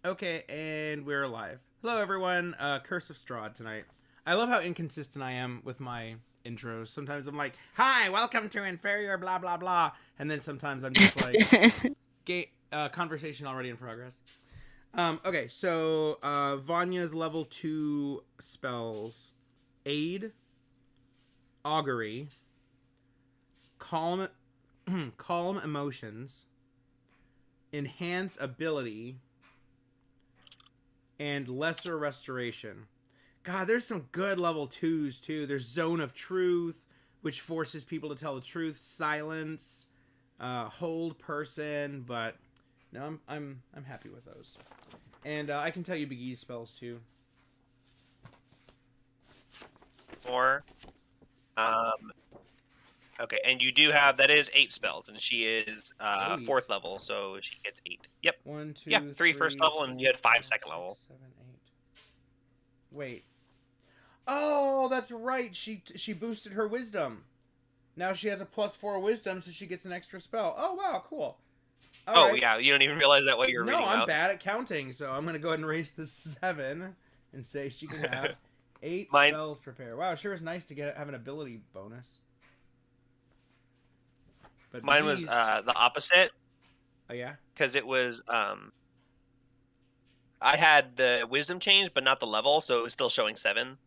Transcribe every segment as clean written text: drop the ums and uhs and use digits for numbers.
Okay, and we're live. Hello, everyone. Curse of Strahd tonight. I love how inconsistent I am with my intros. Sometimes I'm like, "Hi, welcome to Inferior, blah blah blah," and then sometimes I'm just like, "Conversation already in progress." Okay, so Vanya's level 2 spells: Aid, Augury, Calm, Calm Emotions, Enhance Ability, and Lesser Restoration. God, there's some good level 2s too. There's Zone of Truth, which forces people to tell the truth. Silence, Hold Person, but no, I'm happy with those. And I can tell you Big E's spells too. More. Okay, and you do have, that is 8 spells, and she is 4th level, so she gets 8. Yep. 1, 2, yeah, 3 three, first level, and you had 5 second 6, level. 7, 8. Wait. Oh, that's right. She boosted her wisdom. Now she has a +4 wisdom, so she gets an extra spell. Oh wow, cool. All right. Yeah, you don't even realize that while you're reading No, I'm out. bad at counting, so I'm gonna go ahead and raise the 7 and say she can have 8 spells prepared. Wow, sure is nice to have an ability bonus. But mine was the opposite. Oh yeah, because it was I had the wisdom change, but not the level, so it was still showing 7.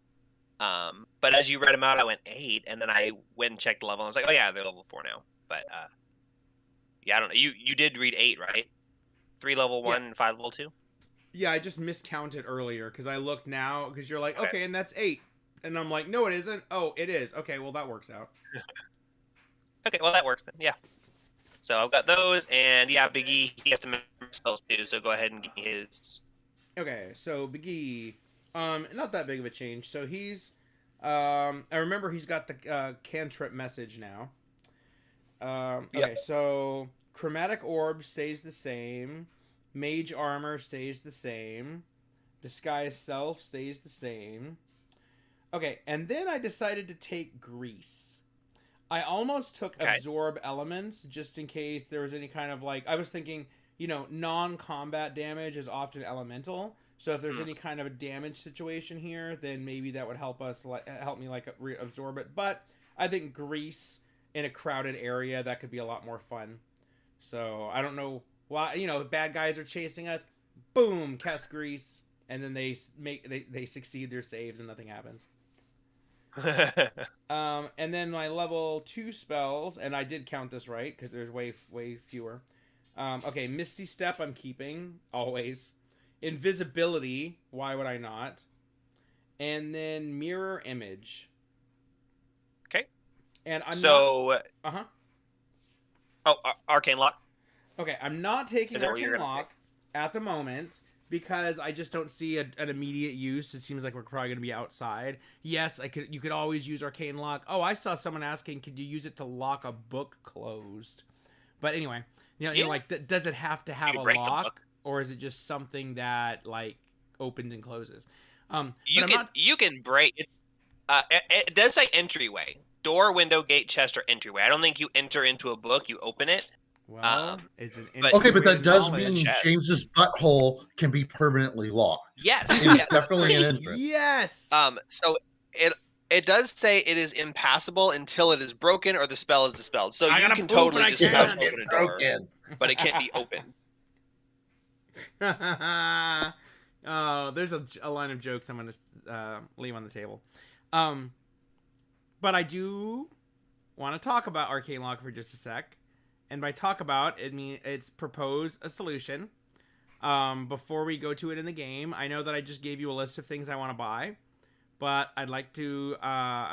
But as you read them out, I went 8, and then I went and checked the level, and I was like, oh yeah, they're level 4 now. But yeah, I don't know. You did read 8, right? 3 level 1 and 5 level 2. Yeah, I just miscounted earlier because I looked now because you're like, okay, and that's 8, and I'm like, no, it isn't. Oh, it is. Okay, well that works out. Okay, well that works then. Yeah. So I've got those, and yeah, Big E, he has to remember spells too. So go ahead and give me his. Okay, so Big E, not that big of a change. So he's, I remember he's got the cantrip message now. Okay, so Chromatic Orb stays the same. Mage Armor stays the same. Disguise Self stays the same. Okay, and then I decided to take Grease. I almost took Absorb Elements just in case there was any kind of like, I was thinking, non-combat damage is often elemental. So if there's any kind of a damage situation here, then maybe that would help me absorb it. But I think Grease in a crowded area, that could be a lot more fun. So I don't know why, bad guys are chasing us. Boom, cast Grease, and then they succeed their saves and nothing happens. And then my level 2 spells, and I did count this right because there's way fewer. Okay, Misty Step I'm keeping always. Invisibility, why would I not? And then Mirror Image. Okay. And I'm Arcane Lock. Okay, I'm not taking Arcane Lock at the moment because I just don't see an immediate use. It seems like we're probably going to be outside. Yes, you could always use Arcane Lock. Oh, I saw someone asking, could you use it to lock a book closed? But anyway, like, does it have to have a lock, or is it just something that like opens and closes? You can break it. It does say entryway, door, window, gate, chest, or entryway. I don't think you enter into a book. You open it. Well, is it okay, but that does mean James's butthole can be permanently locked. Yes, it's definitely an entrance. Yes. So it does say it is impassable until it is broken or the spell is dispelled. So you can totally just smash open a door, but it can't be open. Oh, there's a line of jokes I'm going to leave on the table. But I do want to talk about Arcane Lock for just a sec. And by talk about, it's propose a solution. Before we go to it in the game, I know that I just gave you a list of things I want to buy. But I'd like to,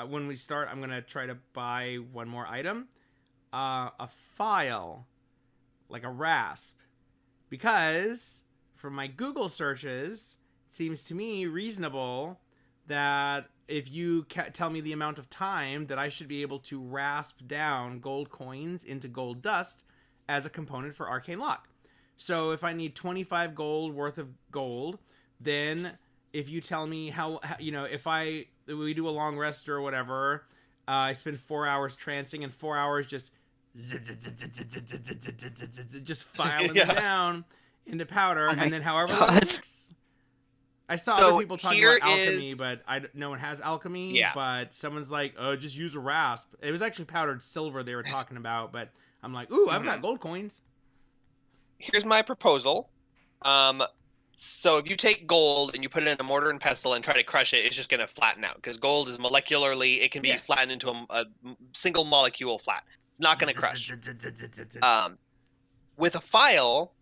when we start, I'm going to try to buy one more item. A file. Like a rasp. Because from my Google searches, it seems to me reasonable that if you tell me the amount of time that I should be able to rasp down gold coins into gold dust as a component for Arcane Lock. So if I need 25 gold worth of gold, then if you tell me how if we do a long rest or whatever, I spend 4 hours trancing and 4 hours just filing them down into powder, Oh my and then however God. long it takes. I saw So other people talking here about alchemy, is- but no one has alchemy. Yeah. But someone's like, "Oh, just use a rasp." It was actually powdered silver they were talking about, but I'm like, "Ooh, I've got gold coins." Here's my proposal. So if you take gold and you put it in a mortar and pestle and try to crush it, it's just going to flatten out because gold is molecularly, it can be flattened into a single molecule flat. It's not going to crush. With a file,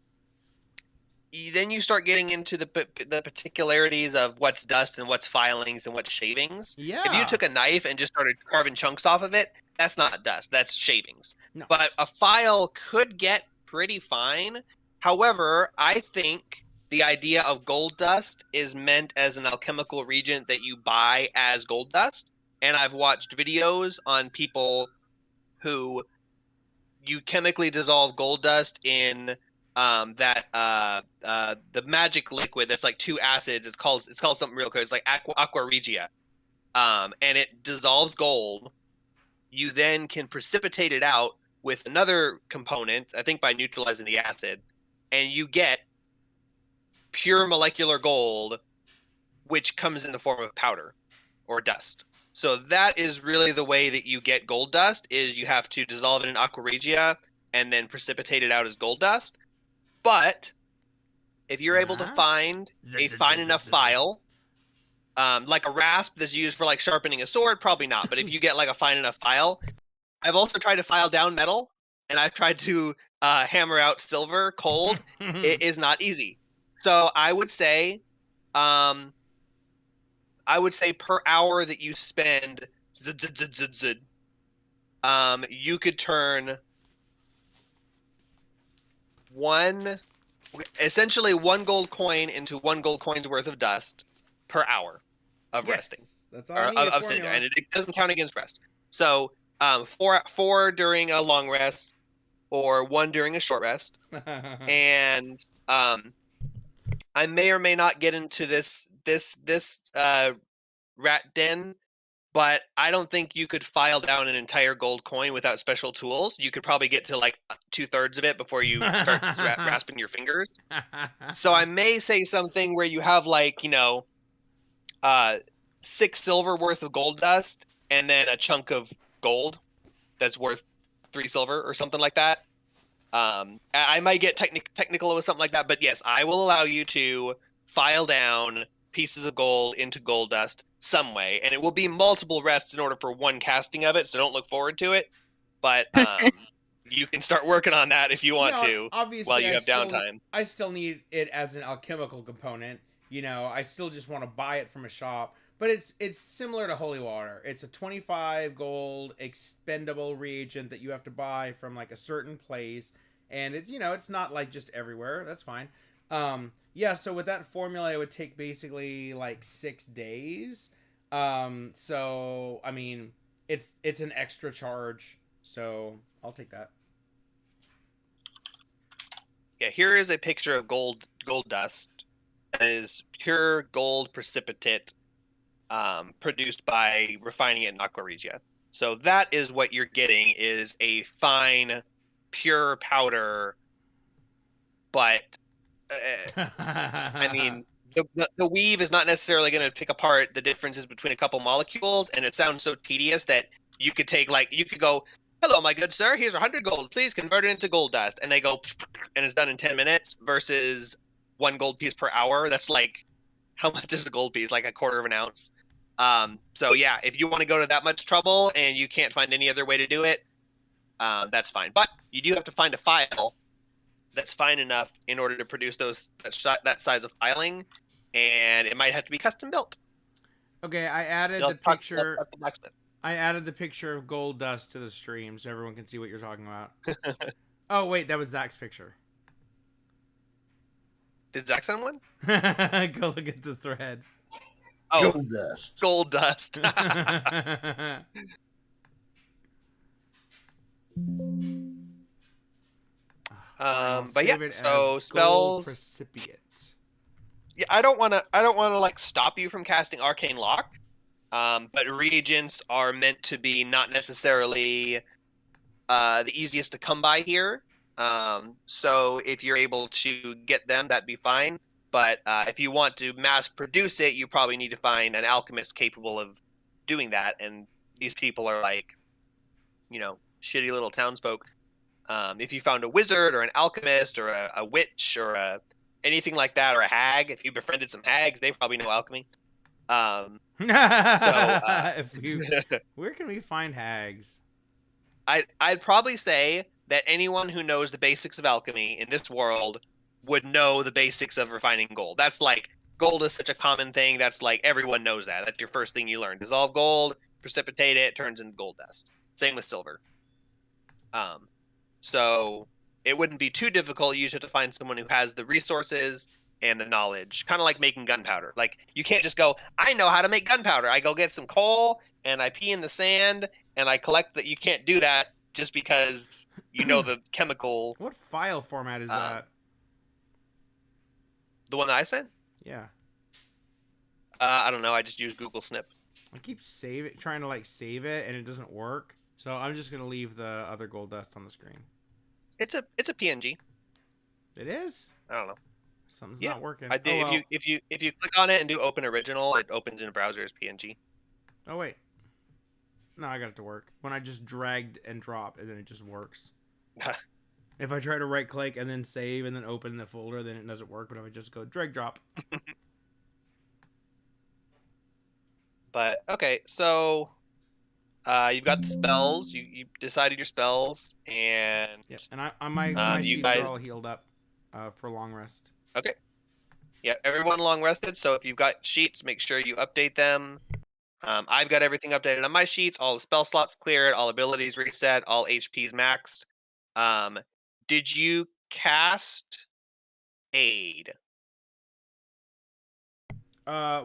then you start getting into the particularities of what's dust and what's filings and what's shavings. Yeah. If you took a knife and just started carving chunks off of it, that's not dust, that's shavings. No. But a file could get pretty fine. However, I think the idea of gold dust is meant as an alchemical reagent that you buy as gold dust. And I've watched videos on people who you chemically dissolve gold dust in the magic liquid that's like two acids. It's called something real good. It's like aqua regia. And it dissolves gold. You then can precipitate it out with another component, I think by neutralizing the acid, and you get pure molecular gold, which comes in the form of powder or dust. So that is really the way that you get gold dust, is you have to dissolve it in aqua regia and then precipitate it out as gold dust. But if you're able to find a fine enough file, like a rasp that's used for like sharpening a sword, probably not. But if you get like a fine enough file, I've also tried to file down metal, and I've tried to hammer out silver cold. It is not easy. So I would say per hour that you spend, you could turn essentially one gold coin into one gold coin's worth of dust per hour of resting. That's all I need. Of sitting there, and it doesn't count against rest. So 4 during a long rest, or 1 during a short rest, and I may or may not get into this rat den, but I don't think you could file down an entire gold coin without special tools. You could probably get to like 2/3 of it before you start rasping your fingers. So I may say something where you have like 6 silver worth of gold dust, and then a chunk of gold that's worth 3 silver or something like that. I might get technical with something like that, but yes, I will allow you to file down pieces of gold into gold dust some way, and it will be multiple rests in order for one casting of it, so don't look forward to it. But you can start working on that if you want to, obviously, while you have downtime. I still need it as an alchemical component. I still just want to buy it from a shop. But it's similar to holy water. It's a 25 gold expendable reagent that you have to buy from like a certain place, and it's it's not like just everywhere. That's fine. So with that formula, it would take basically like 6 days. So I mean, it's an extra charge. So I'll take that. Yeah, here is a picture of gold dust. That is pure gold precipitate. Produced by refining it in aqua regia. So that is what you're getting, is a fine, pure powder. But I mean, the weave is not necessarily going to pick apart the differences between a couple molecules, and it sounds so tedious that you could go, "Hello, my good sir, here's 100 gold. Please convert it into gold dust," and they go, and it's done in 10 minutes versus 1 gold piece per hour. That's like, how much is a gold piece? Like a quarter of an ounce. So yeah, if you want to go to that much trouble and you can't find any other way to do it, that's fine. But you do have to find a file that's fine enough in order to produce that size of filing, and it might have to be custom built. Okay, I added the picture. I added the picture of gold dust to the stream so everyone can see what you're talking about. Oh wait, that was Zach's picture. Did Zach send one? Go look at the thread. Oh, gold dust. Gold dust. But yeah, so spells. Precipiate. Yeah, I don't want to like stop you from casting Arcane Lock. But reagents are meant to be not necessarily the easiest to come by here. So if you're able to get them, that'd be fine. But if you want to mass produce it, you probably need to find an alchemist capable of doing that. And these people are like, shitty little townsfolk. If you found a wizard or an alchemist or a witch or anything like that, or a hag, if you befriended some hags, they probably know alchemy. Where can we find hags? I'd probably say that anyone who knows the basics of alchemy in this world would know the basics of refining gold. That's like gold is such a common thing. That's like everyone knows that. That's your first thing you learn. Dissolve gold, precipitate it, turns into gold dust. Same with silver. So it wouldn't be too difficult. You just have to find someone who has the resources and the knowledge, kind of like making gunpowder. Like you can't just go, I know how to make gunpowder. I go get some coal and I pee in the sand and I collect that. You can't do that just because you know the chemical. What file format is that? The one that I sent? Yeah. I don't know. I just use Google Snip. I keep trying to like save it and it doesn't work. So I'm just gonna leave the other gold dust on the screen. It's a PNG. It is? I don't know. Something's not working. I did. Oh, well. If you click on it and do open original, it opens in a browser as PNG. Oh wait. No, I got it to work. When I just dragged and drop, and then it just works. If I try to right click and then save and then open the folder, then it doesn't work. But if I just go drag drop. But okay, so you've got the spells. You decided your spells, and my sheets are all healed up for long rest. Okay. Yeah, everyone long rested. So if you've got sheets, make sure you update them. I've got everything updated on my sheets. All the spell slots cleared. All abilities reset. All HPs maxed. Did you cast aid?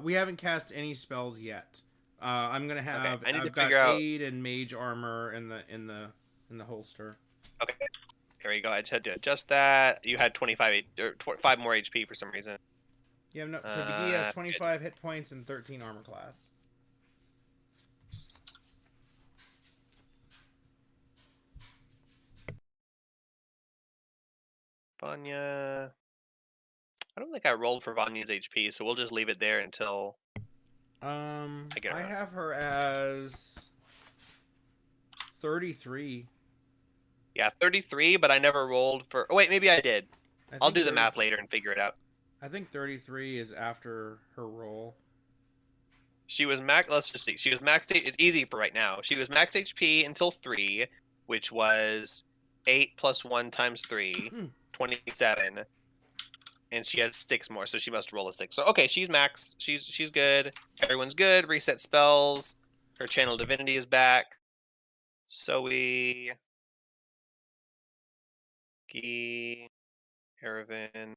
We haven't cast any spells yet. I'm gonna have. Okay, I need I've to figure out aid and mage armor in the holster. Okay, there you go. I just had to adjust that. You had 5 more HP for some reason. Yeah, no. So Biggie has 25 hit points and 13 armor class. Vanya. I don't think I rolled for Vanya's HP, so we'll just leave it there until. I have her as 33. Yeah, 33, but I never rolled for. Oh wait, maybe I did. I'll do the math later and figure it out. I think 33 is after her roll. She was max. Let's just see. She was max. It's easy for right now. She was max HP until 3, which was 8 plus 1 times 3, 27, and she has 6 more, so she must roll a 6. So okay, she's max. She's good. Everyone's good. Reset spells. Her channel divinity is back. Zoe, Gee, Aravan.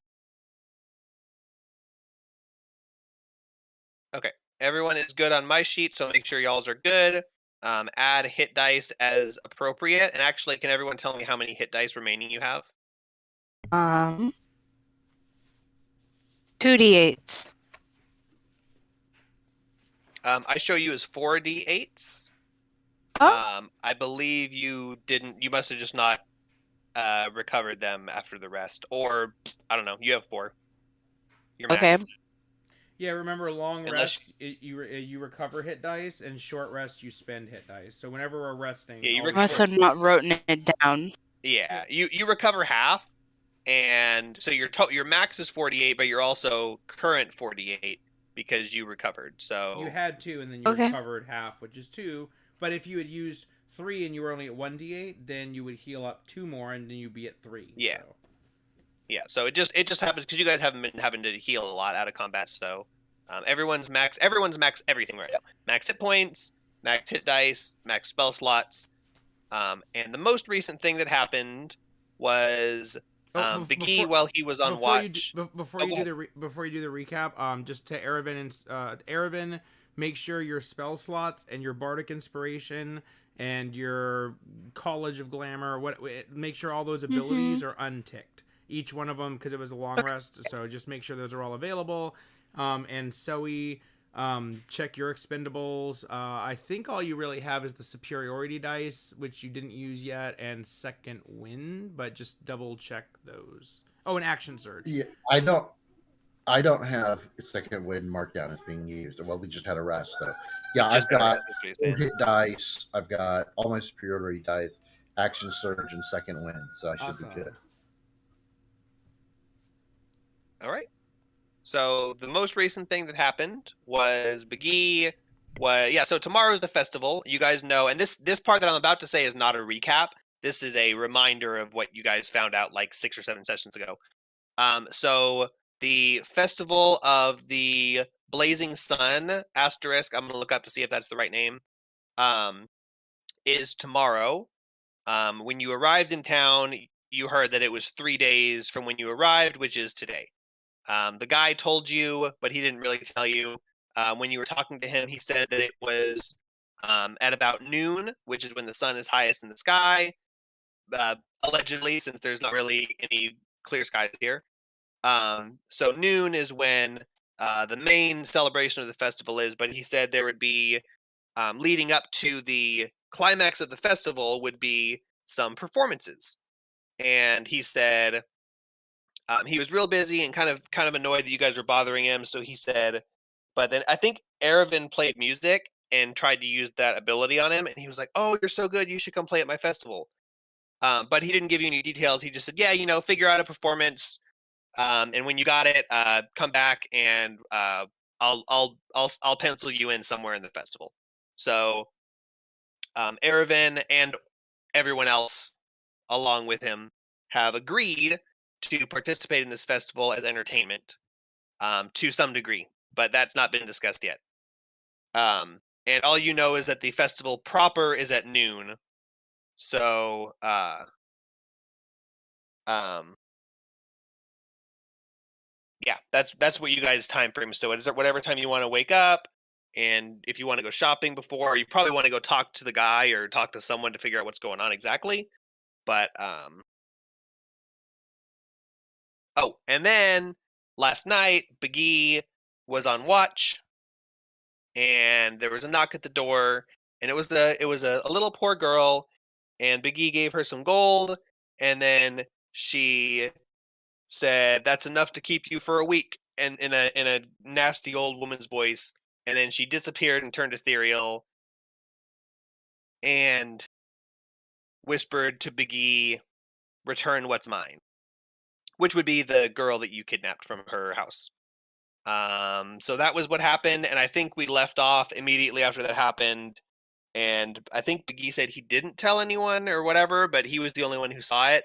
Okay, everyone is good on my sheet, so make sure y'all's are good. Add hit dice as appropriate. And actually, can everyone tell me how many hit dice remaining you have? 2d8s. I show you as 4d8s. Oh? I believe you didn't. You must have just not recovered them after the rest, or I don't know. You have 4. You're okay. maxed. Yeah, remember long rest you recover hit dice, and short rest you spend hit dice. So whenever we're resting, yeah, I must have not written it down. Yeah, you recover half, and so your max is 48, but you're also current 48 because you recovered. So you had 2, and then you recovered half, which is 2. But if you had used 3 and you were only at 1d8, then you would heal up 2 more, and then you'd be at 3. Yeah. So. Yeah, so it just happens because you guys haven't been having to heal a lot out of combat. So everyone's max everything right now. Max hit points, max hit dice, max spell slots. And the most recent thing that happened was Biggie, while he was on watch. Before you do the recap, just to Aravan, make sure your spell slots and your bardic inspiration and your College of Glamour, make sure all those abilities are unticked. Each one of them, because it was a long rest, so just make sure those are all available. And Zoe, Check your expendables. I think all you really have is the superiority dice, which you didn't use yet, and second wind, but just double check those. Oh, an action surge. Yeah, I don't have second wind marked down as being used. Well, we just had a rest, so yeah, Just I've got that's what he's 4 saying. hit dice. I've got all my superiority dice, action surge, and second wind, so I should Awesome. be good. All right. So the most recent thing that happened was Biggie was So tomorrow's the festival. You guys know, and this part that I'm about to say is not a recap. This is a reminder of what you guys found out like 6 or 7 sessions ago. So the festival of the Blazing Sun asterisk. I'm gonna look up to see if that's the right name. Is tomorrow. When you arrived in town, you heard that it was 3 days from when you arrived, which is today. The guy told you, but he didn't really tell you. When you were talking to him, he said that it was at about noon, which is when the sun is highest in the sky, allegedly, since there's not really any clear skies here. So noon is when the main celebration of the festival is, but he said there would be, leading up to the climax of the festival, would be some performances. And he said he was real busy and kind of annoyed that you guys were bothering him. So he said, but then I think Aravan played music and tried to use that ability on him, and he was like, "Oh, you're so good, you should come play at my festival." But he didn't give you any details. He just said, "Yeah, figure out a performance, and when you got it, come back and I'll pencil you in somewhere in the festival." So Aravan and everyone else along with him have agreed to participate in this festival as entertainment, to some degree, but that's not been discussed yet. And all you know is that the festival proper is at noon. So, yeah, that's what you guys' time frame is. So it's whatever time you want to wake up, and if you want to go shopping before, you probably want to go talk to the guy or talk to someone to figure out what's going on exactly. But oh, and then last night, Biggie was on watch, and there was a knock at the door, and it was a little poor girl, and Biggie gave her some gold, and then she said, "That's enough to keep you for a week," and in a nasty old woman's voice, and then she disappeared and turned ethereal, and whispered to Biggie, "Return what's mine," which would be the girl that you kidnapped from her house. So that was what happened, and I think we left off immediately after that happened. And I think Biggie said he didn't tell anyone or whatever, but he was the only one who saw it.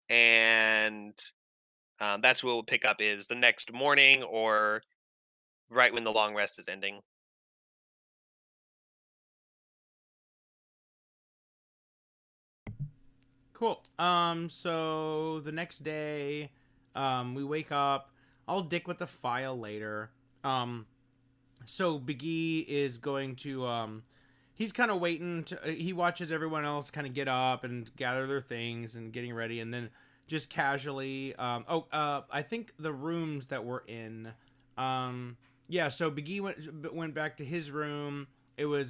And that's what we'll pick up is the next morning or right when the long rest is ending. Cool. So the next day, we wake up. I'll dick with the file later. So Biggie is going to, he's kind of waiting to, he watches everyone else kind of get up and gather their things and getting ready, and then just casually, I think the rooms that we're in, yeah, so Biggie went back to his room. It was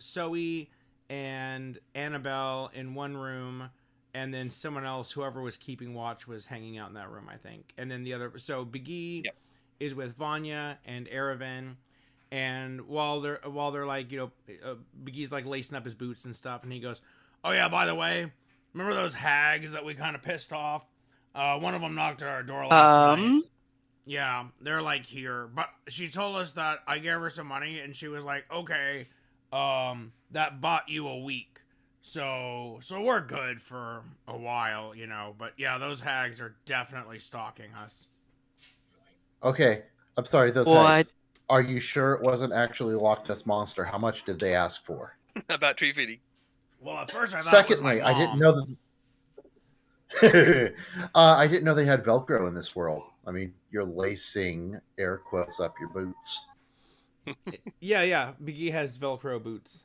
Zoe and Annabelle in one room, and then someone else, whoever was keeping watch, was hanging out in that room, I think. And then the other, so Biggie is with Vanya and Aravan, and while they're like, Biggie's like lacing up his boots and stuff, and he goes, "Oh yeah, by the way, remember those hags that we kind of pissed off? One of them knocked at our door last night. Yeah, they're like here, but she told us that I gave her some money, and she was like, okay, that bought you a week, so we're good for a while, But yeah, those hags are definitely stalking us." Okay, I'm sorry, those What? hags. Are you sure it wasn't actually Loch Ness Monster? How much did they ask for? About tree feeding. Well, at first I thought Secondly, it was my mom. I didn't know that. I didn't know they had Velcro in this world. I mean, you're lacing air quotes up your boots. Yeah, Biggie has Velcro boots.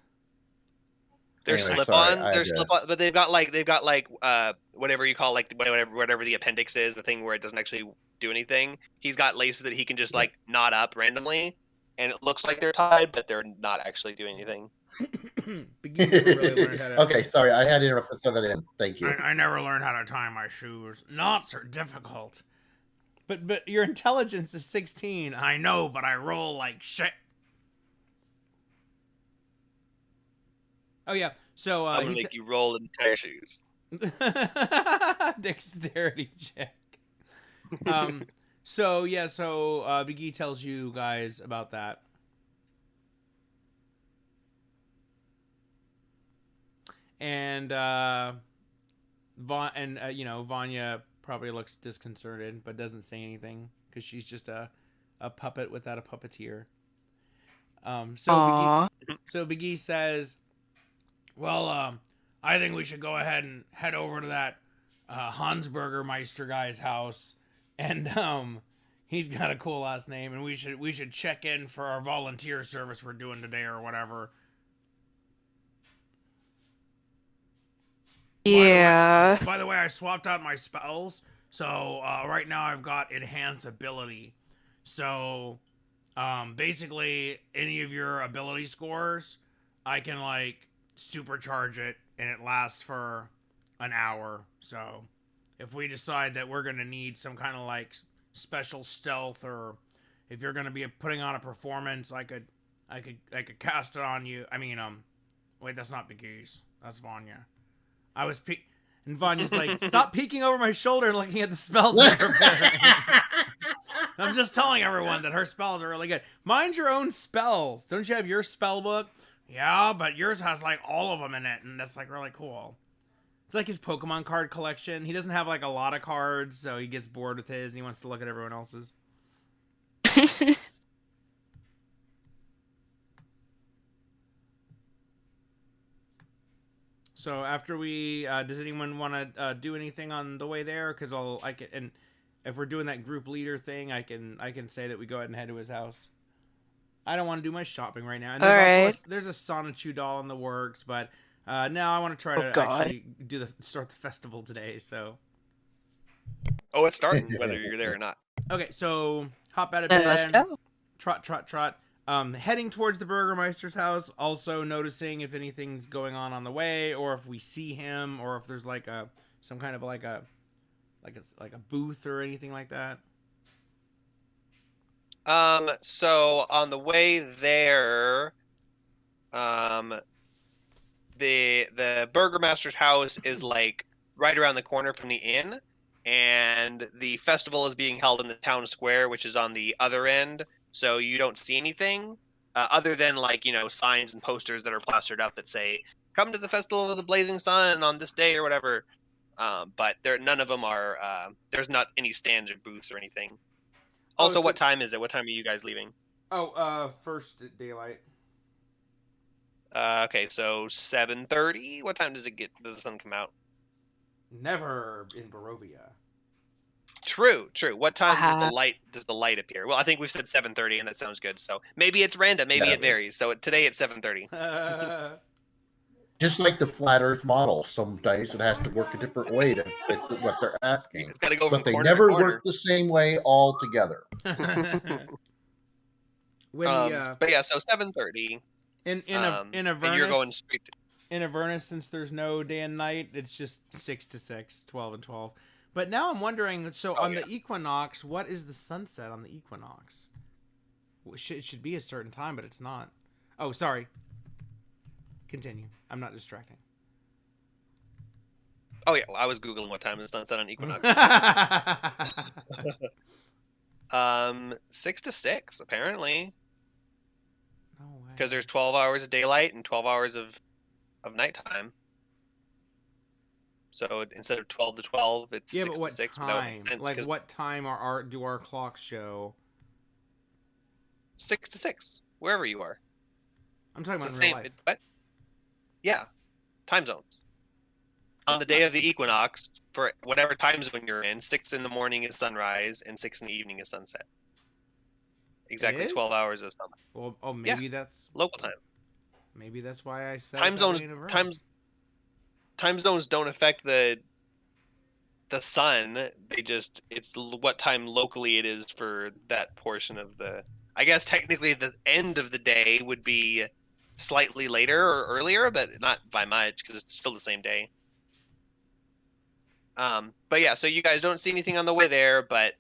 They're Anyway, slip-on. sorry, I They're had to- slip-on, but they've got like whatever you call like whatever the appendix is, the thing where it doesn't actually do anything. He's got laces that he can just like knot up randomly, and it looks like they're tied, but they're not actually doing anything. Biggie never really learned how to. Okay, sorry, I had to interrupt to throw that in. Thank you. I never learned how to tie my shoes. Knots are difficult. But your intelligence is 16. I know, but I roll like shit. Oh yeah. So I'm gonna make you roll entire shoes. dexterity check. So yeah. So Biggie tells you guys about that. And Vanya probably looks disconcerted, but doesn't say anything because she's just a puppet without a puppeteer. So Biggie says, "Well, I think we should go ahead and head over to that Hansburger Meister guy's house, and he's got a cool last name, and we should check in for our volunteer service we're doing today or whatever." Yeah. By the way, I swapped out my spells, so right now I've got enhance ability. So basically, any of your ability scores, I can like supercharge it, and it lasts for an hour. So if we decide that we're gonna need some kind of like special stealth, or if you're gonna be putting on a performance, I could cast it on you. I mean, wait, that's not Biggie's. That's Vanya. I was and Vanya's like, stop peeking over my shoulder and looking at the spells I'm preparing. I'm just telling everyone that her spells are really good. Mind your own spells. Don't you have your spell book? Yeah, but yours has like all of them in it, and that's like really cool. It's like his Pokemon card collection. He doesn't have like a lot of cards, so he gets bored with his and he wants to look at everyone else's. So after we, does anyone want to do anything on the way there? Because and if we're doing that group leader thing, I can say that we go ahead and head to his house. I don't want to do my shopping right now. And there's a Sonichu doll in the works, but now I want to try to actually start the festival today. So. Oh, it's starting whether you're there or not. Okay, so hop out of bed. Let's go. Trot. Heading towards the Burgermeister's house, also noticing if anything's going on the way, or if we see him, or if there's like some kind of like a booth or anything like that. So on the way there, the Burgermaster's house is like right around the corner from the inn, and the festival is being held in the town square, which is on the other end. So you don't see anything other than like, signs and posters that are plastered up that say, come to the Festival of the Blazing Sun on this day or whatever. But none of them are, there's not any stands or booths or anything. Also, what time is it? What time are you guys leaving? First daylight. Okay, so 7:30. What time does the sun come out? Never in Barovia. True. What time does the light appear? Well, I think we've said 7:30, and that sounds good. So maybe it's random, maybe it varies. So today it's 7:30. Just like the flat Earth model, sometimes it has to work a different way to fit what they're asking. It's got to go from but they corner never to corner. work the same way all together. But yeah, so 7:30. In Avernus, and you're going straight. In Avernus, since there's no day and night, it's just 6 to 6, 12 and 12. But now I'm wondering, the equinox, what is the sunset on the equinox? It should be a certain time, but it's not. Oh, sorry. Continue. I'm not distracting. Oh, yeah. Well, I was Googling what time is the sunset on equinox. 6 to 6, apparently. No way. Because there's 12 hours of daylight and 12 hours of nighttime. So instead of 12 to 12, it's 6 but what to 6. time? No, like what time do our clocks show? 6 to 6, wherever you are. I'm talking about It's in real life. What? Yeah, time zones. On the day of the equinox, for whatever time zone you're in, 6 in the morning is sunrise and 6 in the evening is sunset. Exactly 12 hours of sunlight. Well, maybe that's local time. Maybe that's why I said Time it that zones way in verse. time zones don't affect the sun. They just what time locally it is for that portion of the. I guess technically the end of the day would be slightly later or earlier, but not by much because it's still the same day. But yeah, so you guys don't see anything on the way there, but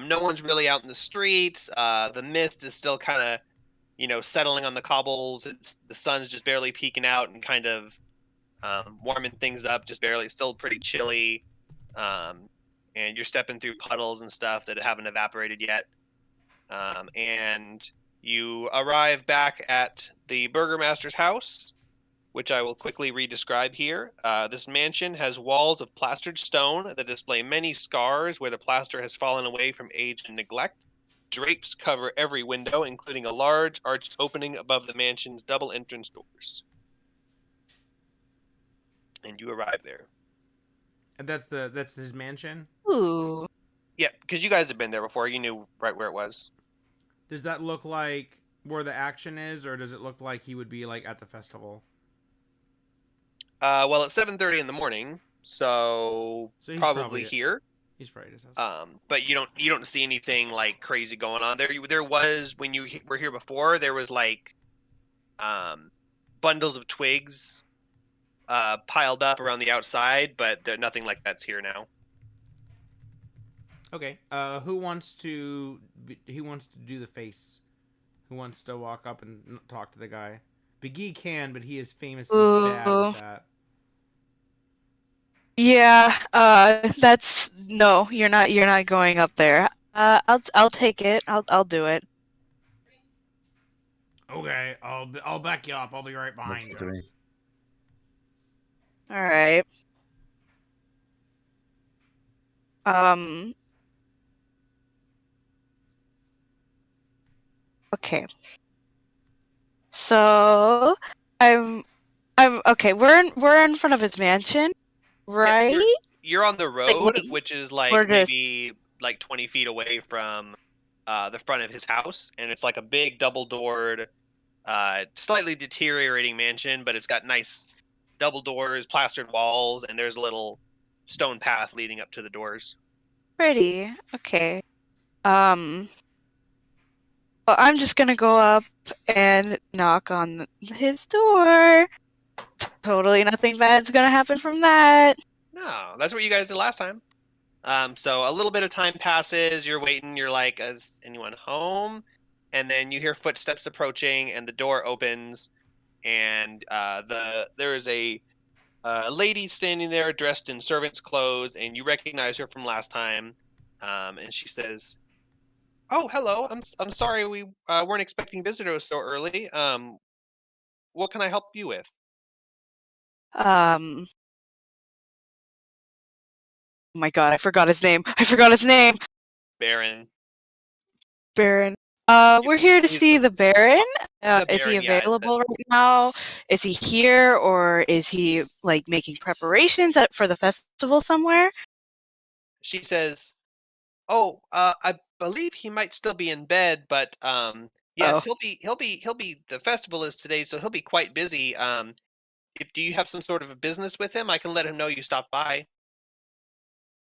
no one's really out in the streets. The mist is still kind of, settling on the cobbles. The sun's just barely peeking out and kind of warming things up, just barely. It's still pretty chilly, and you're stepping through puddles and stuff that haven't evaporated yet. And you arrive back at the burgomaster's house, which I will quickly re-describe here. This mansion has walls of plastered stone that display many scars where the plaster has fallen away from age and neglect. Drapes cover every window, including a large arched opening above the mansion's double entrance doors. And you arrive there. And that's his mansion. Ooh. Yeah, because you guys have been there before. You knew right where it was. Does that look like where the action is, or does it look like he would be like at the festival? Well, it's 7:30 in the morning, so So he's probably here. He's probably at his house. But you don't see anything like crazy going on there. There was when you were here before. There was like bundles of twigs piled up around the outside, but nothing like that's here now. Okay. Who wants to do the face? Who wants to walk up and talk to the guy? Big E can, but he is famously bad at that. Yeah, that's no, you're not going up there. I'll take it. I'll do it. Okay, I'll back you up. I'll be right behind Looks good to you. me. All right. Okay. So I'm okay. We're in front of his mansion, right? Yeah, you're on the road, like, which is we're like just- maybe like 20 feet away from the front of his house, and it's like a big double-doored, slightly deteriorating mansion, but it's got nice double doors, plastered walls, and there's a little stone path leading up to the doors. Pretty. Okay. Well, I'm just gonna go up and knock on his door. Totally nothing bad's gonna happen from that. No, that's what you guys did last time. So a little bit of time passes. You're waiting. You're like, is anyone home? And then you hear footsteps approaching, and the door opens, and there is a lady standing there dressed in servant's clothes, and you recognize her from last time. And she says, "Oh, hello. I'm sorry we weren't expecting visitors so early. What can I help you with?" Oh my god, I forgot his name. I forgot his name. Baron. Baron. We're here to see the Baron. The Is he Baron, yeah, available right now? Is he here, or is he like making preparations for the festival somewhere? She says, "Oh, I believe he might still be in bed, but yes, Oh. he'll be. The festival is today, so he'll be quite busy. If do you have some sort of a business with him, I can let him know you stopped by."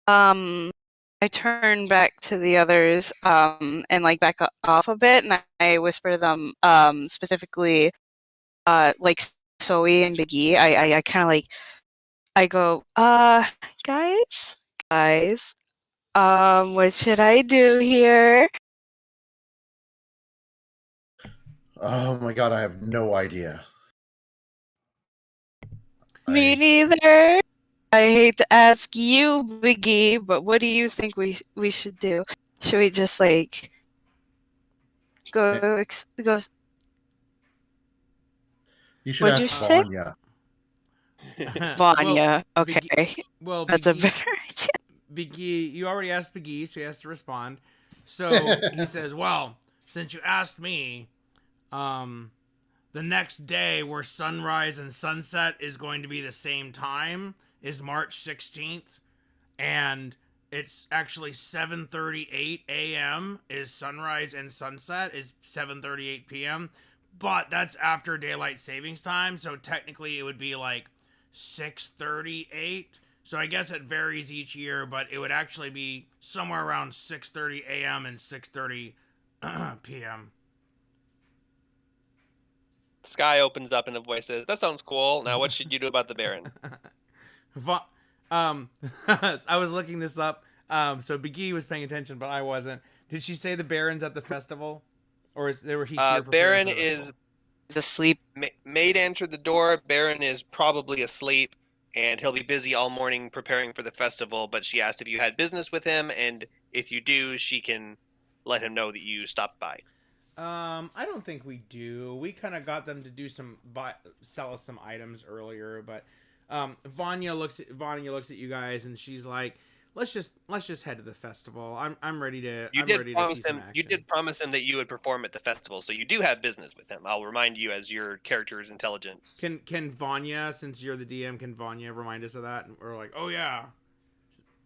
I turn back to the others, and like back off a bit, and I whisper to them, specifically, like Zoe and Biggie. I kind of like, I go, guys, what should I do here? Oh my god, I have no idea. Me neither. I hate to ask you, Biggie, but what do you think we should do? Should we just like go go? You should What'd ask you say? Vanya. Vanya. Well, Okay. Well, That's a Big E- better idea. Big E, you already asked Big E, so he has to respond. So he says, "Well, since you asked me, the next day where sunrise and sunset is going to be the same time is March 16th, and it's actually 7:38 a.m. is sunrise and sunset is 7:38 p.m. but that's after daylight savings time, so technically it would be like 6:38. So I guess it varies each year, but it would actually be somewhere around 6:30 a.m. and 6:30 p.m. The sky opens up and a voice says, "That sounds cool. Now, what should you do about the Baron?" I was looking this up. So Big E was paying attention, but I wasn't. Did she say the Baron's at the festival, or is there he's here? Baron is asleep. Maid answered the door. Baron is probably asleep, and he'll be busy all morning preparing for the festival. But she asked if you had business with him, and if you do, she can let him know that you stopped by. I don't think we do. We kind of got them to do sell us some items earlier, but Vanya looks at you guys and she's like, let's just head to the festival. I'm ready to You I'm did ready to promise see some him. action. You did promise him that you would perform at the festival, so you do have business with him. I'll remind you as your character's intelligence. Can Vanya, since you're the DM, can Vanya remind us of that? And we're like, oh yeah.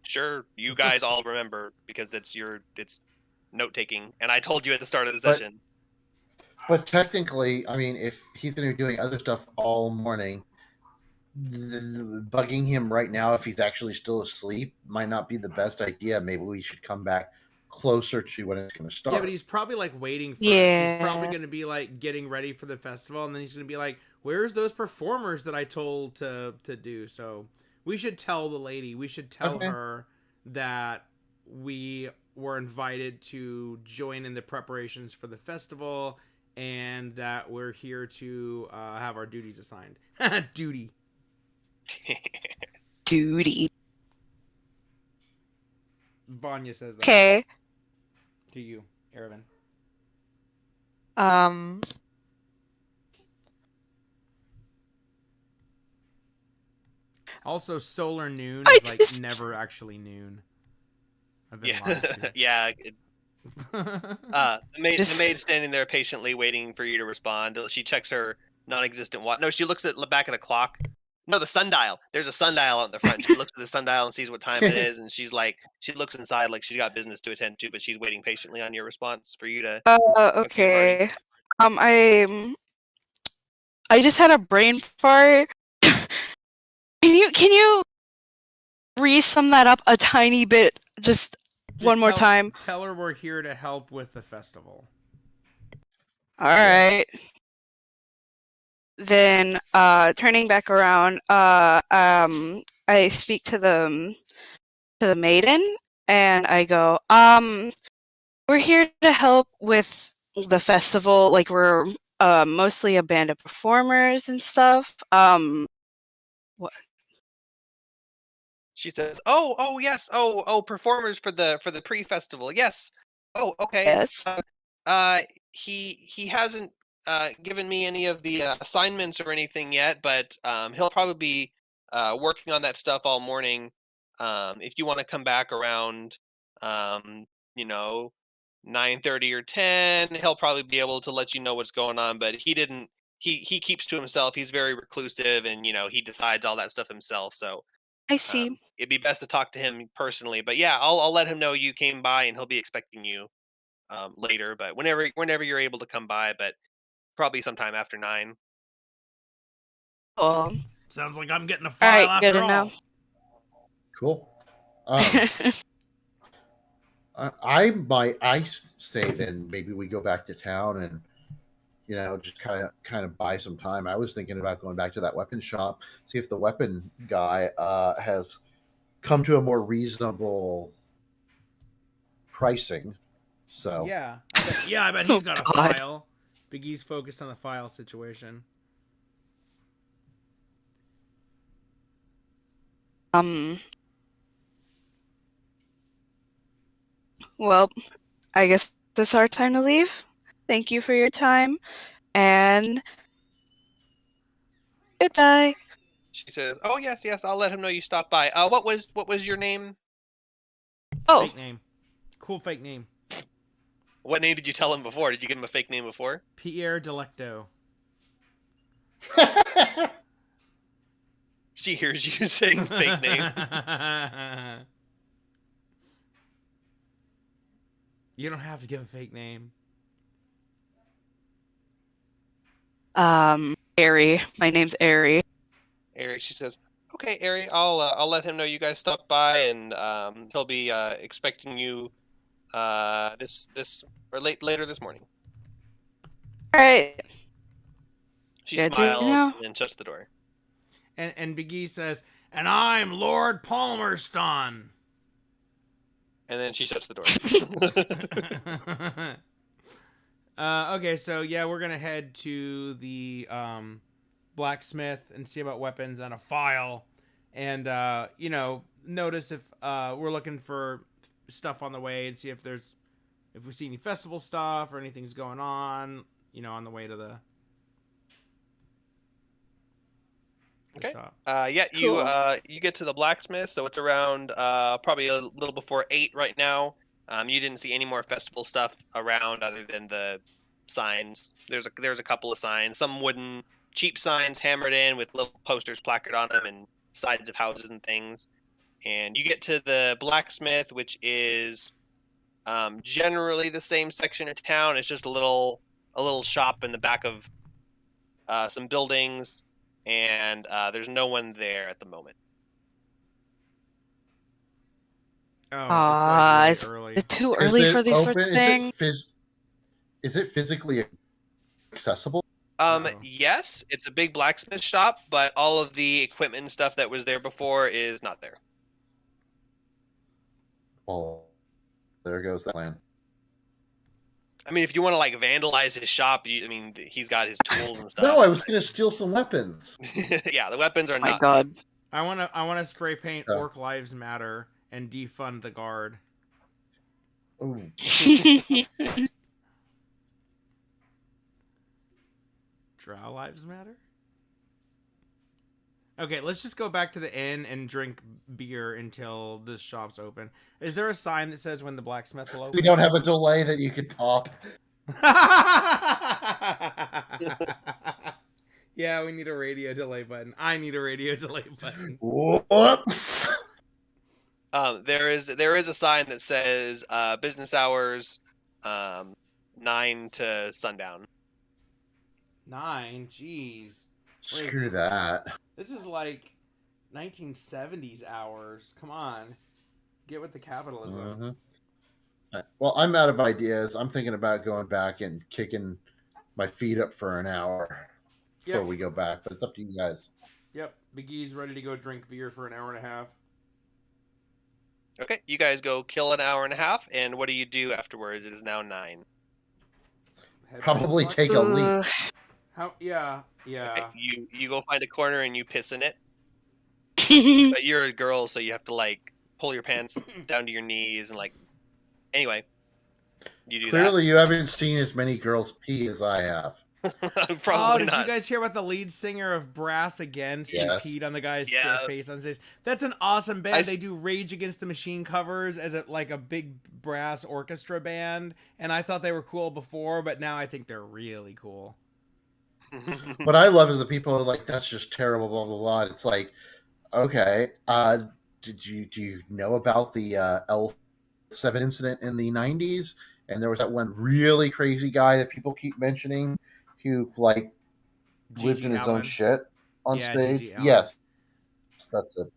Sure, you guys all remember because it's note taking, and I told you at the start of the session. But technically, I mean, if he's going to be doing other stuff all morning, bugging him right now if he's actually still asleep might not be the best idea. Maybe we should come back closer to when it's going to start. Yeah, but he's probably like waiting for us. Yeah. He's probably going to be like getting ready for the festival, and then he's going to be like, "Where's those performers that I told to do?" So we should tell the lady. We should tell her that we were invited to join in the preparations for the festival, and that we're here to have our duties assigned. Duty. Duty. Vanya says that. Okay. To you, Erevan. Also, solar noon is like never actually noon. I've been lied to. Yeah. The maid standing there patiently waiting for you to respond. She checks her non-existent watch. No, she looks at the back of the clock. No, the sundial. There's a sundial on the front. She looks at the sundial and sees what time it is, and she's like, she looks inside like she's got business to attend to, but she's waiting patiently on your response for you to. Okay. I just had a brain fart. Can you re-sum that up a tiny bit, just one more time? Tell her we're here to help with the festival. All right. Then, turning back around, I speak to the maiden, and I go, we're here to help with the festival. Like, we're mostly a band of performers and stuff. What? She says, "Oh, yes. Oh, performers for the pre-festival. Yes. Oh, okay. Yes. He hasn't given me any of the assignments or anything yet, but he'll probably be working on that stuff all morning. If you want to come back around, you know, 9:30 or 10, he'll probably be able to let you know what's going on. But he didn't. He keeps to himself. He's very reclusive, and he decides all that stuff himself. So I see. it'd be best to talk to him personally. But yeah, I'll let him know you came by, and he'll be expecting you later. But whenever you're able to come by, but probably sometime after 9. Cool. Sounds like I'm getting a file All right, after good to all. know. Cool. I say then maybe we go back to town and just kind of buy some time. I was thinking about going back to that weapon shop, see if the weapon guy has come to a more reasonable pricing. So yeah, I bet he's got a file. Big E's focused on the file situation. Well, I guess it's our time to leave. Thank you for your time, and goodbye. She says, "Oh yes, I'll let him know you stopped by. What was your name? Oh, Fake name. Cool fake name. What name did you tell him before? Did you give him a fake name before? Pierre Delecto. She hears you saying fake name. You don't have to give a fake name. Ari. My name's Ari. Ari, she says, "Okay, Ari, I'll let him know you guys stopped by, and he'll be expecting you this or later this morning." All right. She Good to smiles know. and then shuts the door. And Big E says, "And I'm Lord Palmerston." And then she shuts the door. Okay, so yeah, we're gonna head to the blacksmith and see about weapons and a file, and notice if we're looking for stuff on the way and see if we see any festival stuff or anything's going on, on the way to the Okay. shop. Yeah, Cool. you get to the blacksmith, so it's around probably a little before 8 right now. You didn't see any more festival stuff around other than the signs. There's a couple of signs, some wooden cheap signs hammered in with little posters placarded on them and sides of houses and things. And you get to the blacksmith, which is generally the same section of town. It's just a little shop in the back of some buildings, and there's no one there at the moment. Oh, it's Is like really early. it too Is early it for these open? sorts of things? Is it physically accessible? No. Yes, it's a big blacksmith shop, but all of the equipment and stuff that was there before is not there. Well, there goes that plan. I mean, if you want to vandalize his shop, he's got his tools and stuff. No, I was going to steal some weapons. Yeah, the weapons are Oh my not. god. I wanna spray paint Oh. Orc Lives Matter and defund the guard. Oh, Drow Lives Matter? Okay, let's just go back to the inn and drink beer until this shop's open. Is there a sign that says when the blacksmith will open? we don't have a delay that you could pop. Yeah, we need a radio delay button. I need a radio delay button. Whoops. There is a sign that says business hours 9 to sundown. 9? Jeez. Screw that. This is like 1970s hours. Come on. Get with the capitalism. Mhm. Well, I'm out of ideas. I'm thinking about going back and kicking my feet up for an hour before we go back, but it's up to you guys. Yep. Big E's ready to go drink beer for an hour and a half. Okay, you guys go kill an hour and a half, and what do you do afterwards? It is now 9. Head Probably back. take a leak. How? Yeah. Okay, you go find a corner and you piss in it. Uh, But you're a girl, so you have to pull your pants down to your knees and Anyway, you do Clearly, you haven't seen as many girls pee as I have. that. Probably did not. you guys hear about the lead singer of Brass Against who Yes. peed on the guy's Yeah. face on stage? That's an awesome band. They do Rage Against the Machine covers as a big brass orchestra band, and I thought they were cool before, but now I think they're really cool. What I love is the people who are like, that's just terrible, blah, blah, blah. It's like, okay, do you know about the L7 incident in the 90s? And there was that one really crazy guy that people keep mentioning who lived Gigi in his Allen. own shit on Yeah, stage. Gigi Allen. Yes, that's it.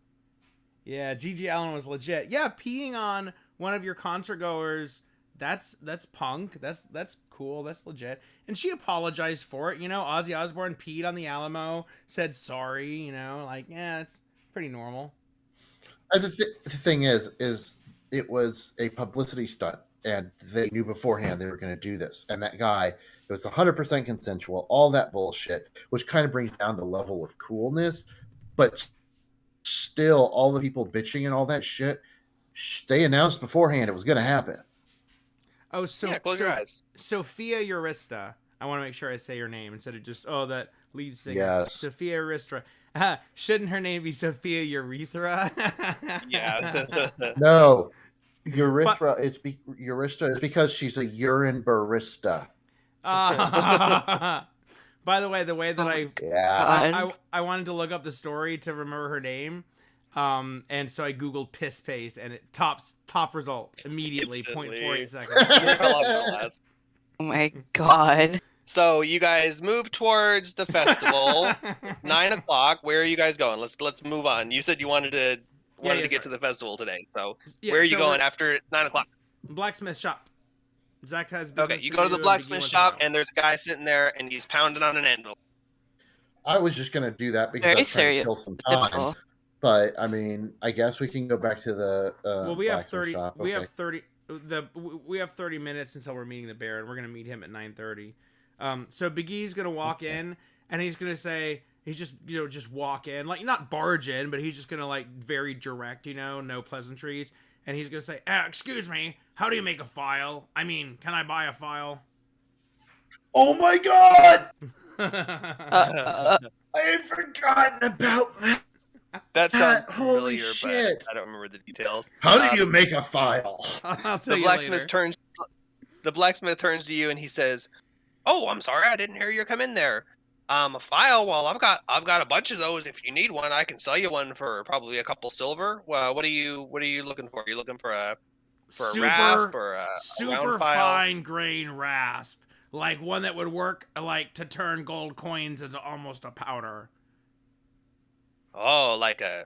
Yeah, Gigi Allen was legit. Yeah, peeing on one of your concert goers, that's punk. That's cool. That's legit. And she apologized for it. Ozzy Osbourne peed on the Alamo, said sorry. It's pretty normal. The thing is it was a publicity stunt, and they knew beforehand they were going to do this. And that guy, it was 100% consensual, all that bullshit, which kind of brings down the level of coolness. But still, all the people bitching and all that shit, they announced beforehand it was going to happen. Oh, so Yeah, close your eyes. Sophia Eurista. I want to make sure I say your name instead of just that lead singer. Yes. Sophia Eurista. Shouldn't her name be Sophia Urethra? Yeah. No, urethra. Urista is because she's a urine barista. By the way that Yeah. I wanted to look up the story to remember her name, and so I googled piss paste, and it top result immediately. Instantly. 0.48 seconds. Oh my god. So you guys move towards the festival. 9 o'clock. Where are you guys going? Let's move on. You said you wanted to get sorry. to the festival today. So Yeah, where are you so going we're after 9 o'clock? blacksmith shop. Zach has Okay, business you to go to the do, and Biggie blacksmith wants a shop, file. and there's a guy sitting there, and he's pounding on an anvil. I was just gonna do that because I Very was trying to kill some time. stereotypical. But I mean, I guess we can go back to the Well, we have blacksmith 30. shop. We Okay. have 30. We have 30 minutes until we're meeting the bear, and we're gonna meet him at 9:30. So Biggie's gonna walk in, and he's gonna say he's just just walk in, like not barge in, but he's just gonna like very direct, no pleasantries, and he's gonna say, "Excuse me, how do you make a file? I mean, can I buy a file?" Oh my god! Uh, I had forgotten about that. That sounds Holy familiar, shit! but I don't remember the details. How do you make a file? I'll tell The you blacksmith later. turns. The blacksmith turns to you and he says, "Oh, I'm sorry, I didn't hear you come in there. A file. Well, I've got a bunch of those. If you need one, I can sell you one for probably a couple silver. Well, what are you looking for? Are you looking for a rasp or a round super file? fine grain rasp, like one that would work like to turn gold coins into almost a powder. Oh, like a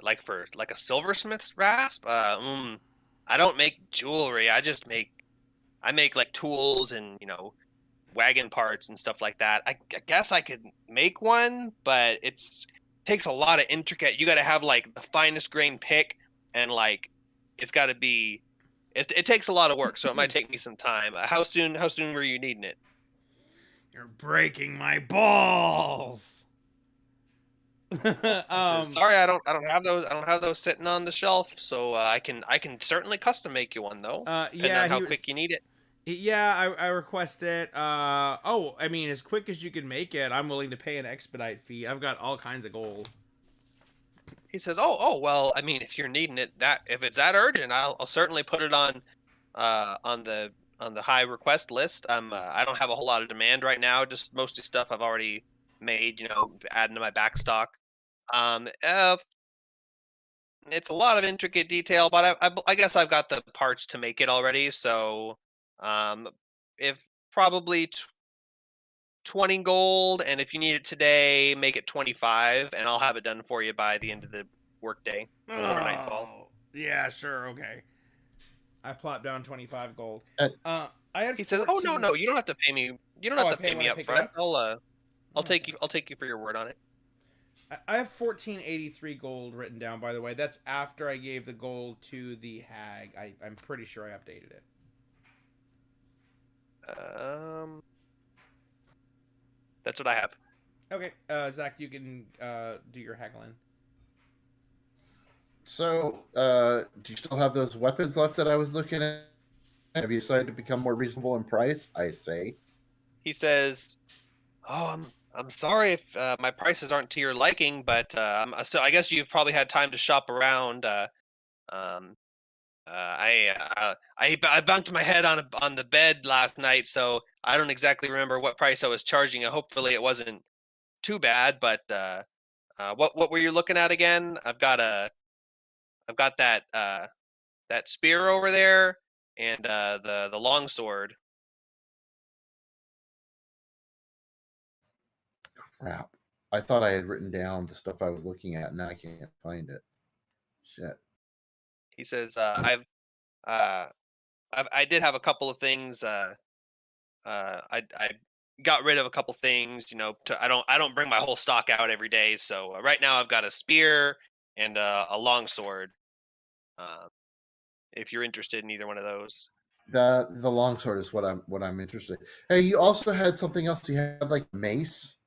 silversmith's rasp. I don't make jewelry. I make like tools and wagon parts and stuff like that. I guess I could make one, but takes a lot of intricate. You got to have like the finest grain pick, and like it's got to be. It takes a lot of work, so it might take me some time. How soon were you needing it? You're breaking my balls. Sorry, I don't have those. I don't have those sitting on the shelf, so I can certainly custom make you one though. Depending Yeah, on how quick you need it. Yeah, I request it. I mean, as quick as you can make it, I'm willing to pay an expedite fee. I've got all kinds of gold. He says, well, I mean, if you're needing it if it's that urgent, I'll certainly put it on the high request list. I don't have a whole lot of demand right now, just mostly stuff I've already made, adding to my back stock. It's a lot of intricate detail, but I guess I've got the parts to make it already, so if probably 20 gold, and if you need it today, make it 25, and I'll have it done for you by the end of the workday before nightfall. Yeah, sure, okay. I plop down 25 gold. Uh, I had. He says, "Oh no, you don't have to pay me. You don't have to pay me up front. I'll take you for your word on it." I have 1483 gold written down. By the way, that's after I gave the gold to the hag. I'm pretty sure I updated it. That's what I have. Okay, Zach, you can do your haggling. So, do you still have those weapons left that I was looking at? Have you decided to become more reasonable in price? I say. He says, "Oh, I'm sorry if my prices aren't to your liking, but so I guess you've probably had time to shop around. I bumped my head on the bed last night, so I don't exactly remember what price I was charging. Hopefully, it wasn't too bad. But what were you looking at again? I've got that spear over there and the long sword." Crap. I thought I had written down the stuff I was looking at, and now I can't find it. Shit. He says, I did have a couple of things. I got rid of a couple things. I don't bring my whole stock out every day. So right now I've got a spear and a long sword. If you're interested in either one of those. The longsword is what I'm interested in. Hey, you also had something else. You had like mace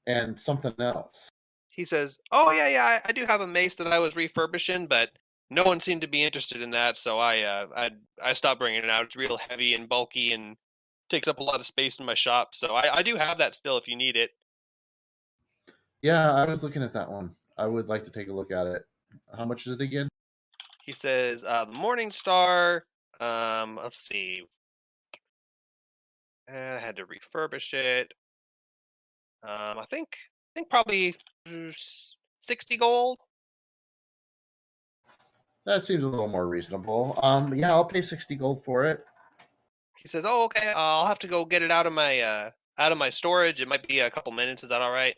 and something else. He says, "Oh yeah, I do have a mace that I was refurbishing, but no one seemed to be interested in that, so I stopped bringing it out. It's real heavy and bulky and takes up a lot of space in my shop. So I do have that still if you need it." Yeah, I was looking at that one. I would like to take a look at it. How much is it again? He says, "The Morning Star. Let's see. I had to refurbish it. I think probably 60 gold." That seems a little more reasonable. Yeah, I'll pay 60 gold for it. He says, "Oh, okay. I'll have to go get it out of out of my storage. It might be a couple minutes. Is that all right?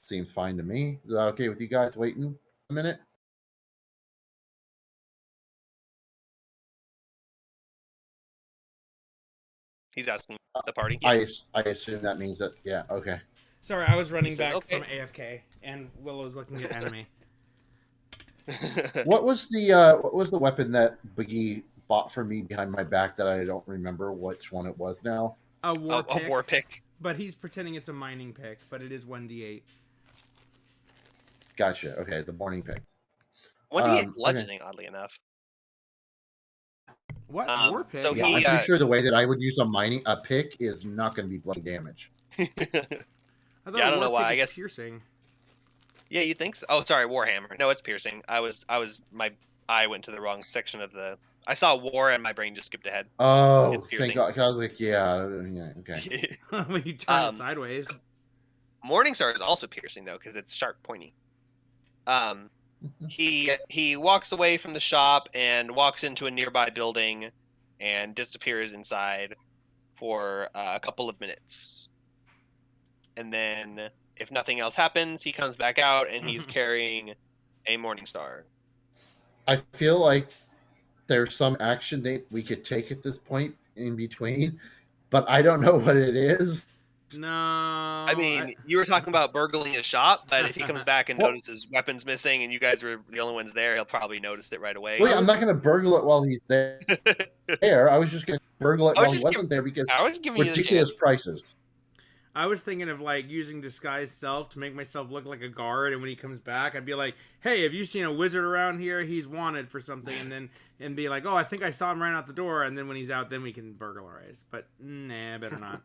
Seems fine to me. Is that okay with you guys waiting a minute? He's asking the party. Yes. I assume that means that, yeah, okay. Sorry, I was running He says, back "Okay." from AFK, and Willow's looking at anime. What was the weapon that Biggie bought for me behind my back that I don't remember which one it was now? A war a pick, war pick. but he's pretending it's a mining pick, but it is 1d8. Gotcha. Okay, the morning pick. 1d8 Okay. bludgeoning, oddly enough. What war pick? so Yeah, he, I'm pretty sure the way that I would use a pick is not going to be blood damage. I thought Yeah, I don't war know why. pick I is guess- piercing. Yeah, you think so? Oh, sorry, Warhammer. No, it's piercing. My eye went to the wrong section of the. I saw war and my brain just skipped ahead. Oh, It's thank piercing. God! 'Cause I was like, yeah, okay. When you turn it Um, sideways. Morningstar is also piercing though because it's sharp, pointy. He walks away from the shop and walks into a nearby building, and disappears inside for a couple of minutes, and then if nothing else happens, he comes back out and he's carrying a Morningstar. I feel like there's some action that we could take at this point in between, but I don't know what it is. No. I mean, you were talking about burgling a shop, but if he comes back and Well- notices weapons missing and you guys were the only ones there, he'll probably notice it right away. Well, yeah, I'm not going to burgle it while he's there. I was just going to burgle it I was while he just wasn't there because I was giving you the ridiculous chance. prices. I was thinking of like using disguise self to make myself look like a guard, and when he comes back, I'd be like, "Hey, have you seen a wizard around here? He's wanted for something." And be like, "Oh, I think I saw him right out the door." And then when he's out, then we can burglarize. But nah, better not.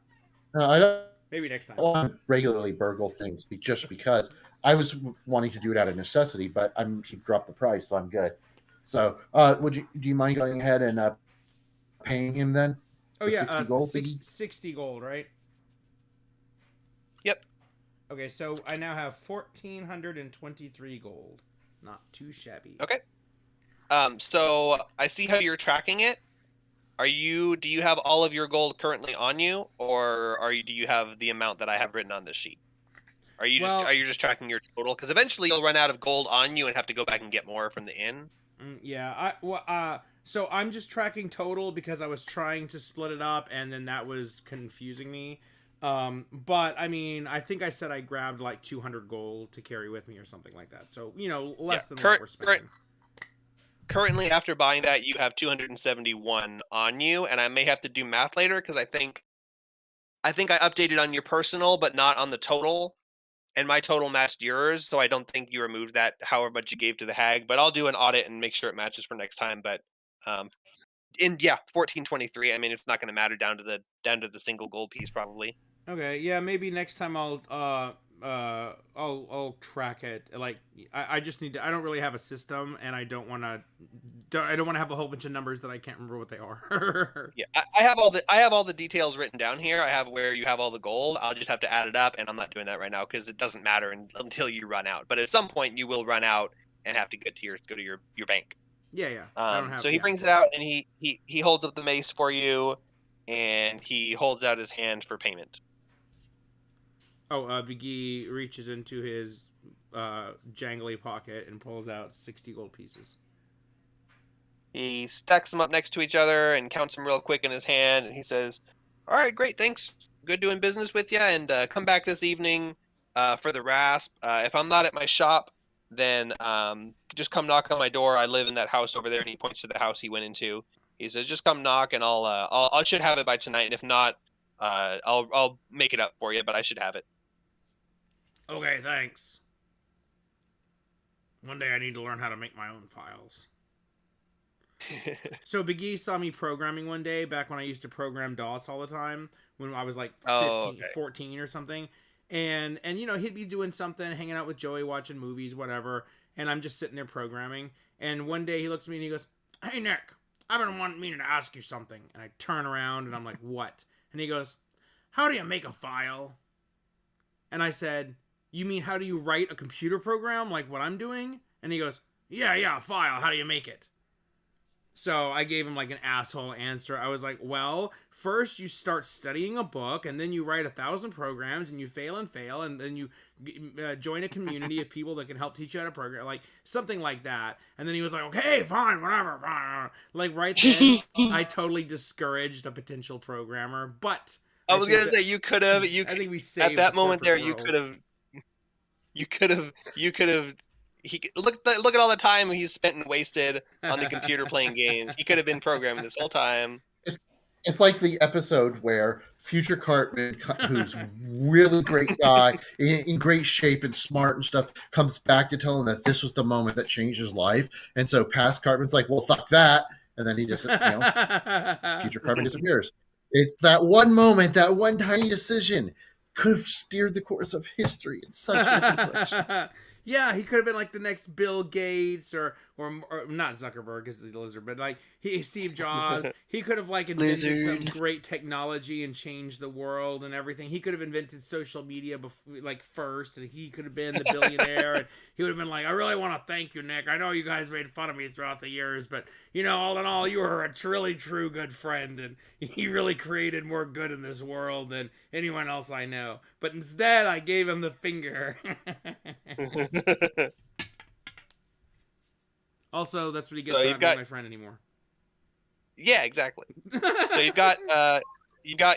No, I don't Maybe next time. want to regularly burgle things just because I was wanting to do it out of necessity, but he dropped the price, so I'm good. So, do you mind going ahead and paying him then? Oh The yeah, 60 gold, 60 gold, right? Yep. Okay, so I now have 1,423 gold. Not too shabby. Okay. So I see how you're tracking it. Do you have all of your gold currently on you, or do you have the amount that I have written on this sheet? Are you just tracking your total? Because eventually you'll run out of gold on you and have to go back and get more from the inn. Yeah, so I'm just tracking total because I was trying to split it up, and then that was confusing me. But I mean, I think I said I grabbed like 200 gold to carry with me or something like that. So, less than what we're spending. Currently, after buying that, you have 271 on you, and I may have to do math later because I think I updated on your personal, but not on the total, and my total matched yours, so I don't think you removed that however much you gave to the hag. But I'll do an audit and make sure it matches for next time. But 1423. I mean, it's not going to matter down to the single gold piece probably. Okay, yeah, maybe next time I'll track it. Like I just need to. I don't really have a system, and I don't want to have a whole bunch of numbers that I can't remember what they are. Yeah, I have all the details written down here. I have where you have all the gold. I'll just have to add it up, and I'm not doing that right now because it doesn't matter until you run out. But at some point, you will run out and have to go to your bank. Yeah. So he brings it out and he holds up the mace for you, and he holds out his hand for payment. Biggie reaches into his jangly pocket and pulls out 60 gold pieces. He stacks them up next to each other and counts them real quick in his hand, and he says, "All right, great, thanks. Good doing business with you, and come back this evening for the rasp. If I'm not at my shop, then just come knock on my door. I live in that house over there," and he points to the house he went into. He says, "Just come knock, and I should have it by tonight, and if not, I'll make it up for you, but I should have it." Okay, thanks. One day I need to learn how to make my own files. So Big E saw me programming one day back when I used to program DOS all the time when I was like 14 or something. And he'd be doing something, hanging out with Joey, watching movies, whatever. And I'm just sitting there programming. And one day he looks at me and he goes, "Hey, Nick, I've been meaning to ask you something." And I turn around and I'm like, "What?" And he goes, "How do you make a file?" And I said, "You mean how do you write a computer program like what I'm doing?" And he goes, Yeah, a file. How do you make it?" So I gave him like an asshole answer. I was like, well, first you start studying a book, and then you write 1,000 programs, and you fail, and then you join a community of people that can help teach you how to program, like something like that. And then he was like, okay, fine, whatever, fine. Like right then, I totally discouraged a potential programmer. But I I was think gonna that say you could have. I think we At saved the that moment corporate there, you world. could have. You could have. Look at all the time he's spent and wasted on the computer playing games. He could have been programming this whole time. It's like the episode where Future Cartman, who's really great guy, in great shape and smart and stuff, comes back to tell him that this was the moment that changed his life. And so past Cartman's like, well, fuck that. And then he just, Future Cartman disappears. It's that one moment, that one tiny decision could have steered the course of history in such a different direction. Yeah, he could have been like the next Bill Gates or not Zuckerberg because he's a lizard, but like Steve Jobs. He could have like invented some Lizard. great technology and changed the world and everything. He could have invented social media like first, and he could have been the billionaire. And he would have been like, "I really want to thank you, Nick. I know you guys made fun of me throughout the years, but all in all, you were a truly true good friend, and he really created more good in this world than anyone else I know." But instead, I gave him the finger. Also, that's what he gets So for you've not being got my friend anymore. yeah, exactly. So you've got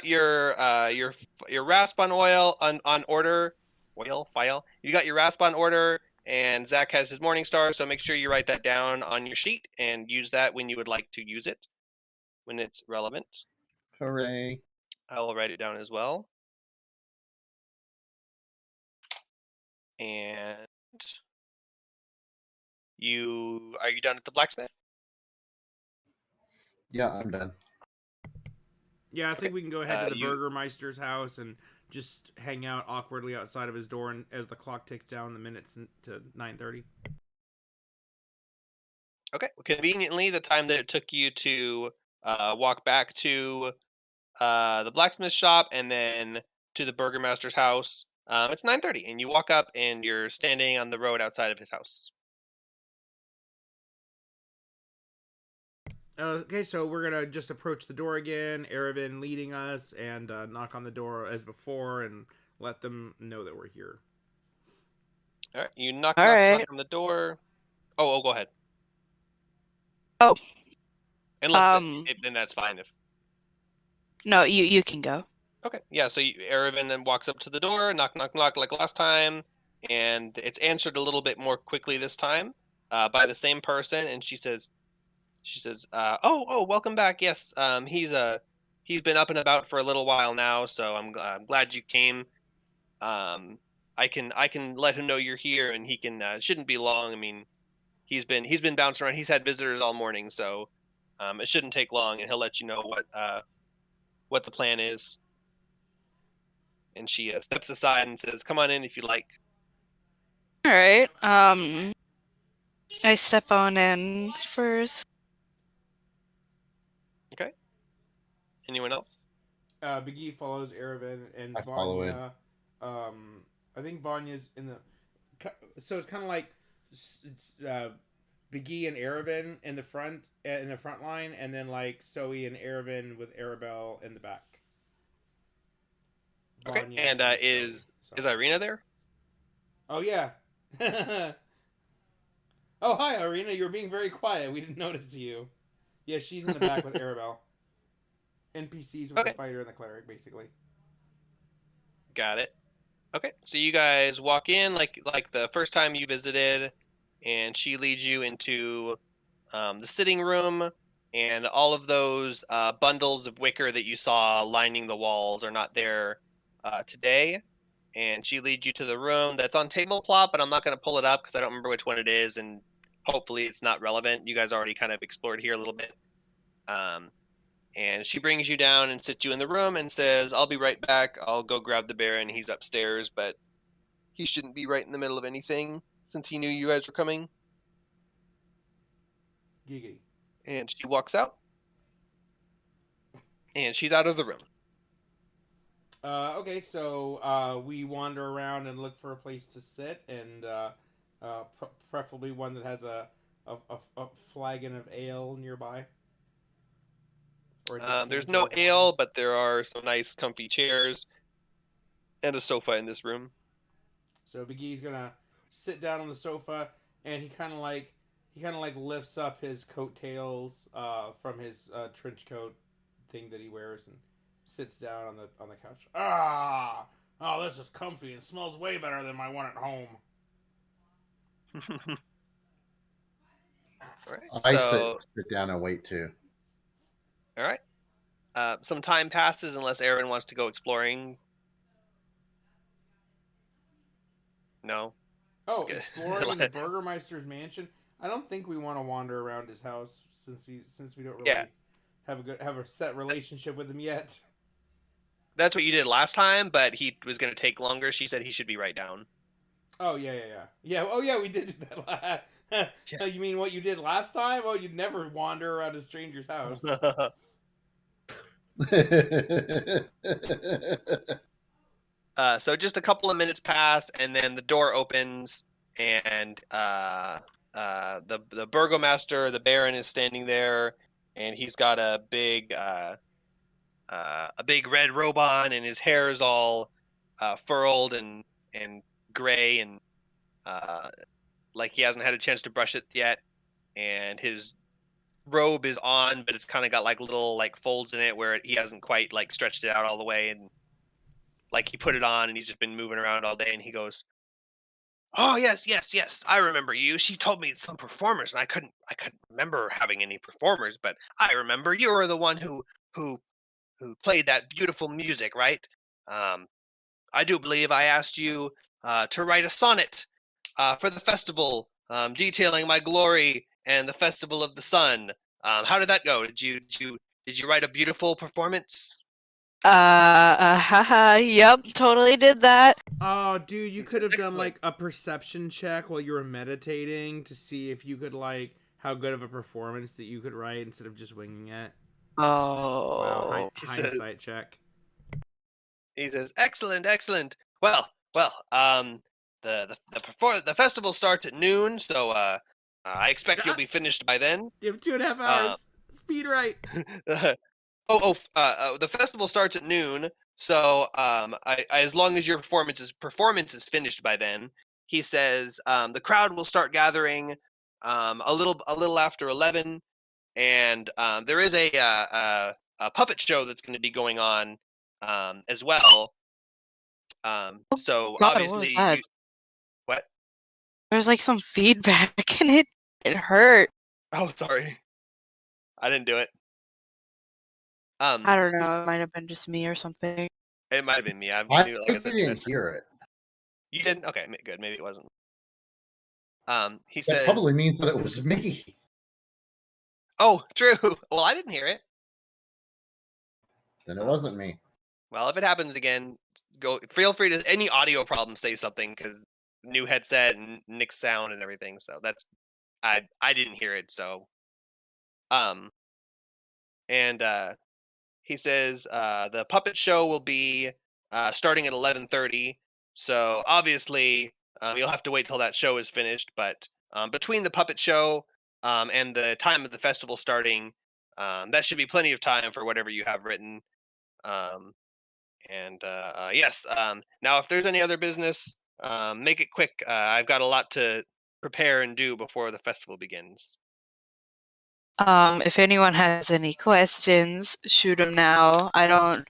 your Raspon oil on order. Oil file. You got your Raspon order, and Zach has his Morning Star. So make sure you write that down on your sheet and use that when you would like to use it, when it's relevant. Hooray. I'll write it down as well. And are you done at the blacksmith? Yeah, I'm done. Yeah, I think we can go ahead to the you Burgermeister's house and just hang out awkwardly outside of his door, and as the clock ticks down the minutes to 9:30. okay? Conveniently, the time that it took you to walk back to the blacksmith shop and then to the burgermaster's house, it's 9:30, and you walk up and you're standing on the road outside of his house. Okay, so we're gonna just approach the door again, Erebin leading us, and knock on the door as before, and let them know that we're here. All right, you knock All knock right. knock on the door. Oh, go ahead. Oh, Unless then that's fine. If no, you can go. okay, yeah. So Erebin then walks up to the door, knock knock knock like last time, and it's answered a little bit more quickly this time by the same person, and she says, oh, welcome back. Yes, he's been up and about for a little while now, so I'm glad you came. I can let him know you're here, and he can shouldn't be long. I mean, he's been bouncing around. He's had visitors all morning, so it shouldn't take long, and he'll let you know what the plan is. And she steps aside and says, "Come on in if you like." All right. I step on in first. Okay. Anyone else? Big E follows Erebin and I follow in. Vanya. I think Vanya's in the. So it's kind of like Big E and Erebin in the front line, and then like Zoe and Erebin with Arabelle in the back. Okay. Vanya And Zoe, is so. Irina there? Oh yeah. Oh hi Irina, you're being very quiet. We didn't notice you. Yeah, she's in the back with Arabelle. NPCs with Okay. the fighter and the cleric, basically. Got it. Okay, so you guys walk in like the first time you visited, and she leads you into the sitting room, and all of those bundles of wicker that you saw lining the walls are not there today. And she leads you to the room that's on table plot, but I'm not going to pull it up because I don't remember which one it is, and hopefully it's not relevant. You guys already kind of explored here a little bit. And she brings you down and sits you in the room and says, "I'll be right back. I'll go grab the Baron. He's upstairs, but he shouldn't be right in the middle of anything since he knew you guys were coming." Gigi. And she walks out. And she's out of the room. Okay, so we wander around and look for a place to sit, and preferably one that has a a flagon of ale nearby? Or a decanter There's of no wine? ale, but there are some nice, comfy chairs and a sofa in this room. So Big E's gonna sit down on the sofa, and he kind of like lifts up his coattails from his trench coat thing that he wears and sits down on the couch. Oh, this is comfy and smells way better than my one at home. All right. I So, sit down and wait too. all right. Some time passes unless Aaron wants to go exploring. No. Oh, Good. exploring in the Burgermeister's mansion. I don't think we want to wander around his house since we don't really Yeah. have a set relationship with him yet. That's what you did last time, but he was going to take longer. She said he should be right down. Oh yeah. Oh yeah, we did do that. Yeah. You mean what you did last time? Oh, you'd never wander around a stranger's house. So just a couple of minutes pass, and then the door opens, and the burgomaster, the baron, is standing there, and he's got a big red robe on, and his hair is all furled and gray, and like he hasn't had a chance to brush it yet, and his robe is on, but it's kind of got like little like folds in it where he hasn't quite like stretched it out all the way, and like he put it on and he's just been moving around all day, and he goes, "Oh yes, I remember you. She told me some performers, and I couldn't remember having any performers, but I remember you were the one who played that beautiful music, right? Um, I do believe I asked you to write a sonnet for the festival, detailing my glory and the festival of the sun. How did that go? Did you write a beautiful performance?" Haha, yep, totally did that. Oh, dude, you could have done Excellent. like a perception check while you were meditating to see if you could like how good of a performance that you could write instead of just winging it. Wow, Oh. He says, hindsight check. Excellent. Well, the festival starts at noon, so I expect you'll be finished by then. You have 2.5 Uh, hours. Speed right. The festival starts at noon, so as long as your performance is finished by then, he says, the crowd will start gathering a little after 11, and there is a puppet show that's going to be going on as well. So God, what obviously, was that? what? There's like some feedback and it hurt. Oh, sorry, I didn't do it. I don't know. It might have been just me or something. It might have been me. I Like I said, didn't hear it. you didn't. Okay, good. Maybe it wasn't. He That says, probably means that it was me. "Oh, true. Well, I didn't hear it. Then it wasn't me. Well, if it happens again, feel free to any audio problem say something, because new headset and Nick's sound and everything. So that's I didn't hear it. So um and he says the puppet show will be starting at 11:30. So obviously you'll have to wait till that show is finished. But between the puppet show and the time of the festival starting, that should be plenty of time for whatever you have written. Um, And yes, now if there's any other business, make it quick. I've got a lot to prepare and do before the festival begins. If anyone has any questions, shoot them now. I don't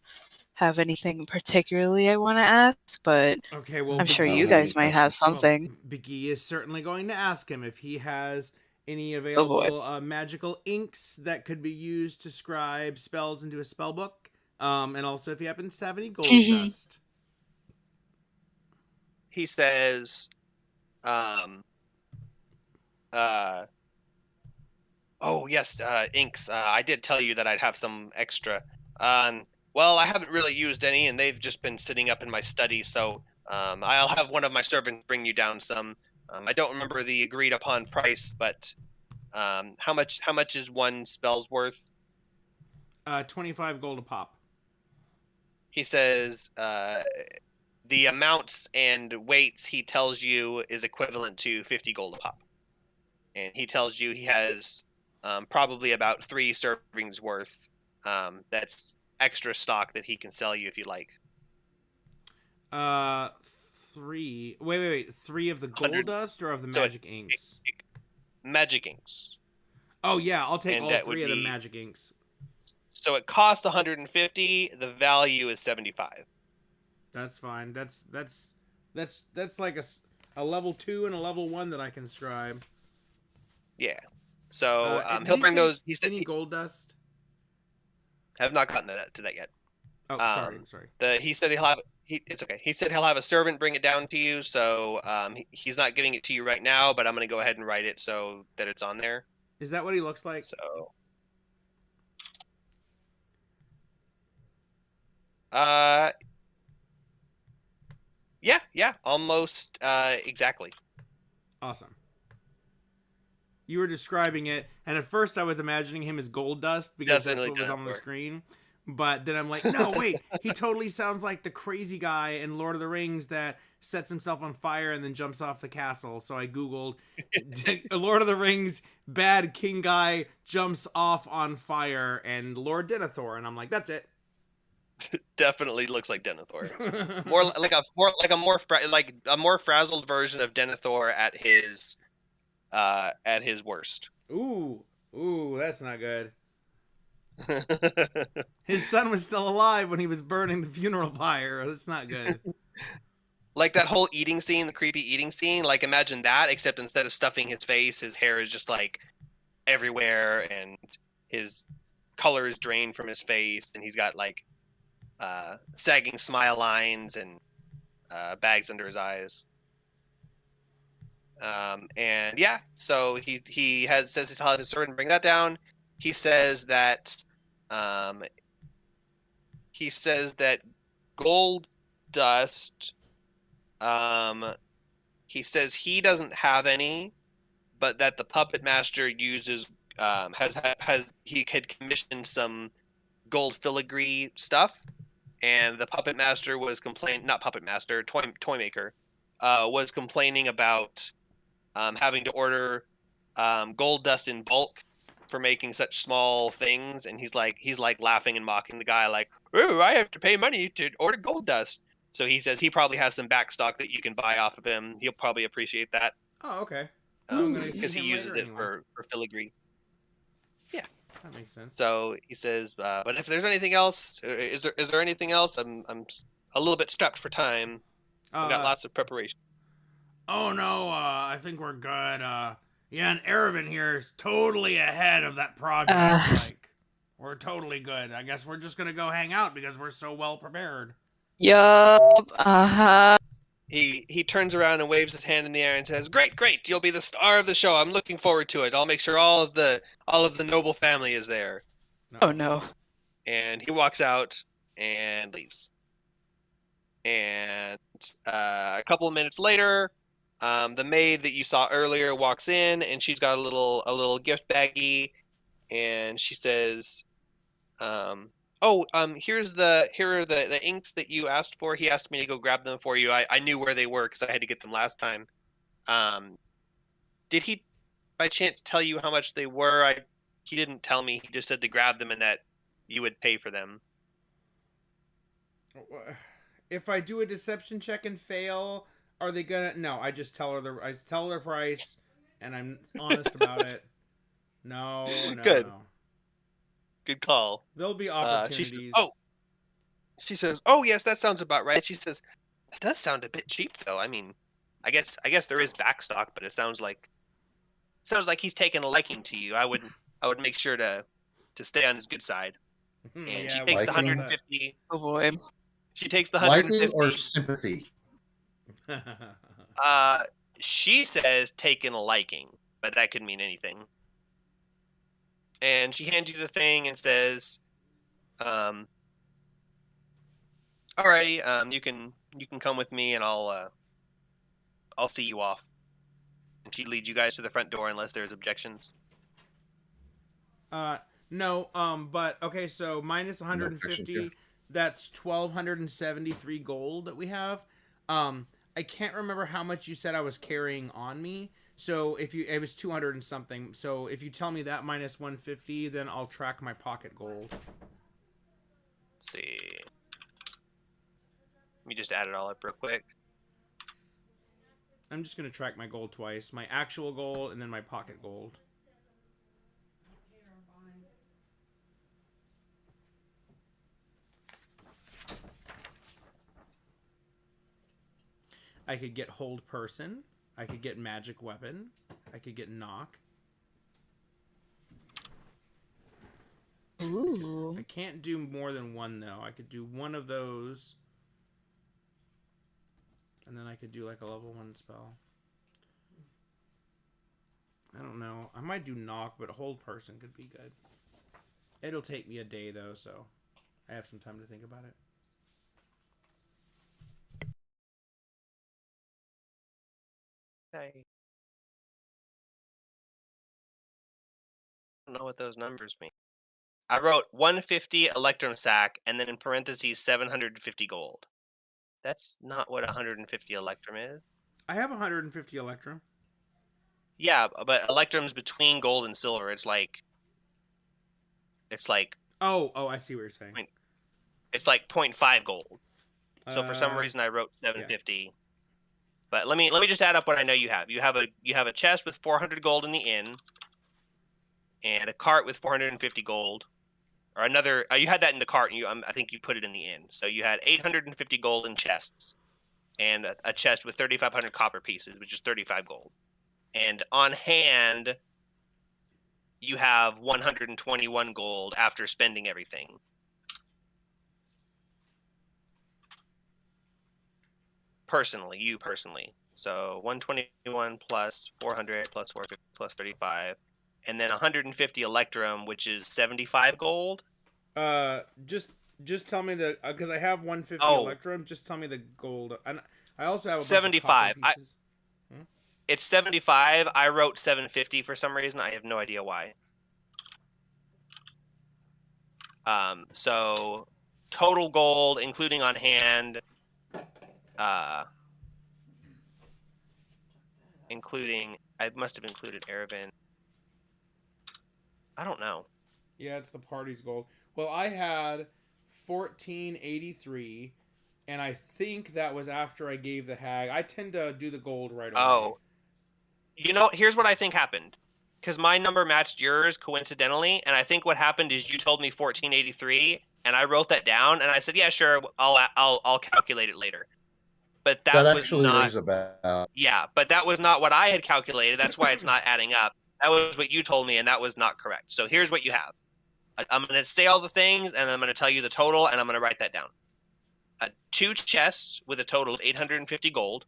have anything particularly I want to ask, but Okay, well, I'm sure I don't you have any guys might have questions. something. Big E is certainly going to ask him if he has any Oh boy. available magical inks that could be used to scribe spells into a spell book, and also if he happens to have any gold dust. He says, um, uh, "Oh yes, inks. I did tell you that I'd have some extra. Well, I haven't really used any, and they've just been sitting up in my study. So I'll have one of my servants bring you down some. I don't remember the agreed upon price, but how much is one spell's worth?" 25 gold a pop. He says the amounts and weights he tells you is equivalent to 50 gold a pop. and he tells you he has probably about 3 servings worth. That's extra stock that he can sell you if you like. 3. Wait. 3 of the gold 100. dust or of the So magic inks? Magic inks. Oh yeah, I'll take And all that 3 would of the be- magic inks. So it costs 150. The value is 75. That's fine. That's like a level 2 and a level 1 that I can scribe. Yeah. So And he'll did bring say those. He said any he gold dust. have not gotten to that yet. Oh, sorry. He said he'll have. It's okay. He said he'll have a servant bring it down to you. So he's not giving it to you right now, but I'm going to go ahead and write it so that it's on there. Is that what he looks like? So. Yeah, almost exactly. Awesome. You were describing it, and at first I was imagining him as gold dust because Definitely that's what was on the Denethor. screen. But then I'm like, no, wait, he totally sounds like the crazy guy in Lord of the Rings that sets himself on fire and then jumps off the castle. So I Googled Lord of the Rings, bad king guy jumps off on fire, and Lord Denethor, and I'm like, that's it. Definitely looks like Denethor. More like a more frazzled version of Denethor at his worst. Ooh, that's not good. His son was still alive when he was burning the funeral pyre. That's not good. Like that whole eating scene, the creepy eating scene. Like imagine that, except instead of stuffing his face, his hair is just like everywhere, and his color is drained from his face, and he's got like sagging smile lines and bags under his eyes. And yeah, so he says he'll have his servant bring that down. He says that gold dust. He says he doesn't have any, but that the puppet master uses he had commissioned some gold filigree stuff, and the puppet master was not puppet master, toy maker, was complaining about having to order gold dust in bulk for making such small things, and he's like laughing and mocking the guy, like, "Oh, I have to pay money to order gold dust." So he says he probably has some back stock that you can buy off of him. He'll probably appreciate that. Oh, okay. Because he uses it for filigree. Yeah, that makes sense. So he says, but if there's anything else, is there anything else? I'm a little bit strapped for time. I've got lots of preparation. Oh no, I think we're good. Yeah, and Erebin here is totally ahead of that project. Like, we're totally good. I guess we're just gonna go hang out because we're so well prepared. Yup. Uh-huh. He turns around and waves his hand in the air and says, "Great, you'll be the star of the show. I'm looking forward to it. I'll make sure all of the noble family is there." Oh no. And he walks out and leaves. And a couple of minutes later, the maid that you saw earlier walks in, and she's got a little gift baggie, and she says, here are the inks that you asked for. He asked me to go grab them for you. I knew where they were because I had to get them last time. Did he by chance tell you how much they were? He didn't tell me. He just said to grab them and that you would pay for them. If I do a deception check and fail, are they gonna? No, I just tell her their price, and I'm honest about it. No. Good. No. Good call. There'll be opportunities. She says, "Oh yes, that sounds about right." She says, "That does sound a bit cheap, though. I mean, I guess there is backstock, but it sounds like he's taken a liking to you. I would make sure to stay on his good side." And she takes the 150. Oh boy. She takes the 150. Liking or sympathy? She says taken a liking, but that could mean anything. And she hands you the thing and says, "Alrighty, you can come with me, and I'll see you off." And she leads you guys to the front door unless there's objections. No. But okay. So minus 150. That's 1,273 gold that we have. I can't remember how much you said I was carrying on me. So if it was 200 and something. So if you tell me that minus 150, then I'll track my pocket gold. Let's see. Let me just add it all up real quick. I'm just gonna track my gold twice: my actual gold and then my pocket gold. I could get hold person. I could get magic weapon. I could get knock. Ooh. I can't do more than one though. I could do one of those, and then I could do like a level 1 spell. I don't know. I might do knock, but hold person could be good. It'll take me a day though, so I have some time to think about it. Okay. I don't know what those numbers mean. I wrote 150 electrum sack and then in parentheses 750 gold. That's not what 150 electrum is. I have 150 electrum. Yeah, but electrum's between gold and silver. It's like Oh, I see what you're saying. it's like 0.5 gold. So for some reason I wrote 750. Yeah. But let me just add up what I know you have. You have a chest with 400 gold in the inn, and a cart with 450 gold, or another. You had that in the cart, and I think you put it in the inn. So you had 850 gold in chests, and a chest with 3,500 copper pieces, which is 35 gold. And on hand, you have 121 gold after spending everything. You personally. So 121 plus 400 plus 450 plus 35, and then 150 electrum, which is 75 gold. Just tell me the because I have 150 electrum. Just tell me the gold. And I also have a 75. Bunch of pieces. It's 75. I wrote 750 for some reason. I have no idea why. So total gold, including on hand, I must have included Erebin. I don't know. Yeah, it's the party's gold. Well, I had 1483, and I think that was after I gave the hag. I tend to do the gold right away. Oh. Here's what I think happened. Because my number matched yours coincidentally, and I think what happened is you told me 1483, and I wrote that down, and I said, "Yeah, sure, I'll calculate it later." But that was actually not. Rings a bell. Yeah, but that was not what I had calculated. That's why it's not adding up. That was what you told me, and that was not correct. So here's what you have. I'm going to say all the things, and I'm going to tell you the total, and I'm going to write that down. 2 chests with a total of 850 gold,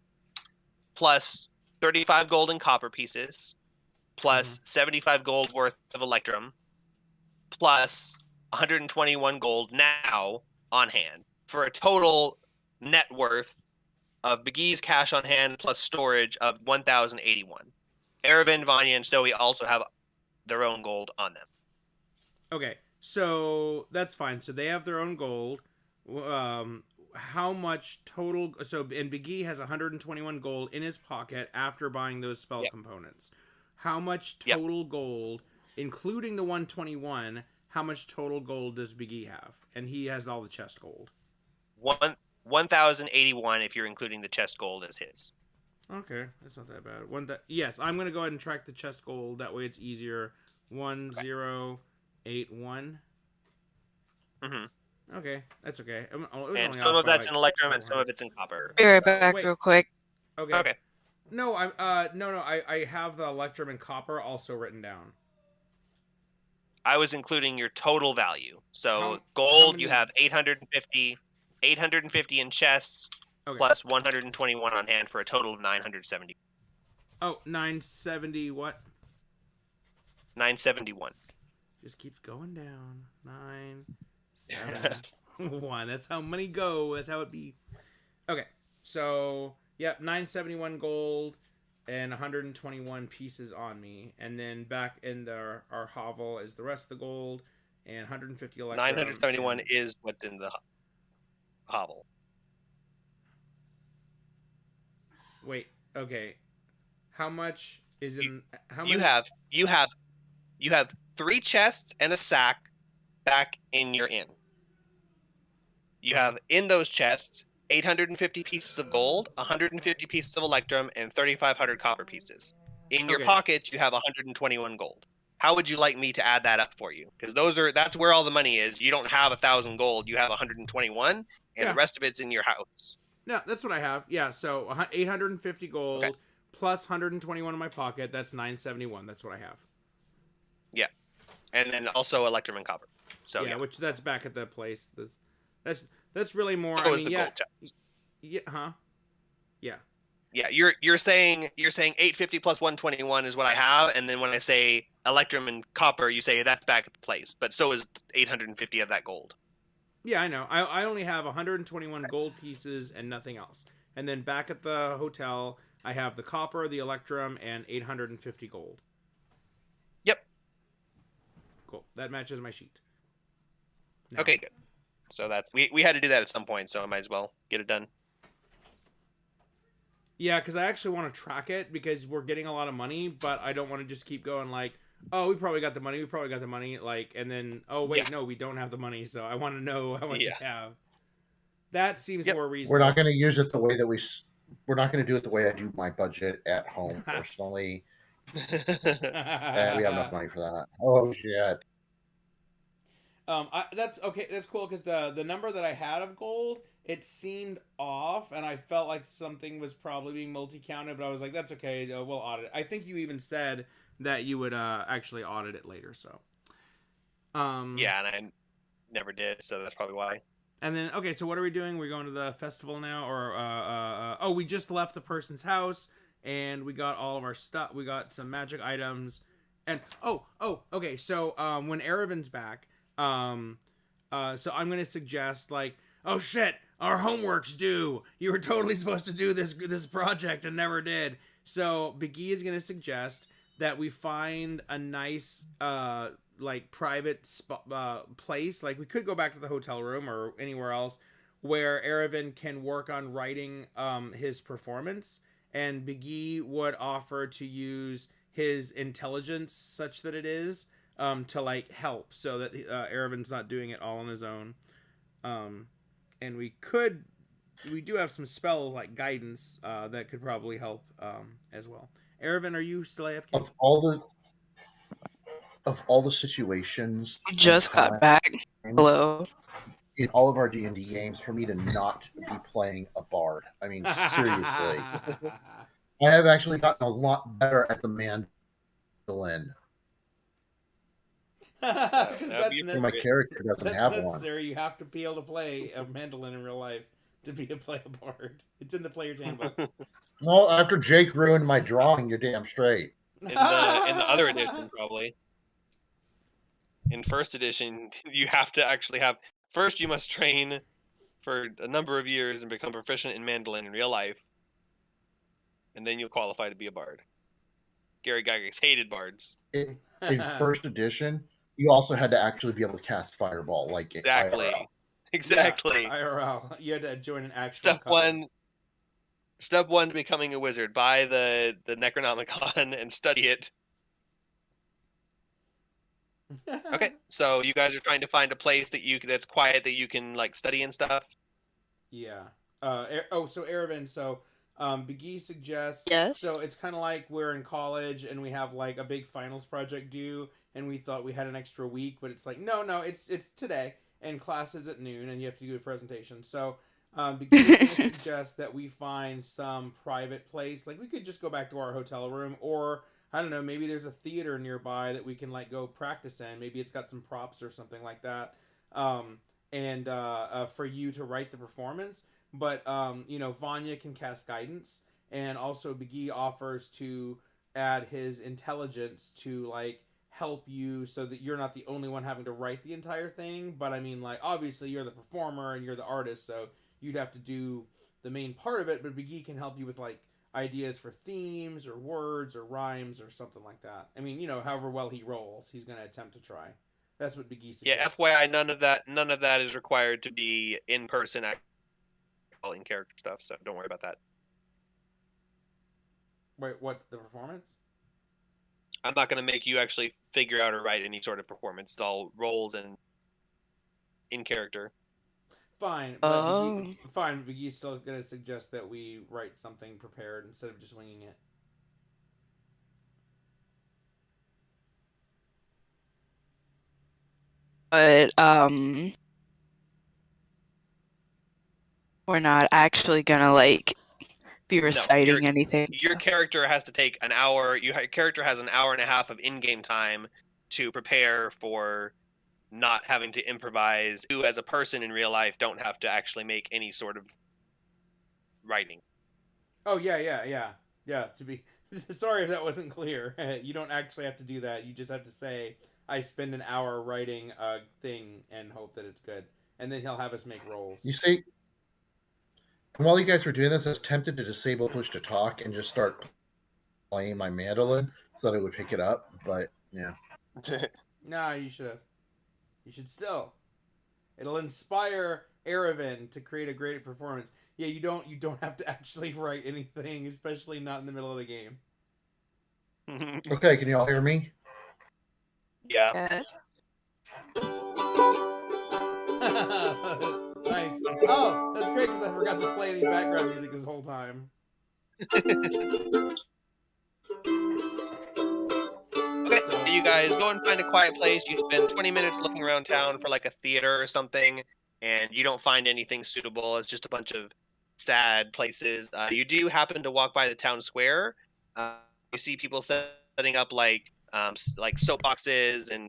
plus 35 gold and copper pieces, plus 75 gold worth of electrum, plus 121 gold now on hand, for a total net worth of Begee's cash on hand plus storage of 1,081. Erebin, Vanya, and Zoe also have their own gold on them. Okay, so that's fine. So they have their own gold. How much total? So and Begee has 121 gold in his pocket after buying those spell components. How much total gold, including the 121? How much total gold does Begee have? And he has all the chest gold. 1,081 if you're including the chest gold as his. Okay, that's not that bad. Yes, I'm gonna go ahead and track the chest gold. That way it's easier. 1081. Okay, that's okay. And some of that's in electrum and some of it's in copper. Be right back real quick. Okay. No, I have the electrum and copper also written down. I was including your total value. So gold, you have 850 in chests, plus 121 on hand for a total of 970. Oh, 970 what? 971. Just keeps going down. 971. That's how money go. That's how it be. Okay, so 971 gold and 121 pieces on me, and then back in our hovel is the rest of the gold and 150 electrum. 971 is what's in the hovel. Wait, okay. How much is in how You many? you have 3 chests and a sack back in your inn. You have in those chests 850 pieces of gold, 150 pieces of electrum, and 3,500 copper pieces. In your Okay. pocket, you have 121 gold. How would you like me to add that up for you? Because that's where all the money is. You don't have 1,000 gold. You have 121, and Yeah. the rest of it's in your house. Yeah, that's what I have. Yeah, so 850 Okay. gold plus 121 in my pocket. That's 971. That's what I have. Yeah, and then also electrum and copper. So yeah, yeah, which that's back at the place. That's really more. so I is mean, the yeah, gold chest. yeah, huh? Yeah. Yeah, you're saying 850 plus 121 is what I have, and then when I say electrum and copper, you say that's back at the place. But so is 850 of that gold. Yeah, I know. I only have 121 gold pieces and nothing else. And then back at the hotel, I have the copper, the electrum, and 850 gold. Yep. Cool. That matches my sheet. Now. Okay, good. So that's we had to do that at some point, so I might as well get it done. Yeah, because I actually want to track it because we're getting a lot of money, but I don't want to just keep going like, oh, we probably got the money, like, and then, oh, wait, Yeah. no, we don't have the money, so I want to know how much Yeah. you have. That seems Yep. more reasonable. We're not going to use it the way that we're not going to do it the way I do my budget at home personally. And we have enough money for that. Oh shit. That's okay. That's cool because the number that I had of gold, it seemed off, and I felt like something was probably being multi-counted. But I was like, that's okay. We'll audit it. I think you even said that you would actually audit it later. So, yeah, and I never did, so that's probably why. And then okay, so what are we doing? We're going to the festival now, or oh, we just left the person's house, and we got all of our stuff. We got some magic items, and okay. So when Aravin's back. So I'm gonna suggest like, oh shit, our homework's due. You were totally supposed to do this project and never did. So Big E is gonna suggest that we find a nice like private place. Like we could go back to the hotel room or anywhere else where Aravin can work on writing his performance, and Big E would offer to use his intelligence such that it is to like help so that Aravin's not doing it all on his own. And we do have some spells like guidance that could probably help as well. Aravin, are you still AFK? Of all the situations, You just got back. Hello. In all of our D&D games, for me to not be playing a bard. I mean, seriously. I have actually gotten a lot better at the mandolin. Because my character doesn't have necessary. one. You have to be able to play a mandolin in real life to play a bard. It's in the player's handbook. Well, after Jake ruined my drawing, you're damn straight. In the other edition, probably. In first edition, you have to actually have first. You must train for a number of years and become proficient in mandolin in real life, and then you'll qualify to be a bard. Gary Gygax hated bards. In first edition, you also had to actually be able to cast fireball, like exactly, IRL. Exactly. Yeah, IRL. You had to join an actual. Step one to becoming a wizard: buy the Necronomicon and study it. Okay, so you guys are trying to find a place that's quiet that you can like study and stuff. Yeah. So Aravin. So Big E suggests. Yes. So it's kind of like we're in college and we have like a big finals project due, and we thought we had an extra week, but it's like no, it's today, and class is at noon, and you have to do a presentation. So Big E suggests that we find some private place. Like we could just go back to our hotel room, or I don't know, maybe there's a theater nearby that we can like go practice in. Maybe it's got some props or something like that. And for you to write the performance. But Vanya can cast guidance, and also Big E offers to add his intelligence to like help you so that you're not the only one having to write the entire thing. But I mean, like obviously you're the performer and you're the artist, so you'd have to do the main part of it. But Big E can help you with like ideas for themes or words or rhymes or something like that. I mean, however well he rolls, he's gonna attempt to try. That's what Big E suggests. Yeah, FYI, none of that is required to be in person calling character stuff, so don't worry about that. Wait, what, the performance? I'm not going to make you actually figure out or write any sort of performance. It's all roles and in character. Fine, but Oh. Biggie's still gonna suggest that we write something prepared instead of just winging it. But we're not actually gonna like be No, reciting anything. your character has to take an hour. Your character has an hour and a half of in-game time to prepare for not having to improvise. You, as a person in real life, don't have to actually make any sort of writing. Oh yeah. To be sorry if that wasn't clear. You don't actually have to do that. You just have to say, "I spend an hour writing a thing and hope that it's good," and then he'll have us make rolls. You see, and while you guys were doing this, I was tempted to disable push to talk and just start playing my mandolin so that it would pick it up. But yeah, Nah, you should have. You should still. It'll inspire Aravan to create a great performance. Yeah, you don't have to actually write anything, especially not in the middle of the game. okay. Can you all hear me? Yeah. Yes. Nice. Oh, that's great because I forgot to play any background music this whole time. Okay, so you guys go and find a quiet place. You spend 20 minutes looking around town for like a theater or something, and you don't find anything suitable. It's just a bunch of sad places. You do happen to walk by the town square. You see people setting up like soapboxes and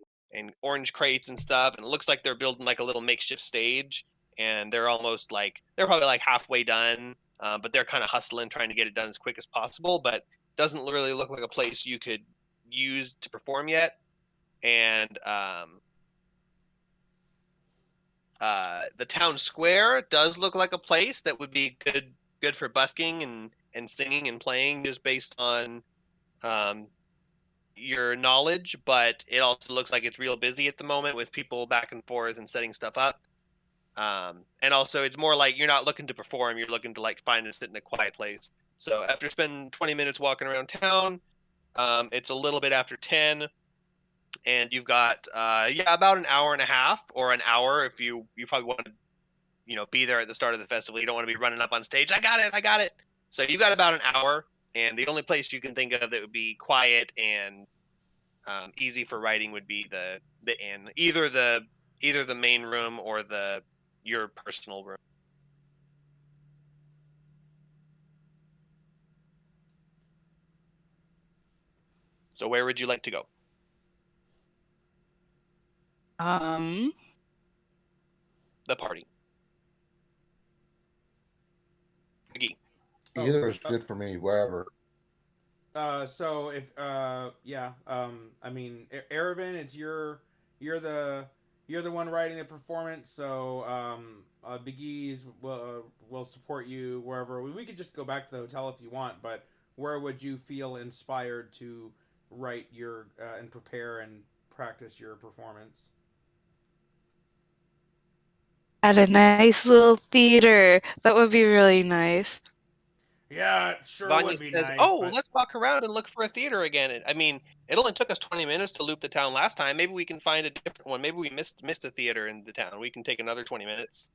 orange crates and stuff, and it looks like they're building like a little makeshift stage. And they're probably like halfway done, but they're kind of hustling, trying to get it done as quick as possible. But doesn't really look like a place you could use to perform yet. And the town square does look like a place that would be good for busking and singing and playing, just based on your knowledge. But it also looks like it's real busy at the moment with people back and forth and setting stuff up. And also, it's more like you're not looking to perform; you're looking to like find and sit in a quiet place. So after spending 20 minutes walking around town, it's a little bit after 10, and you've got about an hour and a half or an hour if you probably want to be there at the start of the festival. You don't want to be running up on stage. I got it. So you've got about an hour, and the only place you can think of that would be quiet and easy for writing would be the inn, either the main room or your personal room. So where would you like to go? The party. McGee. Either is good for me, wherever. So if I mean, Aravan, it's you're the one writing the performance. So Big E's will support you wherever. We could just go back to the hotel if you want, but where would you feel inspired to write your and prepare and practice your performance? At a nice little theater. That would be really nice. Yeah, it sure Vanya would be says, nice. "Oh, But... let's walk around and look for a theater again." I mean, it only took us 20 minutes to loop the town last time. Maybe we can find a different one. Maybe we missed a theater in the town. We can take another 20 minutes.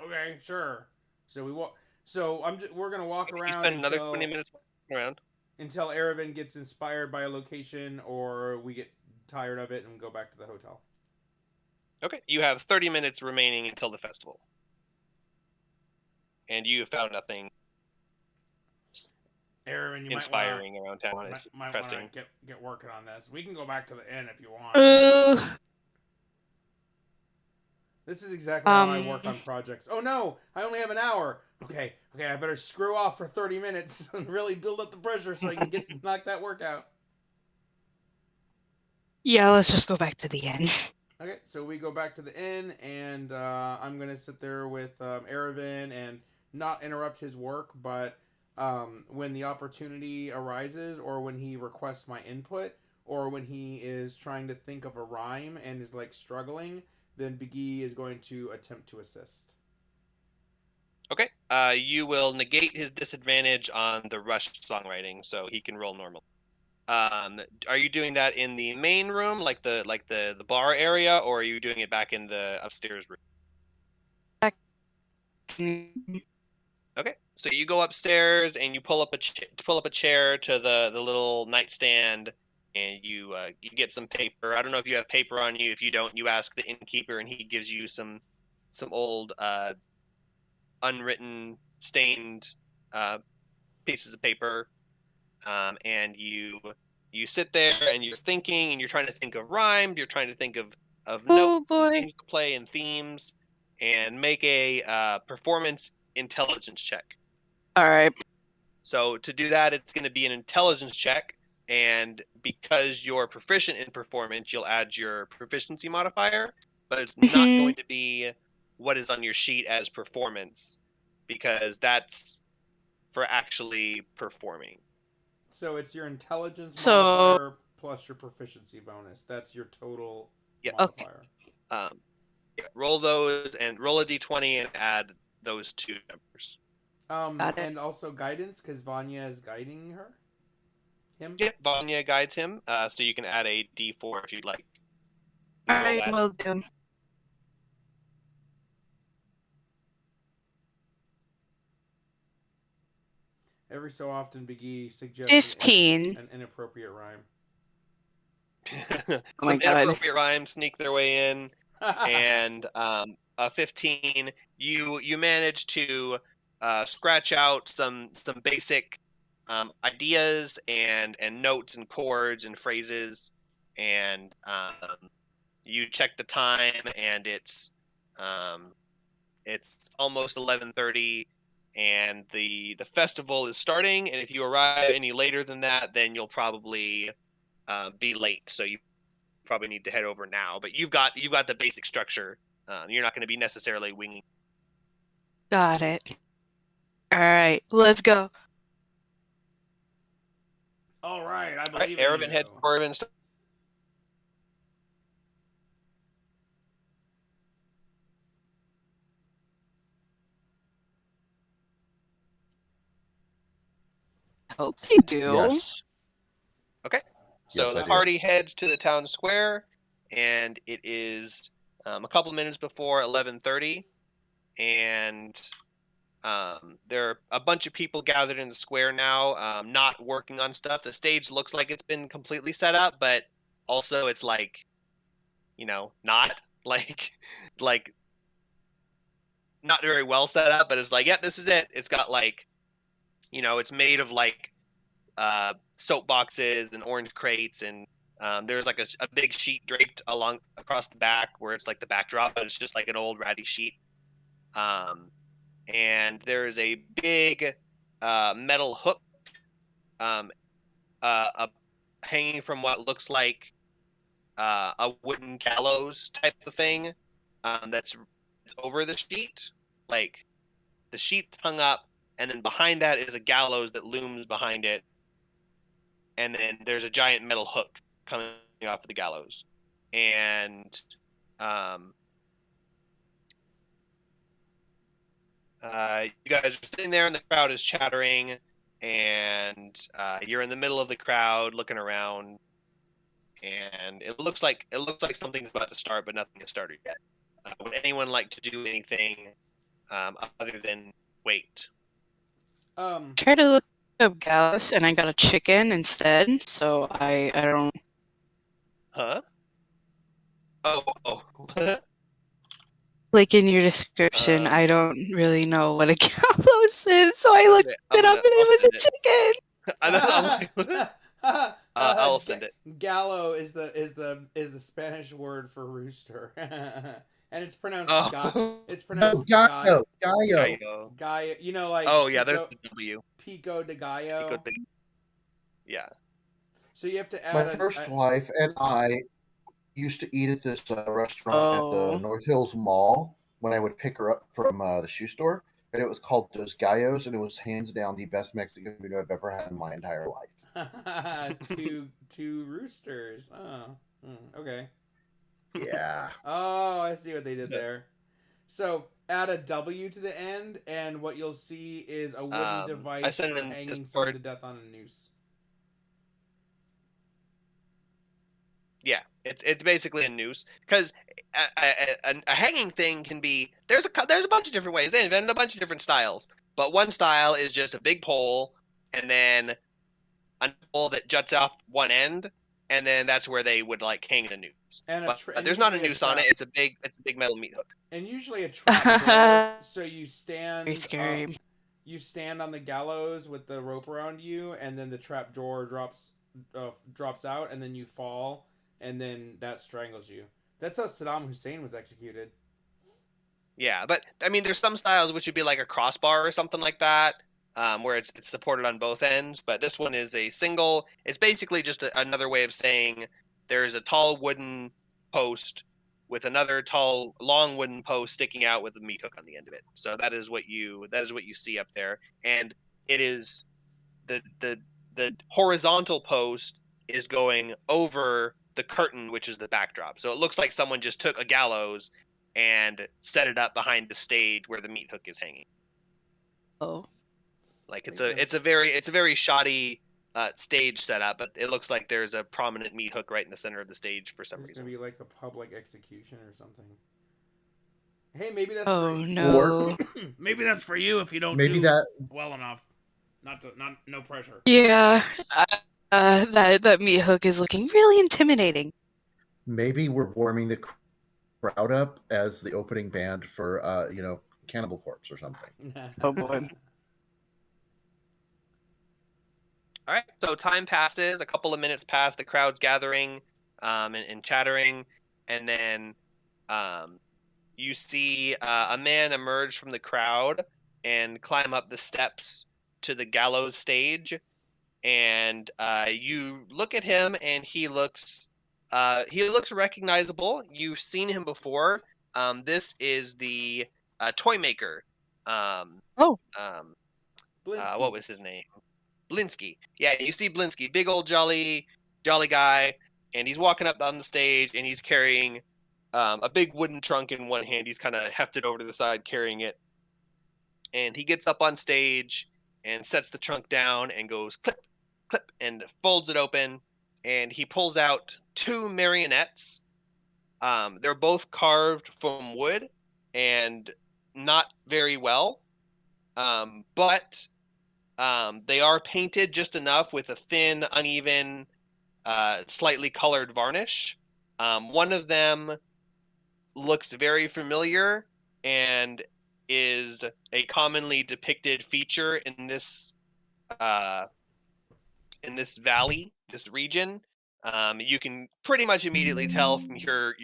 Okay, sure. So we're gonna walk You around spend another 20 minutes walking around. until Aravan gets inspired by a location, or we get tired of it and go back to the hotel. Okay, you have 30 minutes remaining until the festival, and you have found nothing Aravan, you inspiring around town. might want to get working on this. We can go back to the inn if you want. This is exactly how I work on projects. Oh no, I only have an hour. Okay, I better screw off for 30 minutes and really build up the pressure so I can knock that work out. Yeah, let's just go back to the inn. Okay, so we go back to the inn, and I'm gonna sit there with Aravan and not interrupt his work, but when the opportunity arises, or when he requests my input, or when he is trying to think of a rhyme and is like struggling, then Biggie is going to attempt to assist. Okay. You will negate his disadvantage on the rushed songwriting, so he can roll normal. Are you doing that in the main room, like the bar area, or are you doing it back in the upstairs room? Okay. So you go upstairs and you pull up a chair to the little nightstand, and you get some paper. I don't know if you have paper on you. If you don't, you ask the innkeeper, and he gives you some old unwritten stained uh, pieces of paper, and you sit there and you're thinking and you're trying to think of rhymes, you're trying to think of notes Oh and boy. things to play and themes, and make a performance intelligence check. All right. So to do that, it's going to be an intelligence check, and because you're proficient in performance, you'll add your proficiency modifier, but it's not Mhm. going to be what is on your sheet as performance, because that's for actually performing. So it's your intelligence So modifier plus your proficiency bonus. That's your total Yep. okay. modifier. Um, yeah, roll those and roll a d20 and add those two numbers. Got it. And also guidance because Vanya is guiding him. Yep, Vanya guides him, so you can add a d4 if you'd like. You All roll right. that. Will do. Every so often, Big E suggests 15. an inappropriate rhyme. Oh my Some god. inappropriate rhymes sneak their way in, and a 15. You manage to scratch out some basic ideas and notes and chords and phrases, and you check the time, and it's almost 11:30, and the festival is starting. And if you arrive any later than that, then you'll probably be late. So you probably need to head over now. But you've got the basic structure. You're not going to be necessarily winging. Got it. All right. Let's go. All right, I All right, believe in Erebin heads you. for Erebin. Hope they do. Yes. Okay. So Yes, I the do. party heads to the town square, and it is a couple minutes before 11:30, and there are a bunch of people gathered in the square now, not working on stuff. The stage looks like it's been completely set up, but also it's like, not like like not very well set up. But it's like, yeah, this is it. It's got like, it's made of like soap boxes and orange crates, and there's like a big sheet draped along across the back where it's like the backdrop, but it's just like an old ratty sheet. Um, and there's a big metal hook, um, hanging from what looks like a wooden gallows type of thing, that's over the sheet. Like the sheet's hung up, and then behind that is a gallows that looms behind it, and then there's a giant metal hook coming off of the gallows, and um, you guys are sitting there, and the crowd is chattering, and you're in the middle of the crowd looking around, and it looks like something's about to start, but nothing has started yet. Would anyone like to do anything other than wait? Try to look up Gallus, and I got a chicken instead. So I don't. Huh? Oh. Like in your description, I don't really know what a gallows is, so I looked Okay, it up and I'll it was send a it. chicken. I'll send it. Gallo is the Spanish word for rooster, and it's pronounced Oh. it's No, pronounced Gallo. Gallo. Gallo. You know, like Oh yeah, there's the W. Pico de Gallo. Yeah. So you have to My add first wife and I used to eat at this restaurant at the Oh, North Hills Mall when I would pick her up from the shoe store, and it was called Dos Gallos, and it was hands down the best Mexican food I've ever had in my entire life. two roosters. Oh, okay. Yeah. Oh, I see what they did there. So add a W to the end, and what you'll see is a wooden I device sent it for in hanging someone to Discord. death on a noose. Yeah, it's basically a noose because a hanging thing can be there's a bunch of different ways. They invented a bunch of different styles, but one style is just a big pole and then a pole that juts off one end, and then that's where they would like hang the noose. And But and there's not a usually a noose on it. trap. It's a big metal meat hook. And usually a trap door. So you Very scary. you stand on the gallows with the rope around you, and then the trap door drops out, and then you fall, and then that strangles you. That's how Saddam Hussein was executed. Yeah, but I mean, there's some styles which would be like a crossbar or something like that, where it's supported on both ends. But this one is a single. It's basically just another way of saying there's a tall wooden post with another tall, long wooden post sticking out with a meat hook on the end of it. So that is what you see up there, and it is the horizontal post is going over the curtain, which is the backdrop. So it looks like someone just took a gallows and set it up behind the stage where the meat hook is hanging. Oh. Like it's a very shoddy stage setup, but it looks like there's a prominent meat hook right in the center of the stage for some It's reason. gonna be like a public execution or something. Hey, maybe that's Oh for no. maybe that's for you if you don't Maybe do that well enough. Not no pressure. Yeah. That meat hook is looking really intimidating. maybe we're warming the crowd up as the opening band for Cannibal Corpse or something. Oh boy. All right, so time passes. A couple of minutes pass. The crowd's gathering and chattering, and then you see a man emerge from the crowd and climb up the steps to the gallows stage. And you look at him, and he looks recognizable. You've seen him before. This is the toy maker. Oh. What was his name? Blinsky. Yeah, you see Blinsky, big old jolly guy, and he's walking up on the stage, and he's carrying a big wooden trunk in one hand. He's kind of hefted over to the side, carrying it, and he gets up on stage and sets the trunk down and goes clip, clip, and folds it open, and he pulls out two marionettes. They're both carved from wood and not very well, but they are painted just enough with a thin, uneven, slightly colored varnish. One of them looks very familiar and is a commonly depicted feature in this valley, this region. You can pretty much immediately tell from your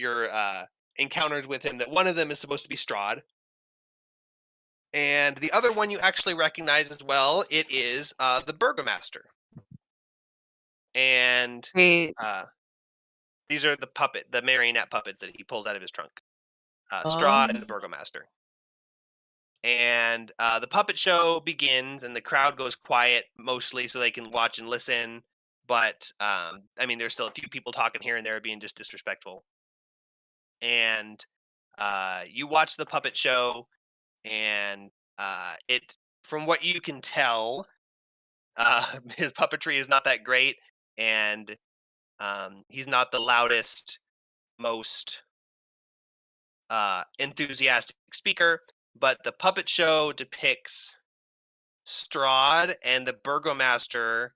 encounters with him that one of them is supposed to be Strahd. And the other one you actually recognize as well. It is the Burgomaster. And Wait. these are the marionette puppets that he pulls out of his trunk. Strahd and the Burgomaster. And the puppet show begins, and the crowd goes quiet mostly so they can watch and listen. But I mean, there's still a few people talking here and there, being just disrespectful. And you watch the puppet show, and it, from what you can tell, his puppetry is not that great, and he's not the loudest, most enthusiastic speaker. But the puppet show depicts Strahd and the Burgomaster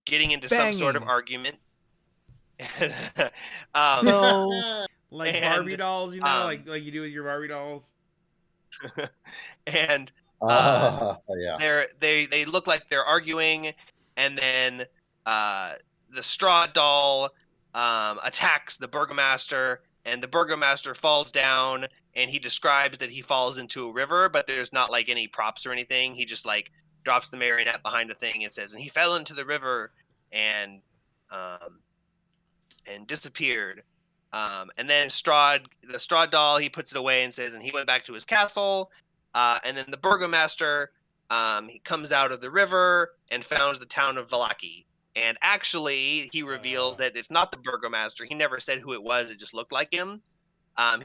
getting into some sort of Banging. argument. No. Like And, Barbie dolls, like you do with your Barbie dolls. And Yeah. they look like they're arguing, and then the Strahd doll attacks the Burgomaster, and the Burgomaster falls down, and he describes that he falls into a river, but there's not like any props or anything. He just like drops the marionette behind a thing and says, and he fell into the river and disappeared. And then the Strahd doll, he puts it away and says, and he went back to his castle. And then the Burgomaster, he comes out of the river and founds the town of Vallaki. And actually, he reveals that it's not the Burgomaster. He never said who it was. It just looked like him.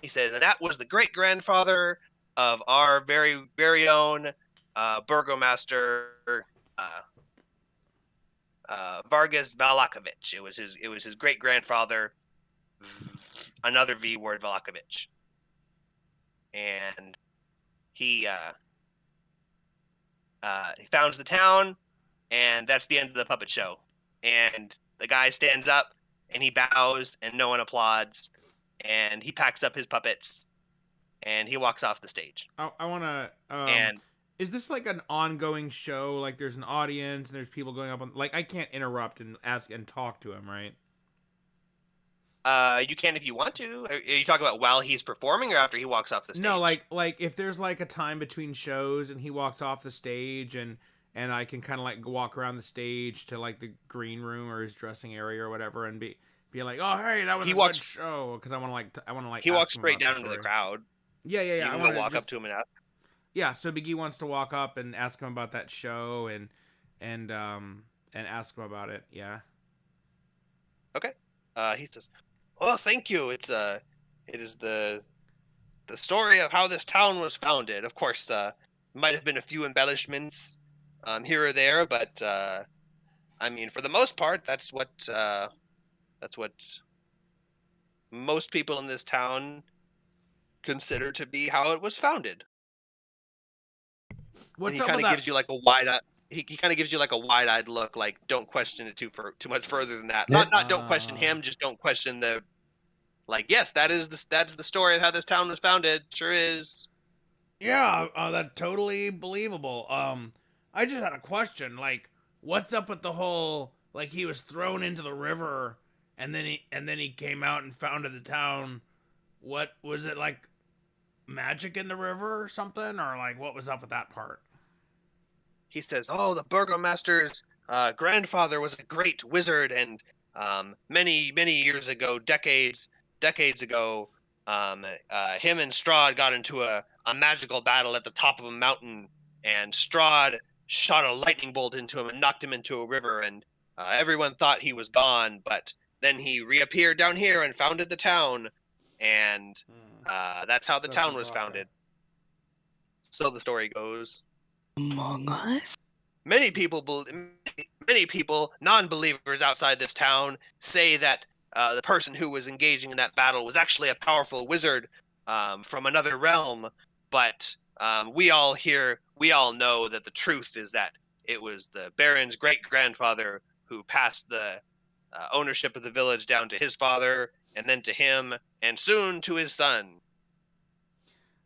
He says, and that was the great grandfather of our very, very own burgomaster Vargas Valakovich. It was his great grandfather, another V word, Valakovich, and he founds the town, and that's the end of the puppet show. And the guy stands up and he bows, and no one applauds, and he packs up his puppets and he walks off the stage. I want to. And Is this like an ongoing show? Like there's an audience and there's people going up on. Like I can't interrupt and ask and talk to him, right? you can if you want to. Are you talking about while he's performing or after he walks off the stage? No, like if there's like a time between shows and he walks off the stage and I can kind of like walk around the stage to like the green room or his dressing area or whatever and be like, oh hey, that was a good show, because I want to like he ask walks him straight about down the into the story. crowd. Yeah. You can go walk up to him and ask. Yeah, so Big E wants to walk up and ask him about that show and ask him about it. Yeah. Okay. He says, "Oh, thank you. It is the story of how this town was founded. Of course, might have been a few embellishments here or there, but I mean, for the most part, that's what most people in this town consider to be how it was founded." What's and he up kind with of that? gives you like a wide-eyed. He kind of gives you like a wide-eyed look, like don't question it too much further than that. Not don't question him, just don't question the. Like, yes, that's the story of how this town was founded. Sure is. Yeah, that's totally believable. I just had a question. Like, what's up with the whole like he was thrown into the river and then he came out and founded the town? What was it like? Magic in the river or something, or like what was up with that part? He says, "Oh, the burgomaster's grandfather was a great wizard, and many years ago, decades ago, him and Strahd got into a magical battle at the top of a mountain, and Strahd shot a lightning bolt into him and knocked him into a river, and everyone thought he was gone, but then he reappeared down here and founded the town, and that's how the town was founded." So the story goes. Among Us? Many people, non-believers outside this town, say that the person who was engaging in that battle was actually a powerful wizard from another realm. But we all know that the truth is that it was the Baron's great-grandfather who passed the ownership of the village down to his father, and then to him, and soon to his son.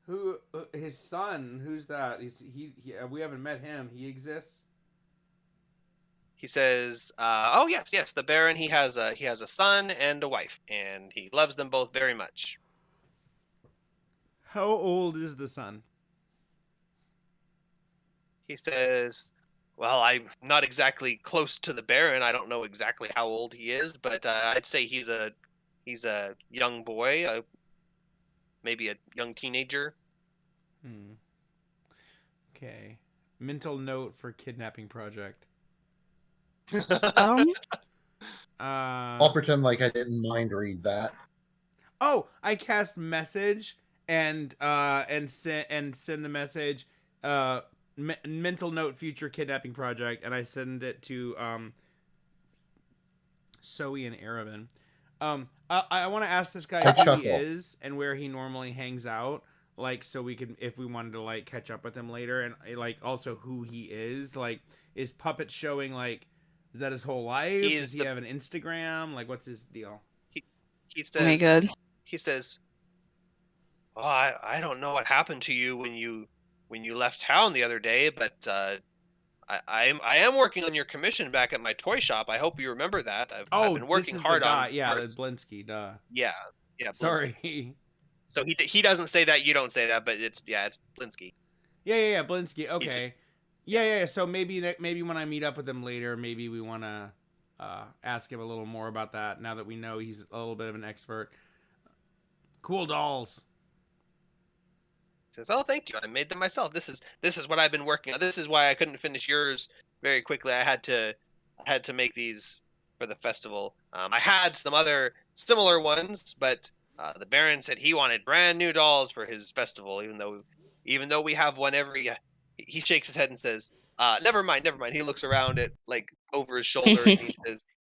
Who his son? Who's that? He we haven't met him. He exists. He says, "Oh yes, the Baron. He has a son and a wife, and he loves them both very much." How old is the son? He says, "Well, I'm not exactly close to the Baron. I don't know exactly how old he is, but I'd say he's a young boy, maybe a young teenager." Okay. Mental note for kidnapping project. I'll pretend like I didn't mind read that. Oh, I cast message and send the message. Mental note future kidnapping project, and I send it to Zoe and Aravan. I want to ask this guy who he is and where he normally hangs out, like so we could, if we wanted to like catch up with him later, and like also who he is. Like, is Puppet showing like, is that his whole life? Does he have an Instagram? Like, what's his deal? He says, Oh my god. He says, "Oh, I don't know what happened to you when you left town the other day, but I am working on your commission back at my toy shop. I hope you remember that. I've been working hard on." Yeah, Blinsky. Duh. Yeah. Blinsky. Sorry. So he doesn't say that, you don't say that, but it's Blinsky. Yeah, Blinsky. Okay. Yeah. So maybe when I meet up with him later, maybe we want to ask him a little more about that. Now that we know he's a little bit of an expert. Cool dolls. He says, "Oh, thank you. I made them myself. This is what I've been working on. This is why I couldn't finish yours very quickly. I had to make these for the festival. I had some other similar ones, but The Baron said he wanted brand new dolls for his festival, even though we have one every. He shakes his head and says, never mind, never mind." He looks around at like over his shoulder and he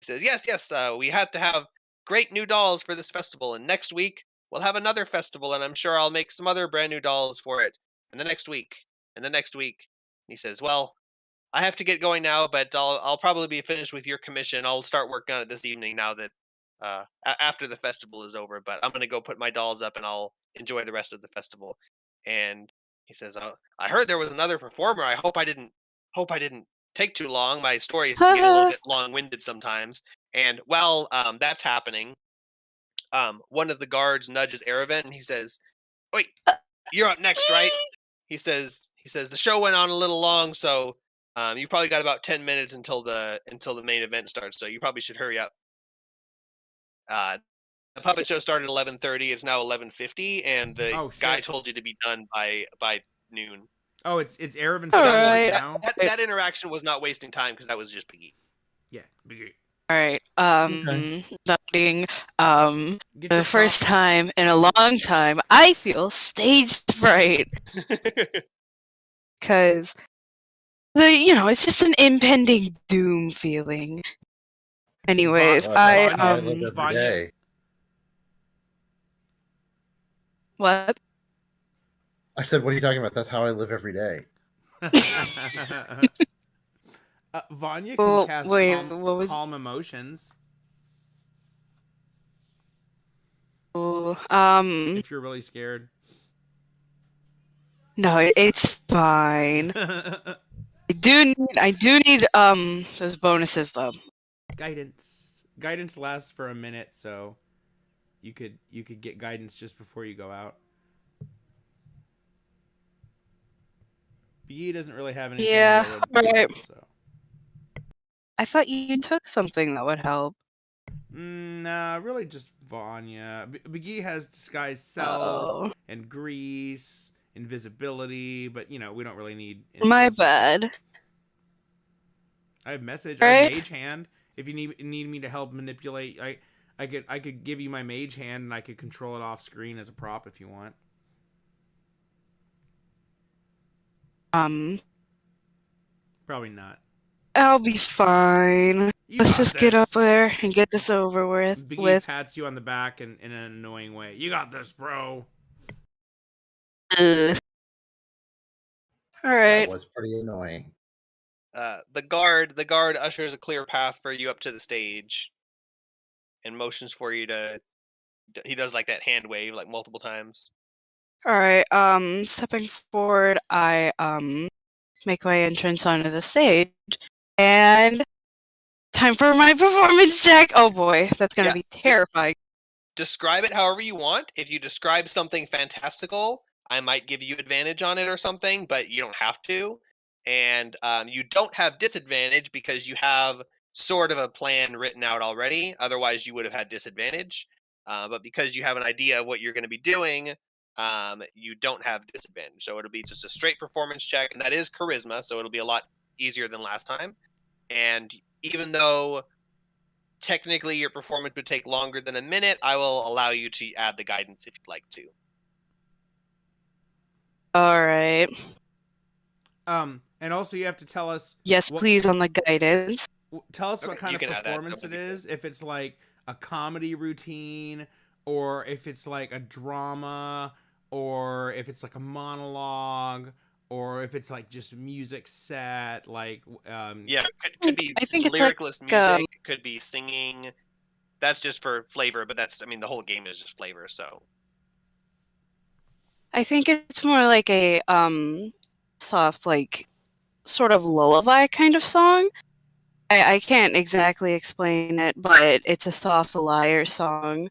says, "Yes, yes, we had to have great new dolls for this festival, and next week we'll have another festival, and I'm sure I'll make some other brand new dolls for it. And the next week, and the next week." And he says, "Well, I have to get going now, but I'll probably be finished with your commission. I'll start working on it this evening now that after the festival is over. But I'm gonna go put my dolls up and I'll enjoy the rest of the festival." And he says, "I heard there was another performer. I hope I didn't take too long. My stories can get a little bit long-winded sometimes." And while that's happening, one of the guards nudges Aravan and he says, "Wait, you're up next, right?" He says the show went on a little long, so you probably got about 10 minutes until the main event starts, so you probably should hurry up. Uh, the puppet show started at 11:30. It's now 11:50, and the Oh guy shit. told you to be done by noon. Oh, it's Aravin's All turn right. now. That interaction was not wasting time because that was just Biggie. Yeah. Biggie. All right. Okay. Nothing. Get For your the first props. time in a long time, I feel stage fright because it's just an impending doom feeling. Anyways, Va- Well, that's Vanya- how I live every Vanya- day. what? I said, "What are you talking about?" That's how I live every day. Vanya can Well, cast wait, what was? calm emotions Oh, if you're really scared. no, it's fine. I do need those bonuses though. Guidance lasts for a minute, so you could get guidance just before you go out. BE doesn't really have anything Yeah, that would alright. help, so. I thought you took something that would help. Nah, really just Vanya. Biggie has disguise self Oh, and grease, invisibility, but we don't really need. my bad. I have message. I have Right? mage hand. If you need me to help manipulate, I could give you my mage hand and I could control it off screen as a prop if you want. Probably not. I'll be fine. You Let's got just this. get up there and get this over with. Biggie pats you on the back in an annoying way. You got this, bro. All right. That was pretty annoying. The guard ushers a clear path for you up to the stage, and motions for you to. He does like that hand wave like multiple times. All right. Stepping forward, I make my entrance onto the stage, and time for my performance check. Oh boy, that's gonna be terrifying. Describe it however you want. If you describe something fantastical, I might give you advantage on it or something, but you don't have to. And you don't have disadvantage because you have sort of a plan written out already. Otherwise, you would have had disadvantage. But because you have an idea of what you're going to be doing, you don't have disadvantage. So it'll be just a straight performance check, and that is charisma, so it'll be a lot easier than last time. And even though technically your performance would take longer than a minute, I will allow you to add the guidance if you'd like to. All right. And also you have to tell us. Yes, please on the guidance. Tell us what Okay, kind you of can add that, performance that it would be is. If it's like a comedy routine, or if it's like a drama, or if it's like a monologue, or if it's like just music set, like Yeah, could be I think it's lyricless like, music, it could be singing. That's just for flavor, but the whole game is just flavor, so. I think it's more like a soft, like sort of lullaby kind of song. I can't exactly explain it, but it's a soft lyre song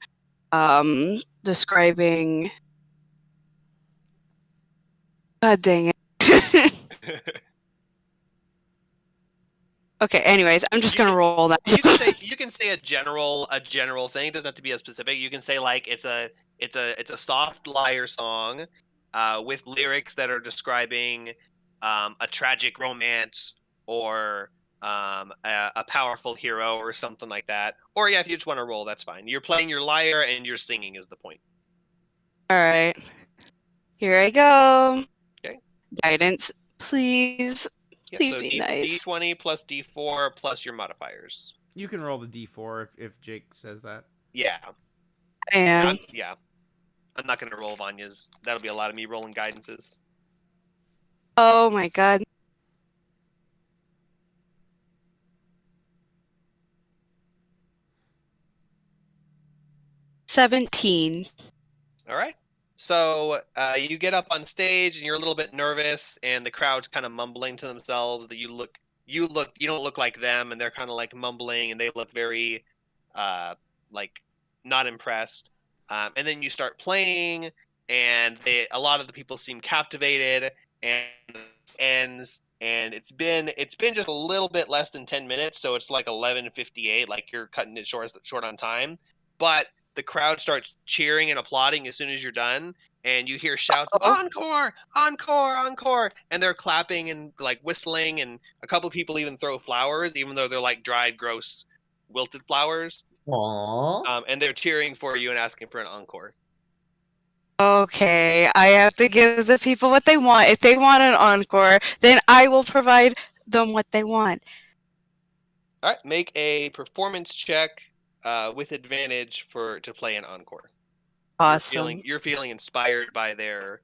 describing. God dang it. Okay, anyways, I'm just gonna roll that. You can say a general thing. It doesn't have to be as specific. You can say like it's a soft lyre song with lyrics that are describing a tragic romance or a powerful hero or something like that. Or yeah, if you just want to roll, that's fine. You're playing your lyre and you're singing is the point. All right. Here I go. Okay. Guidance, please. Yeah, Please so be nice. D20 plus D4 plus your modifiers. You can roll the D4 if Jake says that. Yeah. I am. Yeah. I'm not going to roll Vanya's. That'll be a lot of me rolling guidances. Oh my god. $17. All right. So you get up on stage and you're a little bit nervous, and the crowd's kind of mumbling to themselves that you don't look like them, and they're kind of like mumbling, and they look very like not impressed. And then you start playing, and a lot of the people seem captivated, and it ends. And it's been just a little bit less than 10 minutes, so it's like 11:58. Like you're cutting it short on time, but the crowd starts cheering and applauding as soon as you're done, and you hear shouts of encore, encore, encore, and they're clapping and like whistling, and a couple of people even throw flowers, even though they're like dried, gross, wilted flowers. Aww. And they're cheering for you and asking for an encore. Okay, I have to give the people what they want. If they want an encore, then I will provide them what they want. All right, make a performance check with advantage to play an encore. Awesome. You're feeling inspired by their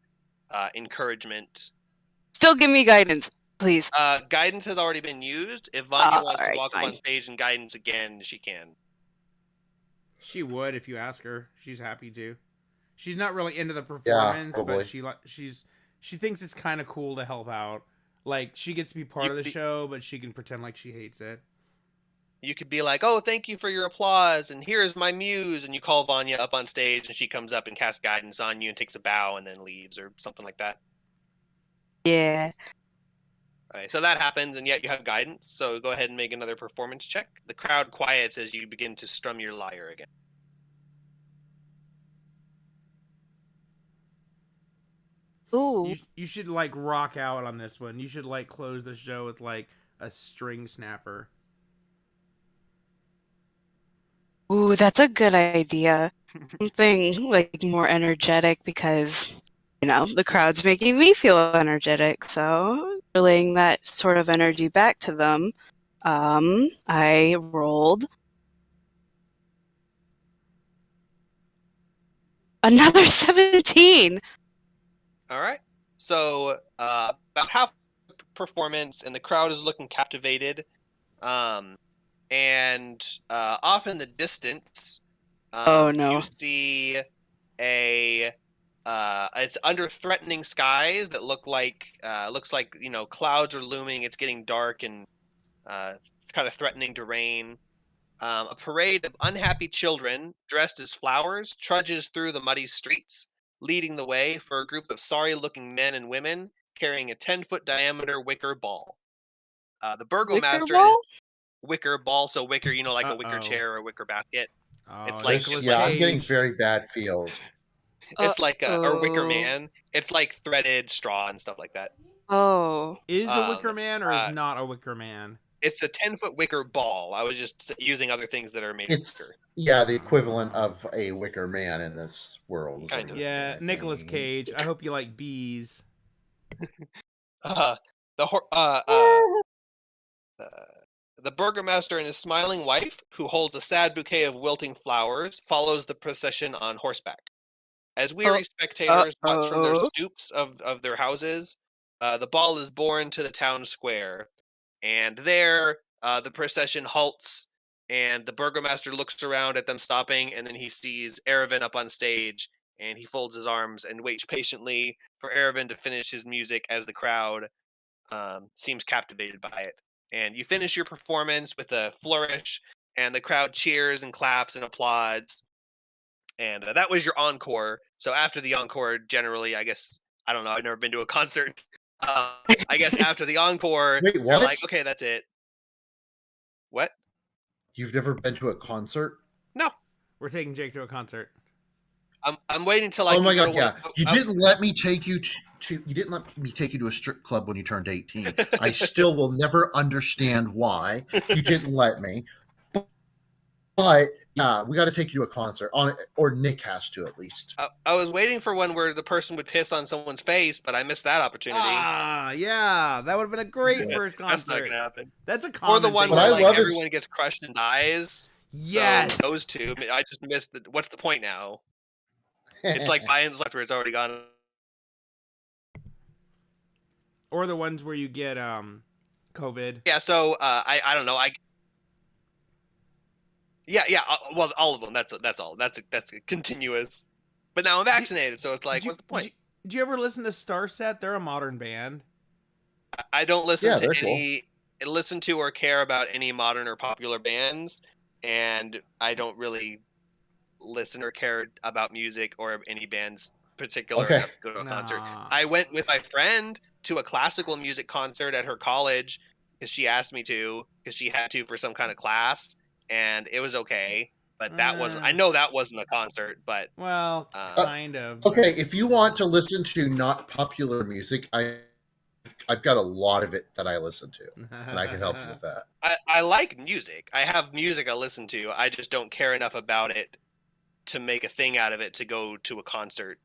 encouragement. Still give me guidance, please. Guidance has already been used. If Vanya wants to alright, walk up fine. on stage and guidance again, she can. She would if you ask her. She's happy to. She's not really into the performance, probably. but she thinks it's kind of cool to help out. Like she gets to be part of the show, but she can pretend like she hates it. You could be like, "Oh, thank you for your applause, and here's my muse," and you call Vanya up on stage, and she comes up and casts guidance on you and takes a bow and then leaves, or something like that. Yeah. All right, so that happens, and yet you have guidance. So go ahead and make another performance check. The crowd quiets as you begin to strum your lyre again. Ooh. You should like rock out on this one. You should like close the show with like a string snapper. Ooh, that's a good idea. Something like more energetic because, the crowd's making me feel energetic. So relaying that sort of energy back to them, I rolled another 17. All right. So about half performance, and the crowd is looking captivated. And off in the distance, Oh no. you see it's under threatening skies that looks like clouds are looming. It's getting dark and it's kind of threatening to rain. A parade of unhappy children dressed as flowers trudges through the muddy streets, leading the way for a group of sorry-looking men and women carrying a 10-foot diameter wicker ball. The burgomaster Wicker ball? wicker ball, so wicker, like a wicker Uh-oh. chair or a wicker basket. Oh, It's like- Nicolas Yeah, I'm Cage. getting very bad feels. It's like a wicker Uh-oh. man. It's like threaded straw and stuff like that. Oh. Is a wicker man or is uh, not a wicker man? It's a 10-foot wicker ball. I was just using other things that are made of It's wicker. the equivalent of a wicker man in this world. is what Kind of. you're Yeah, saying, I Nicolas think. Cage. I hope you like bees. The burgomaster and his smiling wife, who holds a sad bouquet of wilting flowers, follows the procession on horseback. As weary spectators watch from their stoops of their houses, the ball is borne to the town square, and there the procession halts, and the burgomaster looks around at them stopping, and then he sees Erevan up on stage, and he folds his arms and waits patiently for Erevan to finish his music as the crowd seems captivated by it. And you finish your performance with a flourish, and the crowd cheers and claps and applauds. And that was your encore. So after the encore, generally, I guess, I don't know, I've never been to a concert. I guess after the encore, Wait, you're what? like, okay, that's it. What? You've never been to a concert? No. We're taking Jake to a concert. I'm waiting till I Oh my can go god, to yeah. one. You didn't let me take you didn't let me take you to a strip club when you turned 18. I still will never understand why you didn't let me. But yeah, we got to take you to a concert or Nick has to at least. I was waiting for one where the person would piss on someone's face, but I missed that opportunity. Ah, yeah, that would have been a great Yeah, first that's not concert. gonna happen. That's a common Or the one thing. where I like love is- everyone gets crushed and dies. Yes. So those two, I just missed. What's the point now? It's like buy-ins left where it's already gone. Or the ones where you get COVID. Yeah. So I don't know. Yeah. Well, all of them. That's all. That's continuous. But now I'm vaccinated, so it's like, what's the point? Do you ever listen to Starset? They're a modern band. I don't listen Yeah, to they're any, listen to or care about any modern or popular bands, and I don't really listen or care about music or any bands particular Okay. enough to go to a concert. Nah. I went with my friend to a classical music concert at her college because she asked me to, because she had to for some kind of class, and it was okay. But that wasn't. I know that wasn't a concert, but Well, kind of. Okay, if you want to listen to not popular music, I've got a lot of it that I listen to, and I can help you with that. I like music. I have music I listen to. I just don't care enough about it to make a thing out of it to go to a concert.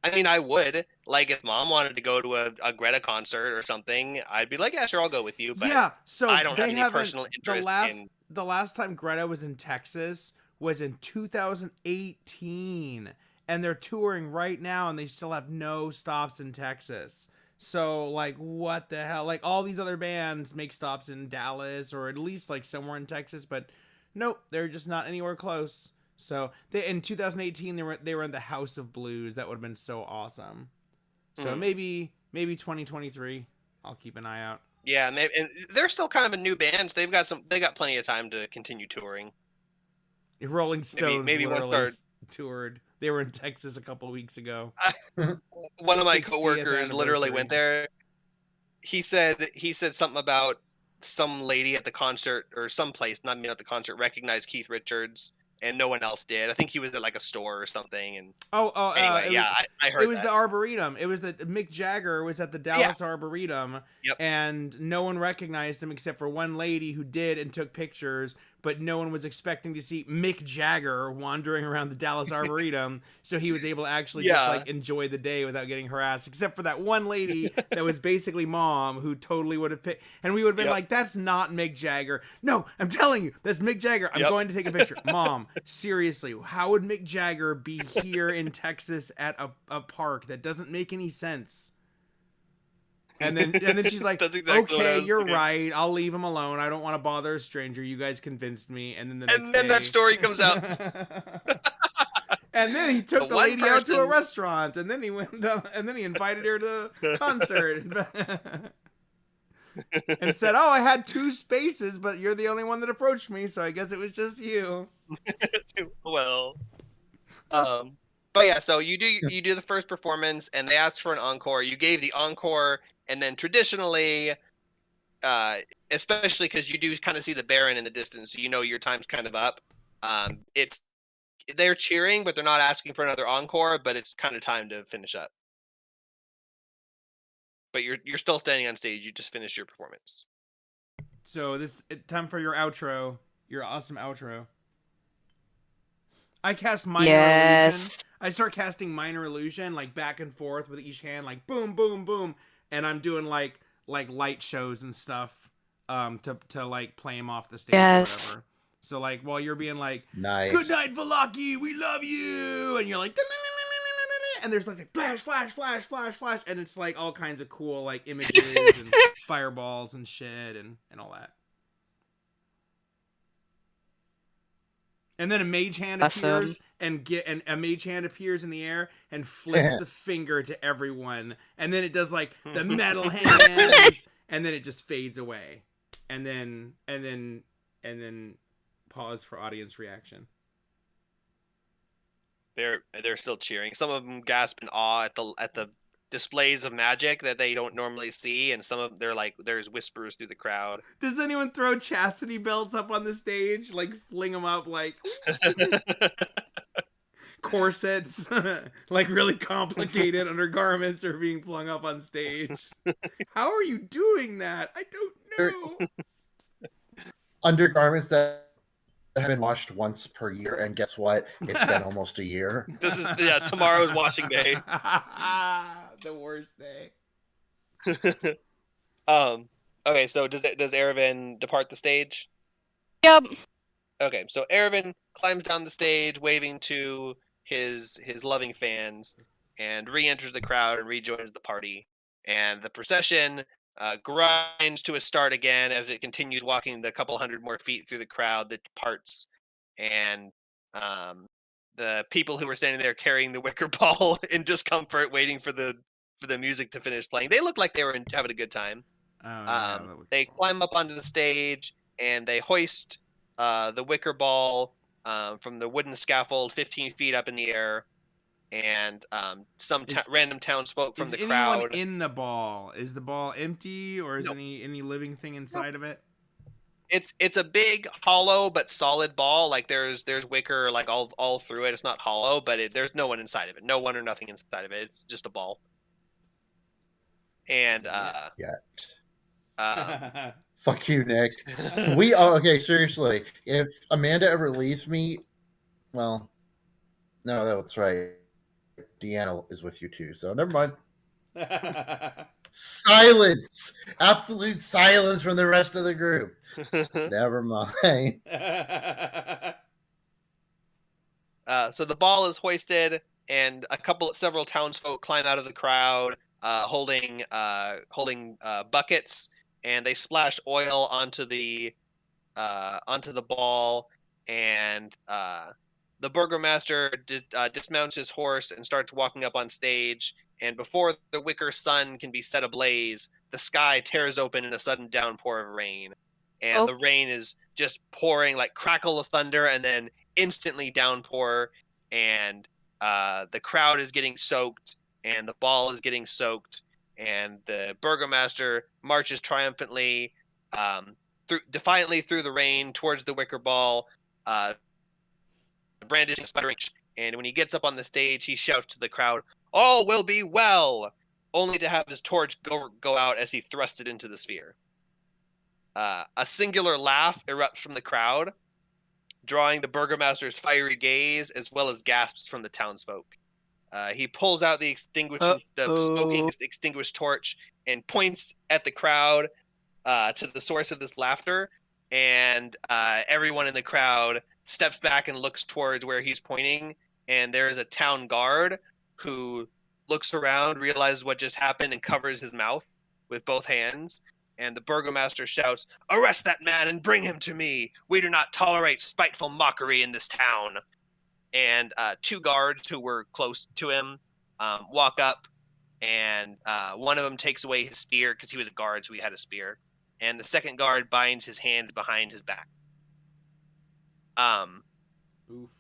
I mean, I would. Like, if Mom wanted to go to a Greta concert or something, I'd be like, yeah, sure, I'll go with you. But yeah, so I don't have they any haven't- personal interest in... The last time Greta was in Texas was in 2018, and they're touring right now, and they still have no stops in Texas. So, like, what the hell? Like, all these other bands make stops in Dallas or at least, like, somewhere in Texas, but nope, they're just not anywhere close. So, in 2018, they were in the House of Blues. That would have been so awesome. So, maybe 2023. I'll keep an eye out. Yeah, maybe, and they're still kind of a new band. They got plenty of time to continue touring. Rolling Stones maybe literally toured. They were in Texas a couple weeks ago. One of my 60th coworkers literally anniversary. went there. He said something about some lady at the concert or someplace, not me at the concert, recognized Keith Richards and no one else did. I think he was at like a store or something. And anyway, I heard it was that. the Arboretum. It was that Mick Jagger was at the Dallas Arboretum, and no one recognized him except for one lady who did and took pictures. But no one was expecting to see Mick Jagger wandering around the Dallas Arboretum, so he was able to actually just like enjoy the day without getting harassed. Except for that one lady that was basically Mom, who totally would have picked, and we would have been like, "That's not Mick Jagger." No, I'm telling you, that's Mick Jagger. I'm going to take a picture. Mom, seriously, how would Mick Jagger be here in Texas at a park? That doesn't make any sense. And then she's like, exactly okay, you're right. I'll leave him alone. I don't want to bother a stranger. You guys convinced me. And then that story comes out. And then he took the lady out to a restaurant. And then he went down, and then he invited her to the concert. And said, oh, I had 2 spaces, but you're the only one that approached me. So I guess it was just you. Well, but yeah, so you do the first performance, and they asked for an encore. You gave the encore, and then traditionally, especially because you do kind of see the Baron in the distance, so you know your time's kind of up. They're cheering, but they're not asking for another encore. But it's kind of time to finish up. But you're still standing on stage. You just finished your performance. So time for your outro. Your awesome outro. I cast Minor Illusion. I start casting Minor Illusion, like back and forth with each hand, like boom, boom, boom, and I'm doing like light shows and stuff, to like play him off the stage or whatever. So like while you're being like, nice, good night, Valaki, we love you, and you're like, and there's like flash, flash, flash, flash, flash, and it's like all kinds of cool like images and fireballs and shit and all that. And then a mage hand appears and a mage hand appears in the air and flicks the finger to everyone, and then it does like the metal hands, and then it just fades away, and then pause for audience reaction. They're still cheering. Some of them gasp in awe at the displays of magic that they don't normally see, and some of they're like, there's whispers through the crowd. Does anyone throw chastity belts up on the stage, like fling them up, like corsets, like really complicated undergarments are being flung up on stage. How are you doing that? I don't know. Undergarments that have been washed once per year, and guess what? It's been almost a year. This is tomorrow's washing day. The worst day. Okay, so does Erevan depart the stage? Yep. Okay, so Erevan climbs down the stage, waving to his loving fans, and re-enters the crowd and rejoins the party. And the procession grinds to a start again as it continues walking the couple hundred more feet through the crowd that parts, and the people who were standing there carrying the wicker ball in discomfort, waiting for the music to finish playing. They looked like they were having a good time. Oh, yeah, They climb up onto the stage and they hoist the wicker ball from the wooden scaffold 15 feet up in the air, and some random townsfolk from the crowd. Is anyone in the ball? Is the ball empty, or is Nope. any living thing inside of it? It's a big hollow but solid ball. Like there's wicker like all through it. It's not hollow, but there's no one inside of it. No one or nothing inside of it. It's just a ball. And Fuck you, Nick. Okay, seriously. If Amanda ever leaves me, well, no, that's right. Deanna is with you too, so never mind. Silence! Absolute silence from the rest of the group. Never mind. So the ball is hoisted, and several townsfolk climb out of the crowd, holding buckets, and they splash oil onto the ball, and the burgomaster dismounts his horse and starts walking up on stage. And before the wicker sun can be set ablaze, the sky tears open in a sudden downpour of rain, and the rain is just pouring like crackle of thunder, and then instantly downpour, and the crowd is getting soaked, and the ball is getting soaked, and the burgomaster marches triumphantly, defiantly through the rain towards the wicker ball, brandishing a sputtering. And when he gets up on the stage, he shouts to the crowd, "All will be well!" only to have his torch go out as he thrusts it into the sphere. A singular laugh erupts from the crowd, drawing the burgomaster's fiery gaze as well as gasps from the townsfolk. He pulls out the smoking extinguished torch and points at the crowd to the source of this laughter, and everyone in the crowd steps back and looks towards where he's pointing, and there is a town guard who looks around, realizes what just happened, and covers his mouth with both hands. And the burgomaster shouts, "Arrest that man and bring him to me! We do not tolerate spiteful mockery in this town." And two guards who were close to him walk up, and one of them takes away his spear because he was a guard, so he had a spear. And the second guard binds his hands behind his back. Oof.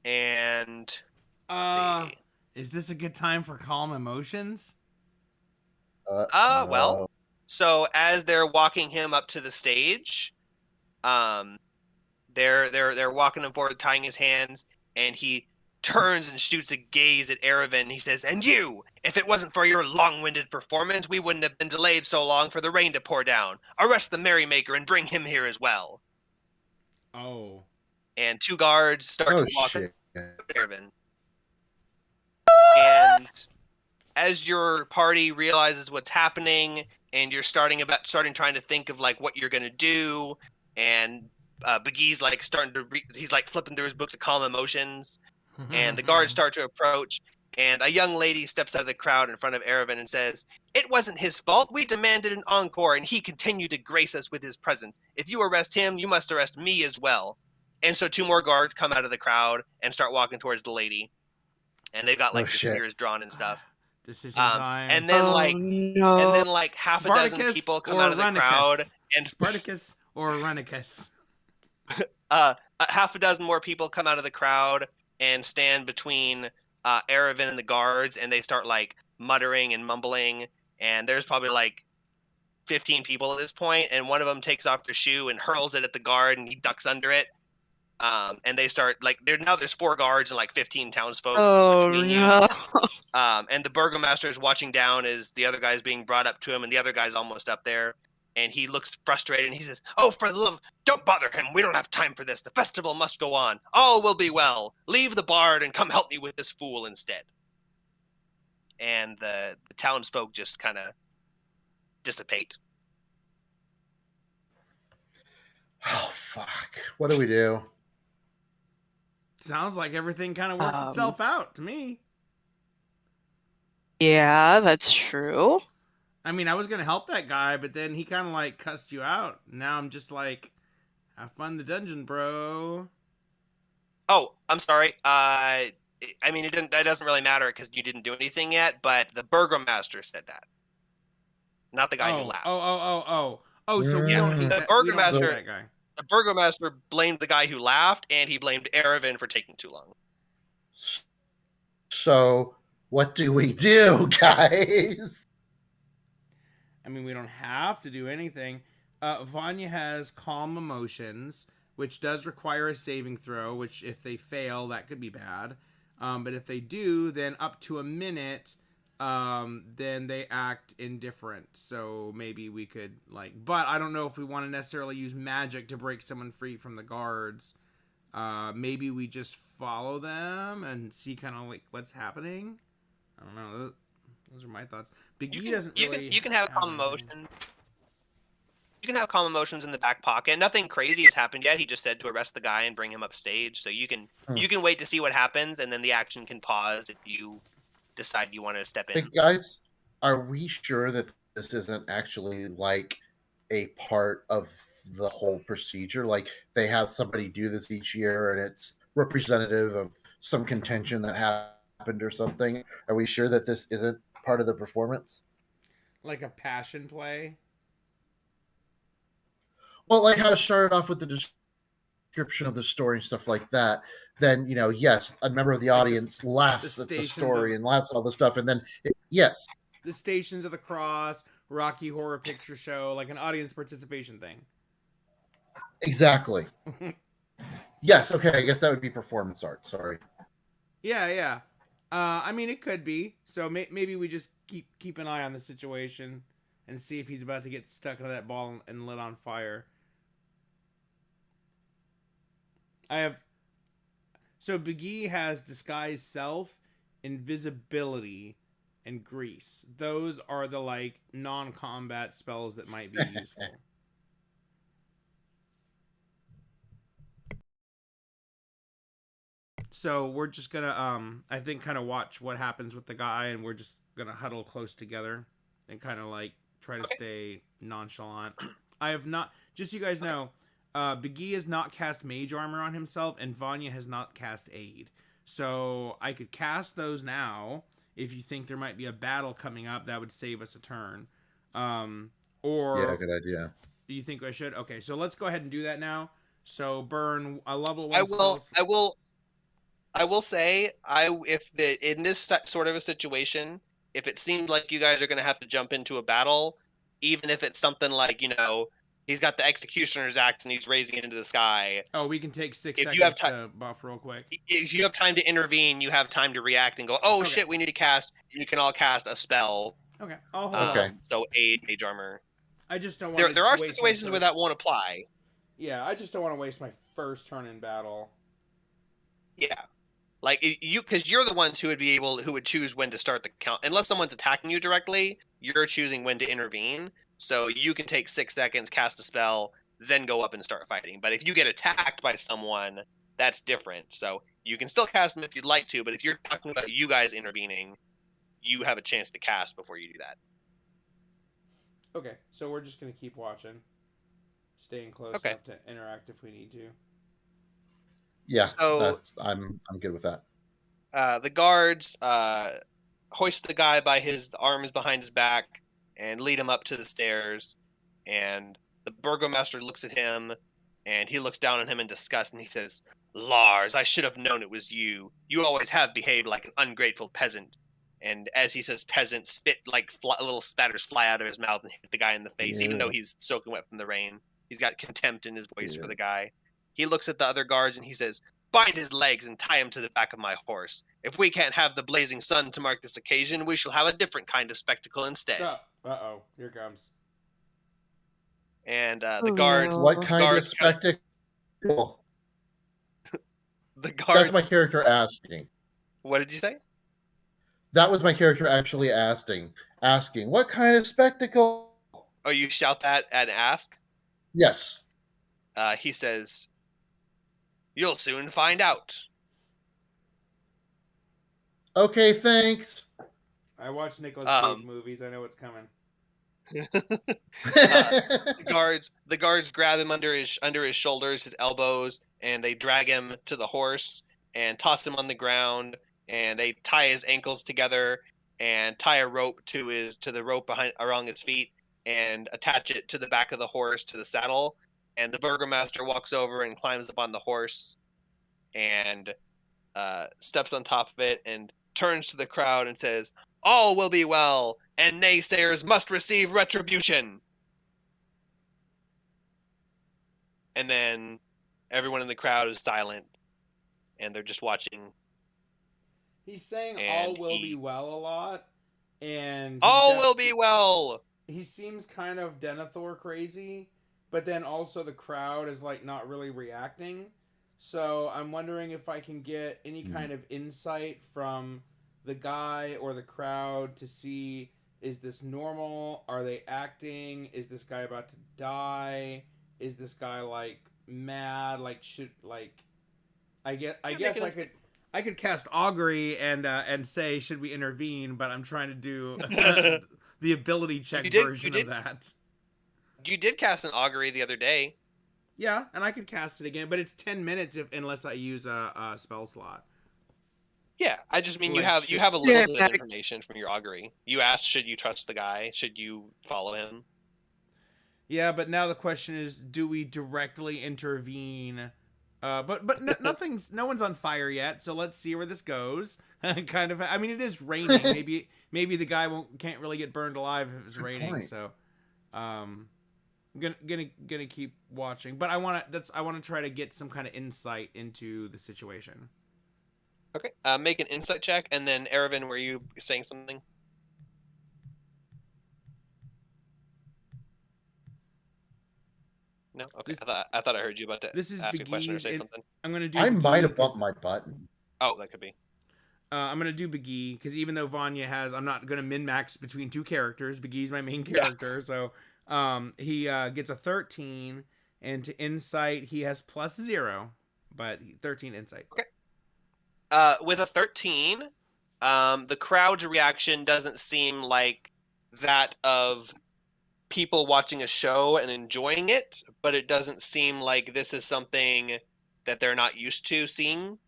And let's see. Is this a good time for calm emotions? Well, so as they're walking him up to the stage, they're walking him forward, tying his hands, and he turns and shoots a gaze at Erevan. He says, "And you, if it wasn't for your long-winded performance, we wouldn't have been delayed so long for the rain to pour down. Arrest the merrymaker and bring him here as well." Oh. And two guards start to walk shit. Erevan. And as your party realizes what's happening, and you're starting trying to think of like what you're gonna do, and Baghee's like he's like flipping through his books of calm emotions, and the guards start to approach, and a young lady steps out of the crowd in front of Erevan and says, "It wasn't his fault. We demanded an encore, and he continued to grace us with his presence. If you arrest him, you must arrest me as well." And so two more guards come out of the crowd and start walking towards the lady, and they've got like the spears drawn and stuff. Decision time. And then like half Spartacus a dozen people come out of the Runnicus? crowd, and Spartacus or Runnicus? half a dozen more people come out of the crowd and stand between Erevan and the guards, and they start like muttering and mumbling, and there's probably like 15 people at this point, and one of them takes off their shoe and hurls it at the guard, and he ducks under it, And they start like there's 4 guards and like 15 townsfolk Oh between you. no. And the burgomaster is watching down as the other guy's being brought up to him, and the other guy's almost up there. And he looks frustrated, and he says, "Oh, for the love, don't bother him. We don't have time for this. The festival must go on. All will be well. Leave the bard and come help me with this fool instead." And the townsfolk just kind of dissipate. Oh fuck! What do we do? Sounds like everything kind of worked itself out to me. Yeah, that's true. I mean, I was gonna help that guy, but then he kind of like cussed you out. Now I'm just like, have fun in the dungeon, bro. Oh, I'm sorry. I mean, that doesn't really matter because you didn't do anything yet. But the burgomaster said that, not the guy who laughed. Oh, so we don't hate The that, we don't hate burgomaster- that guy. The burgomaster blamed the guy who laughed, and he blamed Erevan for taking too long. So what do we do, guys? I mean, we don't have to do anything. Vanya has calm emotions, which does require a saving throw, which if they fail, that could be bad. But if they do, then up to a minute, then they act indifferent. So maybe we could but I don't know if we want to necessarily use magic to break someone free from the guards. Maybe we just follow them and see kind of like what's happening. I don't know. Those are my thoughts. Big E doesn't really. You can have calm emotions. You can have calm emotions in the back pocket. Nothing crazy has happened yet. He just said to arrest the guy and bring him upstage. So you can wait to see what happens, and then the action can pause if you decide you want to step in. Hey guys, are we sure that this isn't actually like a part of the whole procedure? Like they have somebody do this each year, and it's representative of some contention that happened or something. Are we sure that this isn't part of the performance? Like a passion play? Well, like how it started off with the description of the story and stuff like that. Then, yes, a member of the audience laughs at the story and laughs at all the stuff. And then, yes. The Stations of the Cross, Rocky Horror Picture Show, like an audience participation thing. Exactly. Yes, okay, I guess that would be performance art. Sorry. Yeah. I mean, it could be. So maybe we just keep an eye on the situation and see if he's about to get stuck into that ball and lit on fire. So Biggie has Disguise Self, Invisibility, and Grease. Those are the non-combat spells that might be useful. So we're just gonna I think kind of watch what happens with the guy, and we're just gonna huddle close together and kind of try to stay nonchalant. I have not, just so you guys know, Biggie has not cast Mage Armor on himself, and Vanya has not cast Aid. So I could cast those now if you think there might be a battle coming up that would save us a turn. Or yeah, good idea. Do you think I should? Okay, so let's go ahead and do that now. So burn a level 1 I will say, in this sort of a situation, if it seemed like you guys are going to have to jump into a battle, even if it's something like, he's got the Executioner's Axe and he's raising it into the sky. Oh, we can take 6 if seconds you have to buff real quick. If you have time to intervene, you have time to react and go, oh, Okay. shit, we need to cast. You can all cast a spell. Okay, I'll hold Okay. on. So Aid, Mage Armor. I just don't want There are situations where that won't apply. Yeah, I just don't want to waste my first turn in battle. Yeah. Because you're the ones who would choose when to start the count. Unless someone's attacking you directly, you're choosing when to intervene. So you can take 6 seconds, cast a spell, then go up and start fighting. But if you get attacked by someone, that's different. So you can still cast them if you'd like to, but if you're talking about you guys intervening, you have a chance to cast before you do that. Okay, so we're just going to keep watching. Staying close enough to interact if we need to. Yeah, so, I'm good with that. The guards hoist the guy by his arms behind his back and lead him up to the stairs. And the burgomaster looks at him, and he looks down on him in disgust, and he says, "Lars, I should have known it was you. You always have behaved like an ungrateful peasant." And as he says peasant, spit little spatters fly out of his mouth and hit the guy in the face, even though he's soaking wet from the rain. He's got contempt in his voice for the guy. he looks at the other guards and he says, "Bind his legs and tie him to the back of my horse. If we can't have the blazing sun to mark this occasion, we shall have a different kind of spectacle instead." Uh-oh, here it comes. And the Oh, guards, no. What kind of guards kinda- spectacle? the That's guards. my character asking. What did you say? That was my character actually asking. What kind of spectacle? Oh, you shout that and ask. Yes. He says, "You'll soon find out." Okay, thanks. I watch Nicolas Cage movies. I know what's coming. The guards grab him under his shoulders, his elbows, and they drag him to the horse and toss him on the ground. And they tie his ankles together and tie a rope to the rope around his feet and attach it to the back of the horse to the saddle. And the burgomaster walks over and climbs up on the horse and steps on top of it and turns to the crowd and says, "All will be well, and naysayers must receive retribution." And then everyone in the crowd is silent, and they're just watching. He's saying And all will be well a lot, and All will be well. He seems kind of Denethor crazy, but then also the crowd is like not really reacting. So I'm wondering if I can get any kind of insight from the guy or the crowd to see, is this normal? Are they acting? Is this guy about to die? Is this guy like mad? Like should like I guess I could cast augury and say, should we intervene? But I'm trying to do the ability check version of that. You did cast an augury the other day. Yeah, and I could cast it again, but it's 10 minutes unless I use a spell slot. Yeah, I just mean Like, you have a little bit of information from your augury. You asked, should you trust the guy? Should you follow him? Yeah, but now the question is, do we directly intervene? But no one's on fire yet, so let's see where this goes. Kind of. I mean, it is raining. Maybe the guy can't really get burned alive if it's raining. So, I'm gonna keep watching. But I want to try to get some kind of insight into the situation. Okay. Make an insight check, and then Erevan, were you saying something? No. Okay. I thought I heard you about to ask a question or say something. I'm gonna do. I might have bumped my button. Oh, that could be. I'm gonna do Begee because even though Vanya I'm not gonna min max between two characters. Begee's my main character, so he gets a 13, and to insight he has +0, but 13 insight. Okay. With a 13, the crowd's reaction doesn't seem like that of people watching a show and enjoying it, but it doesn't seem like this is something that they're not used to seeing.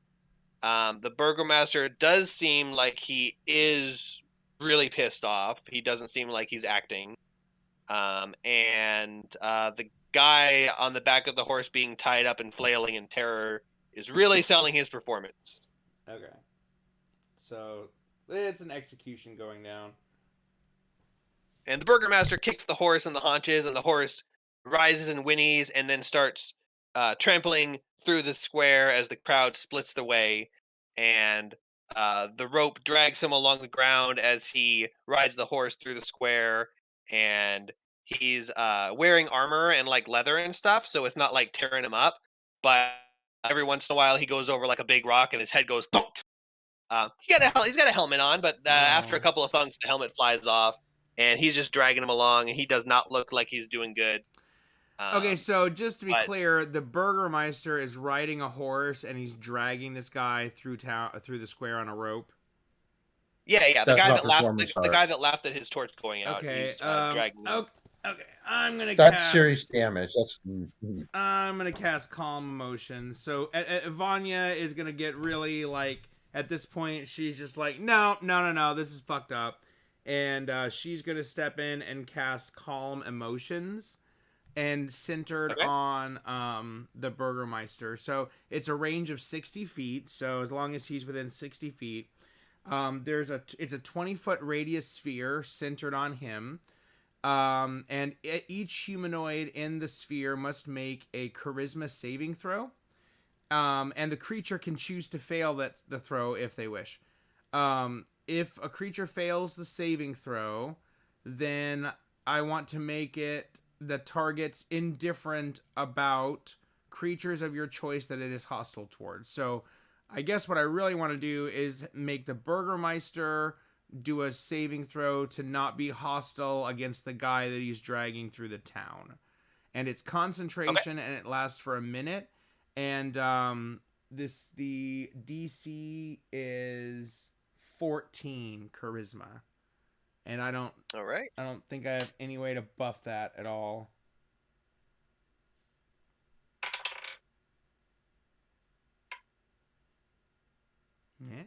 The burgomaster does seem like he is really pissed off. He doesn't seem like he's acting. And the guy on the back of the horse being tied up and flailing in terror is really selling his performance. Okay. So it's an execution going down. And the burgomaster kicks the horse in the haunches, and the horse rises and whinnies and then starts trampling through the square as the crowd splits the way. And the rope drags him along the ground as he rides the horse through the square. And he's wearing armor and like leather and stuff, so it's not like tearing him up. But every once in a while, he goes over like a big rock, and his head goes thunk. He's got a helmet on, but after a couple of thunks, the helmet flies off. And he's just dragging him along, and he does not look like he's doing good. Okay, so just to be clear, the burgomaster is riding a horse, and he's dragging this guy through the square on a rope. Yeah. The guy that laughed at his torch going out. Okay, he's dragging him. Okay, I'm gonna. That's serious damage. I'm gonna cast Calm Emotion. So Vanya is gonna get really like at this point. She's just like, no, this is fucked up. And she's going to step in and cast Calm Emotions and centered on the burgomaster. So it's a range of 60 feet. So as long as he's within 60 feet, it's a 20-foot radius sphere centered on him. And each humanoid in the sphere must make a charisma saving throw. and the creature can choose to fail the throw if they wish. If a creature fails the saving throw, then I want to make it the target's indifferent about creatures of your choice that it is hostile towards. So I guess what I really want to do is make the Burgermeister do a saving throw to not be hostile against the guy that he's dragging through the town. And it's concentration, and it lasts for a minute. And the DC is 14 charisma, and I don't think I have any way to buff that at all. Yeah.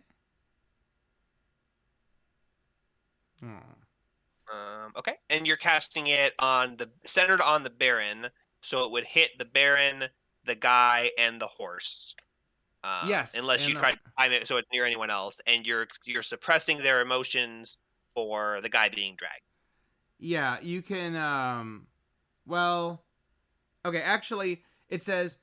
Okay, and you're casting it centered on the Baron, so it would hit the Baron, the guy, and the horse. Yes, unless you try to time it so it's near anyone else, and you're suppressing their emotions for the guy being dragged. Yeah, you can. Well, okay. Actually, it says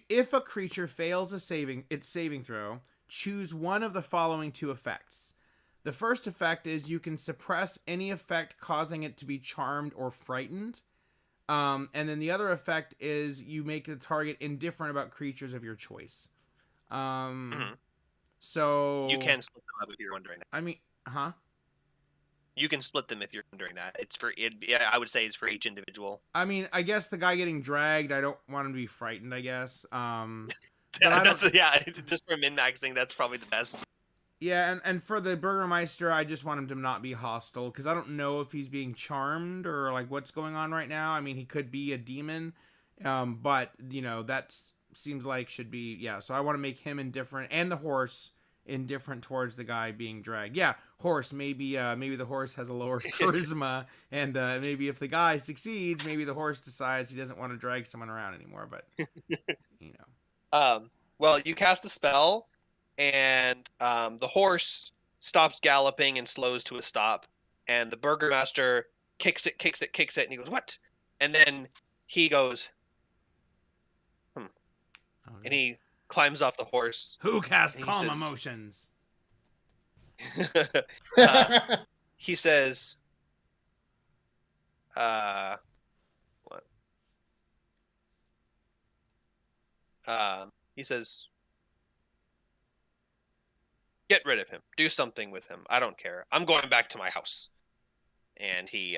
if a creature fails its saving throw, choose one of the following two effects. The first effect is you can suppress any effect causing it to be charmed or frightened. And then the other effect is you make the target indifferent about creatures of your choice. So you can split them up if you're wondering that. I mean, huh? You can split them if you're wondering that. It's for it. Yeah, I would say it's for each individual. I mean, I guess the guy getting dragged, I don't want him to be frightened. I guess. But yeah, just for min-maxing, that's probably the best. Yeah, and for the Burgermeister, I just want him to not be hostile, because I don't know if he's being charmed or like what's going on right now. I mean, he could be a demon, but that seems like should be, yeah. So I want to make him indifferent, and the horse indifferent towards the guy being dragged. Yeah, horse, maybe the horse has a lower charisma, and maybe if the guy succeeds, maybe the horse decides he doesn't want to drag someone around anymore. But well, you cast the spell. And the horse stops galloping and slows to a stop. And the Burgermaster kicks it, and he goes, "What?" And then he goes, Okay. And he climbs off the horse. Who casts calm emotions? He says, what? He says, "Get rid of him. Do something with him. I don't care. I'm going back to my house." And he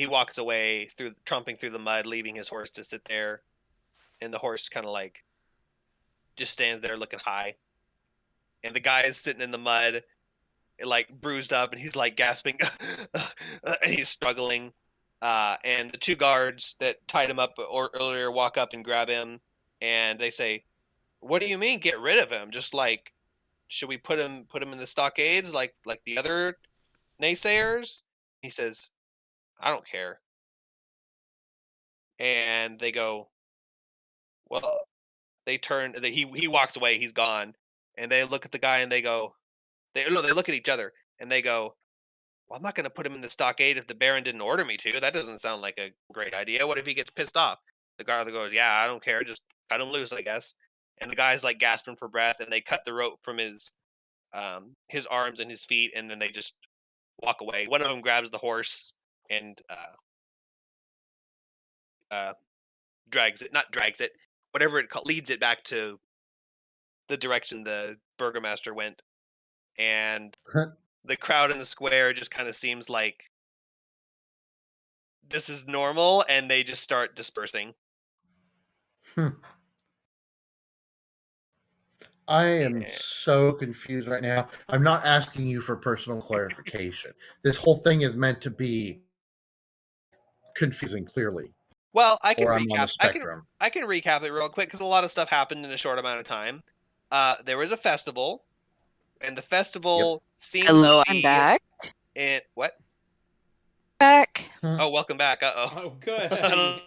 walks away tromping through the mud, leaving his horse to sit there. And the horse kind of like just stands there looking high. And the guy is sitting in the mud, like bruised up, and he's like gasping, and he's struggling. And the two guards that tied him up earlier walk up and grab him, and they say, "What do you mean, get rid of him? Just like, should we put him in the stockades like the other naysayers?" He says, "I don't care." And they go, "Well," they turn. He walks away. He's gone. And they look at the guy and they go, they look at each other and they go, "Well, I'm not going to put him in the stockade if the Baron didn't order me to. That doesn't sound like a great idea. What if he gets pissed off?" The guard goes, "Yeah, I don't care. Just cut him loose, I guess." And the guy's like gasping for breath, and they cut the rope from his arms and his feet, and then they just walk away. One of them grabs the horse and leads it back to the direction the Burgermaster went. And the crowd in the square just kind of seems like this is normal, and they just start dispersing. I am so confused right now. I'm not asking you for personal clarification. This whole thing is meant to be confusing, clearly. Well, I can recap. I can recap it real quick because a lot of stuff happened in a short amount of time. There was a festival, and the festival seems Hello, to be I'm back. What? Back. Oh, welcome back. Oh, good. I don't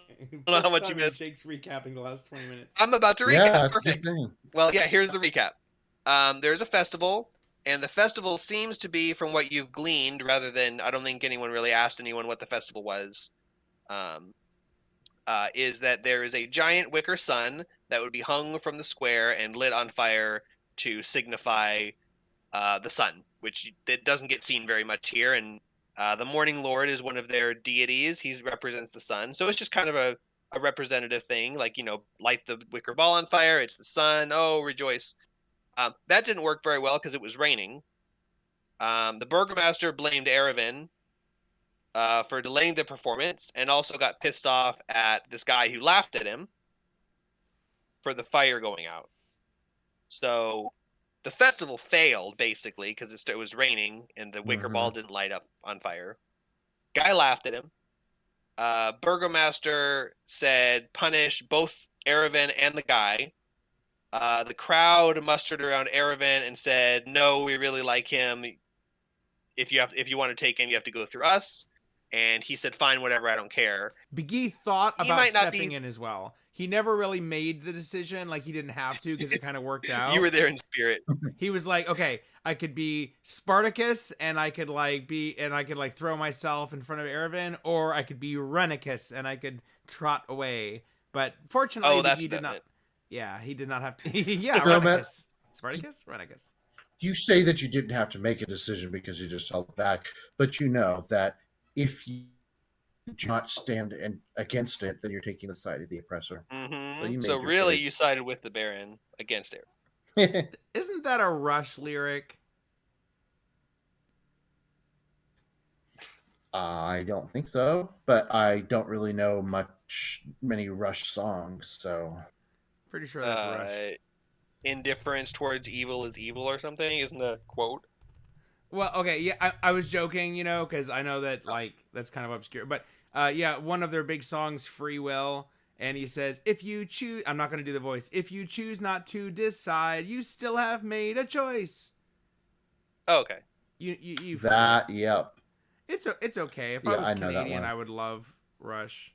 know how much you missed. Jake's recapping the last 20 minutes. I'm about to recap. Yeah, perfect. Good thing. Well, yeah, here's the recap. There's a festival, and the festival seems to be, from what you've gleaned, rather than, I don't think anyone really asked anyone what the festival was. is that there is a giant wicker sun that would be hung from the square and lit on fire to signify the sun, which it doesn't get seen very much here. And the Morning Lord is one of their deities. He represents the sun. So it's just kind of a representative thing, like, light the wicker ball on fire. It's the sun. Oh, rejoice. That didn't work very well because it was raining. The burgomaster blamed Erevan for delaying the performance and also got pissed off at this guy who laughed at him for the fire going out. So the festival failed, basically, because it was raining and the wicker ball didn't light up on fire. Guy laughed at him. Burgomaster said punish both Erevan and the guy. The crowd mustered around Erevan and said, no, we really like him. If you want to take him, you have to go through us. And he said, fine, whatever, I don't care. Biggie thought about might not stepping in as well. He never really made the decision, like he didn't have to because it kind of worked out. You were there in spirit. He was like, okay, I could be Spartacus and I could throw myself in front of Erevan, or I could be Rennicus and I could trot away. But fortunately, he did not. Yeah, he did not have to. Yeah, Rennicus. Spartacus? Rennicus. You say that you didn't have to make a decision because you just held back, but you know that if you do not stand against it, then you're taking the side of the oppressor. Mm-hmm. So really, you sided with the Baron against it. Isn't that a Rush lyric? I don't think so, but I don't really know many Rush songs, so pretty sure that's Rush. Indifference towards evil is evil or something, isn't the quote? Well, okay, yeah, I was joking, because I know that that's kind of obscure, but yeah, one of their big songs, Free Will, and he says, if you choose, I'm not going to do the voice, if you choose not to decide, you still have made a choice. Oh, okay. You that, yep. It's okay. If I was Canadian, I would love Rush.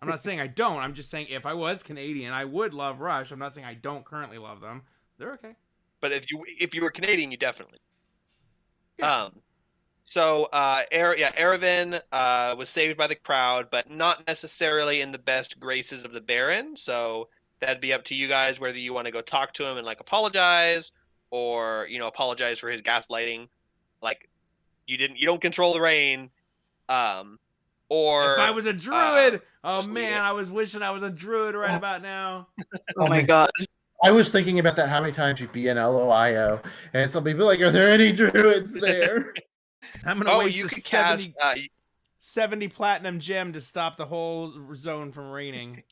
I'm not saying I don't. I'm just saying if I was Canadian, I would love Rush. I'm not saying I don't currently love them. They're okay. But if you were Canadian, you definitely. Yeah. So Erevan was saved by the crowd, but not necessarily in the best graces of the Baron. So that'd be up to you guys whether you want to go talk to him and apologize, or apologize for his gaslighting. Like you don't control the rain. Or if I was a druid, oh man, I was wishing I was a druid right about now. Oh my god. I was thinking about that, how many times you'd be in LOIO, and some people are like, are there any druids there? I'm going to waste 70 platinum gem to stop the whole zone from raining.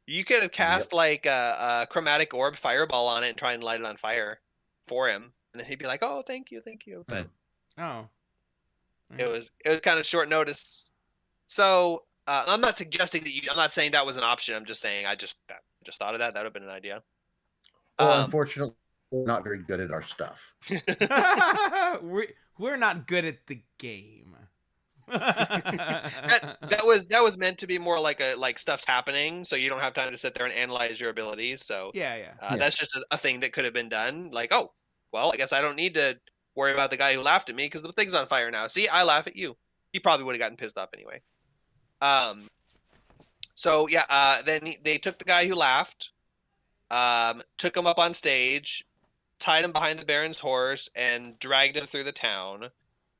You could have cast a chromatic orb fireball on it and try and light it on fire for him. And then he'd be like, oh, thank you. But it was kind of short notice. So I'm not suggesting that I'm not saying that was an option. I'm just saying I just thought of that. That would have been an idea. Well, unfortunately, we're not very good at our stuff. We're not good at the game. that was meant to be more like stuff's happening, so you don't have time to sit there and analyze your abilities. So yeah. That's just a thing that could have been done. Like, oh, well, I guess I don't need to worry about the guy who laughed at me because the thing's on fire now. See, I laugh at you. He probably would have gotten pissed off anyway. So yeah, then they took the guy who laughed, took him up on stage, tied him behind the Baron's horse, and dragged him through the town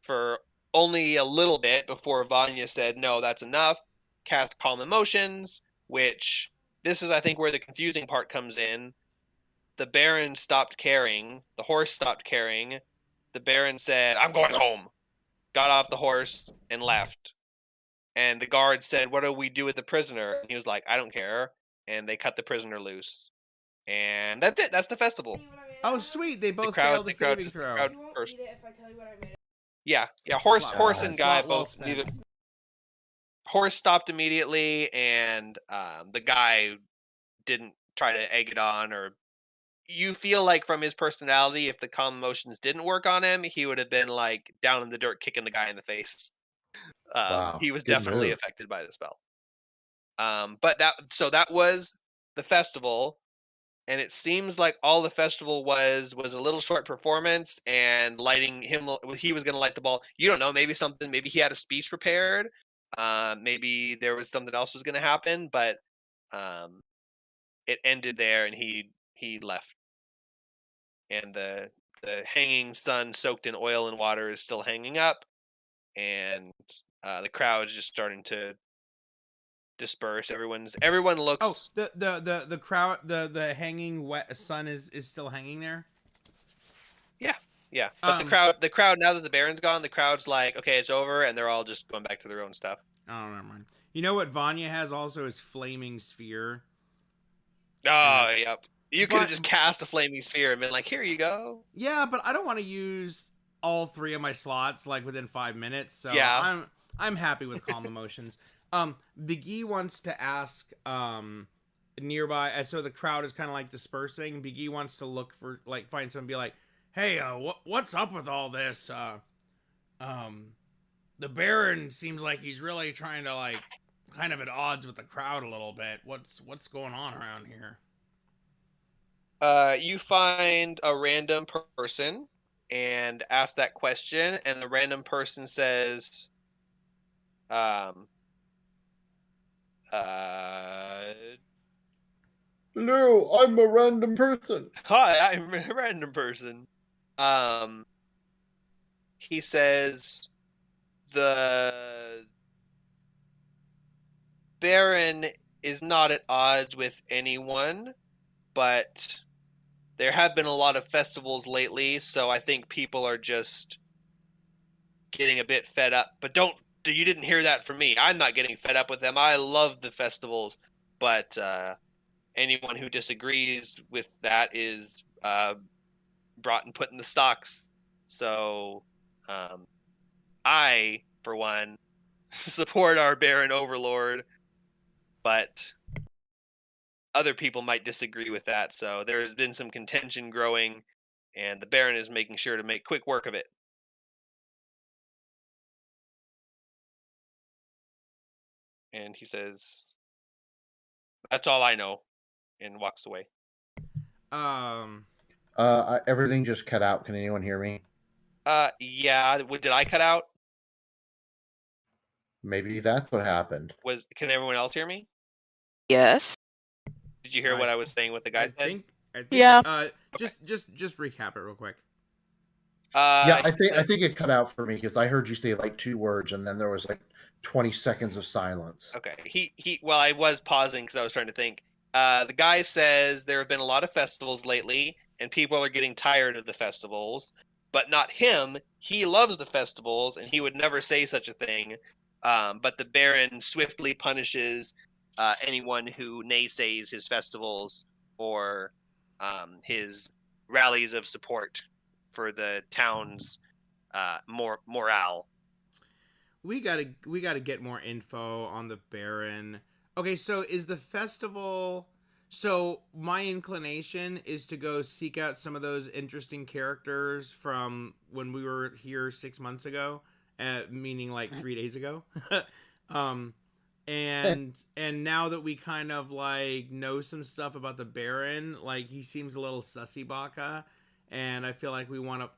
for only a little bit before Vanya said, no, that's enough, cast Calm Emotions, which this is, I think, where the confusing part comes in. The Baron stopped caring. The horse stopped caring. The Baron said, I'm going home. Got off the horse and left. And the guard said, what do we do with the prisoner? And he was like, I don't care. And they cut the prisoner loose. And that's it. That's the festival. Oh, sweet. They both failed the saving throw. Yeah. Horse and guy both. Neither. Horse stopped immediately, and the guy didn't try to egg it on. Or you feel like from his personality, if the calm emotions didn't work on him, he would have been down in the dirt kicking the guy in the face. Wow, he was definitely affected by the spell. But that was the festival. And it seems like all the festival was a little short performance and lighting him. He was going to light the ball. You don't know, maybe he had a speech prepared Maybe there was something else was going to happen, but it ended there, and he left. And the hanging sun, soaked in oil and water, is still hanging up, and the crowd is just starting to disperse. Everyone Oh, looks. the crowd, the hanging wet sun is still hanging there. Yeah, yeah. But Um, the crowd, now that the Baron's gone, the crowd's like, okay, it's over, and they're all just going back to their own stuff. oh, never mind. You know what Vanya has also is flaming sphere. Oh, yep. You could have But just cast a flaming sphere and been like, here you go. yeah, but I don't want to use all 3 of my slots like within 5 minutes, so Yeah. I'm happy with calm emotions. Big E wants to ask nearby, so the crowd is kind of like dispersing. Big E wants to look for like find someone, and be like, hey, what's up with all this? The Baron seems like he's really trying to like kind of at odds with the crowd a little bit. What's going on around here? You find a random person and ask that question, and the random person says, um, uh, No, I'm a random person. hi, I'm a random person. Um, he says, the Baron is not at odds with anyone, but there have been a lot of festivals lately, so I think people are just getting a bit fed up. But you didn't hear that from me. I'm not getting fed up with them. I love the festivals, but anyone who disagrees with that is brought and put in the stocks. So I, for one, support our Baron Overlord, but other people might disagree with that. So there's been some contention growing, and the Baron is making sure to make quick work of it. And he says, "That's all I know," and walks away. Um, Everything just cut out. Can anyone hear me? Yeah. Did I cut out? Maybe that's what happened. Can everyone else hear me? Yes. Did you hear what I was saying? What the guy said? I think. Yeah. Just recap it real quick. Yeah, I he said- think it cut out for me because I heard you say like 2 words and then there was like 20 seconds of silence. Okay. Well, I was pausing because I was trying to think. The guy says there have been a lot of festivals lately, and people are getting tired of the festivals, but not him. He loves the festivals, and he would never say such a thing. But the Baron swiftly punishes anyone who naysays his festivals or his rallies of support for the town's morale. We gotta get more info on the Baron. Okay, so is the festival? So my inclination is to go seek out some of those interesting characters from when we were here 6 months ago, meaning like 3 days ago. um, and now that we kind of like know some stuff about the Baron, like he seems a little sussy baka, and I feel like we want to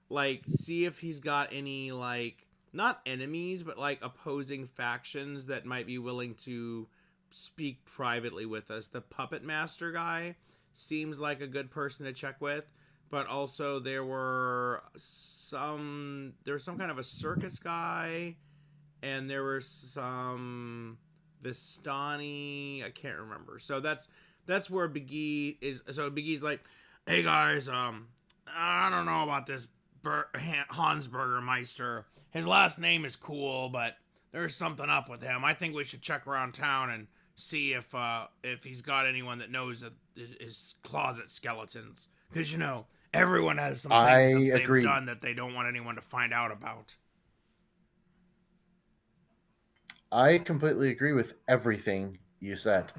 like see if he's got any like not enemies but like opposing factions that might be willing to speak privately with us. The puppet master guy seems like a good person to check with, but also there was some kind of a circus guy, and there were some Vistani. I can't remember. So that's where Biggie is. So Biggie's like, hey guys, I don't know about this Hansberger Meister. His last name is cool, but there's something up with him. I think we should check around town and see if he's got anyone that knows his closet skeletons. Because everyone has some things that they've done that they don't want anyone to find out about. I completely agree with everything you said.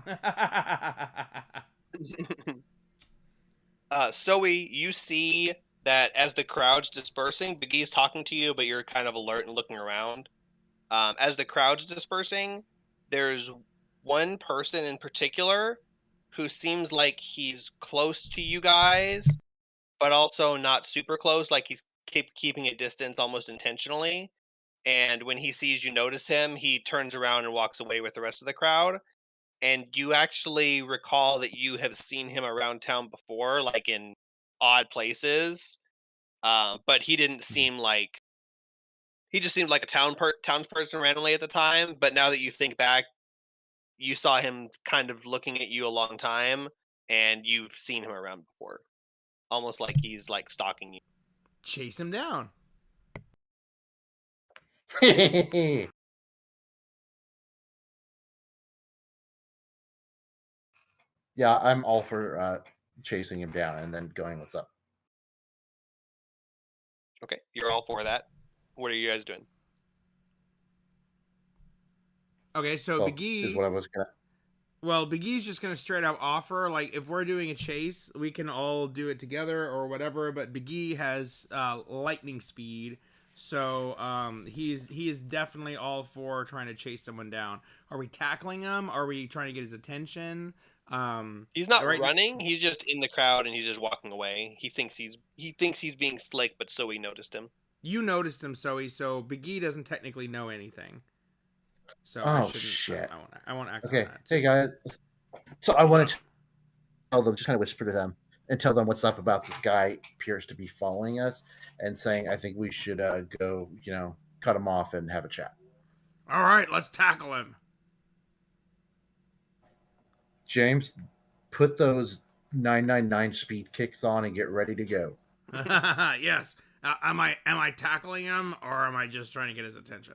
Zoe, you see that as the crowd's dispersing, Biggie's talking to you, but you're kind of alert and looking around. As the crowd's dispersing, there's one person in particular who seems like he's close to you guys, but also not super close, like he's keeping a distance almost intentionally. And when he sees you notice him, he turns around and walks away with the rest of the crowd. And you actually recall that you have seen him around town before, like in odd places. But he didn't seem like he just seemed like a townsperson randomly at the time. But now that you think back, you saw him kind of looking at you a long time, and you've seen him around before, almost like he's like stalking you. Chase him down. Yeah, I'm all for chasing him down and then going, "What's up?" Okay, you're all for that. What are you guys doing? Okay, so Well, is what I was gonna. Big E's just gonna straight up offer, like, if we're doing a chase, we can all do it together or whatever. But Big E has lightning speed, so he is definitely all for trying to chase someone down. Are we tackling him? Are we trying to get his attention? He's not right. running. He's just in the crowd and he's just walking away. He thinks he's being slick, but so he noticed him. You noticed him, so Big E doesn't technically know anything. So I Oh shouldn't. shit! I won't act Okay, on that. hey guys. So I wanted to tell them, just kind of whisper to them and tell them what's up about this guy appears to be following us and saying, I think we should go, cut him off and have a chat. All right, let's tackle him. James, put those 999 speed kicks on and get ready to go. Yes. Am I tackling him or am I just trying to get his attention?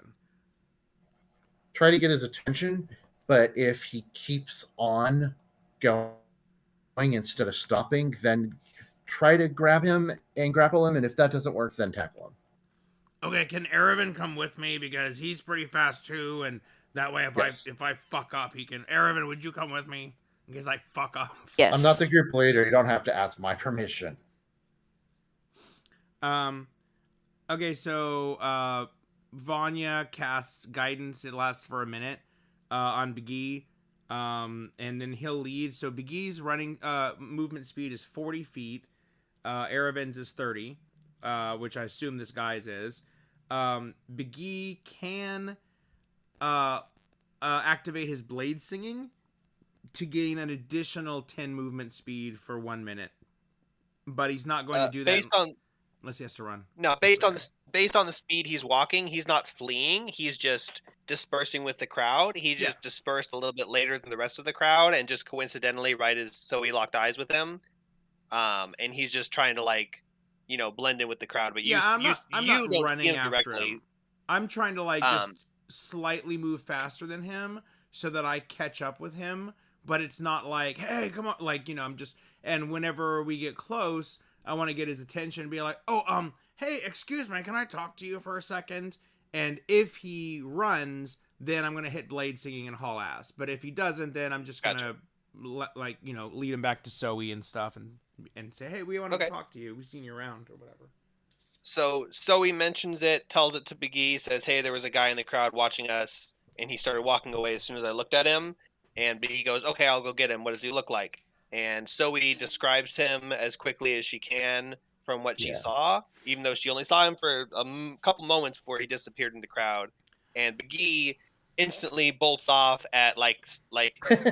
Try to get his attention, but if he keeps on going instead of stopping, then try to grab him and grapple him, and if that doesn't work, then tackle him. Okay, can Erevan come with me because he's pretty fast too, and that way if I fuck up, he can. Erevan, would you come with me in case I fuck up? Yes. I'm not the group leader. You don't have to ask my permission. Okay, so Vanya casts guidance. It lasts for a minute on Biggie. And then he'll lead. So Biggie's running movement speed is 40 feet. Erevan's is 30, which I assume this guy's is. Biggie can activate his blade singing to gain an additional 10 movement speed for 1 minute. But he's not going to do that unless he has to run. No, based on the speed he's walking, he's not fleeing. He's just dispersing with the crowd. He just dispersed a little bit later than the rest of the crowd, and just coincidentally, right as Zoe locked eyes with him, and he's just trying to blend in with the crowd. But I'm not don't running see him after directly. him. I'm trying to just slightly move faster than him so that I catch up with him. But it's not like, hey, come on, I'm just. And whenever we get close, I want to get his attention and be like, oh, hey, excuse me, can I talk to you for a second? And if he runs, then I'm going to hit blade singing and haul ass. But if he doesn't, then I'm just going to, lead him back to Zoe and stuff and say, hey, we want to talk to you. We've seen you around or whatever. So Zoe mentions it, tells it to Biggie, says, hey, there was a guy in the crowd watching us, and he started walking away as soon as I looked at him. And Biggie goes, okay, I'll go get him. What does he look like? And Zoe describes him as quickly as she can from what she saw, even though she only saw him for a couple moments before he disappeared in the crowd. And Biggie instantly bolts off at like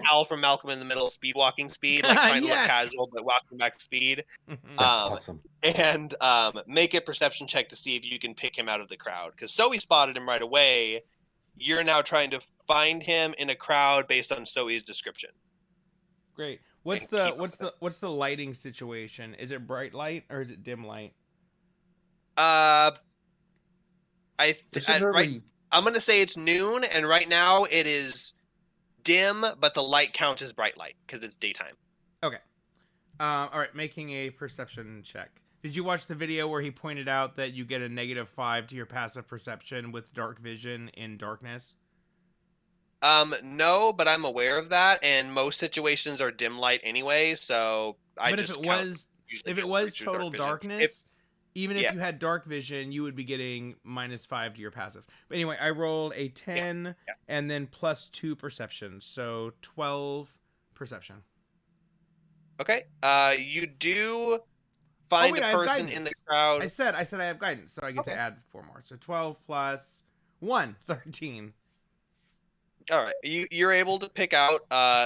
Al from Malcolm in the Middle speed walking speed, like trying to look casual but walking back speed. That's awesome. And make a perception check to see if you can pick him out of the crowd, because Zoe spotted him right away. You're now trying to find him in a crowd based on Zoe's description. Great. What's the lighting situation? Is it bright light or is it dim light? I'm gonna say it's noon, and right now it is dim, but the light counts as bright light because it's daytime. Okay. All right, making a perception check. Did you watch the video where he pointed out that you get a -5 to your passive perception with dark vision in darkness? No, but I'm aware of that, and most situations are dim light anyway, so if it was total darkness, even if you had dark vision, you would be getting -5 to your passive. But anyway, I rolled a 10 and then +2 perception, so 12 perception. Okay. You do find a person in the crowd. I said I have guidance, so I get to add 4 more. So 12 plus 13. All right, you're able to pick out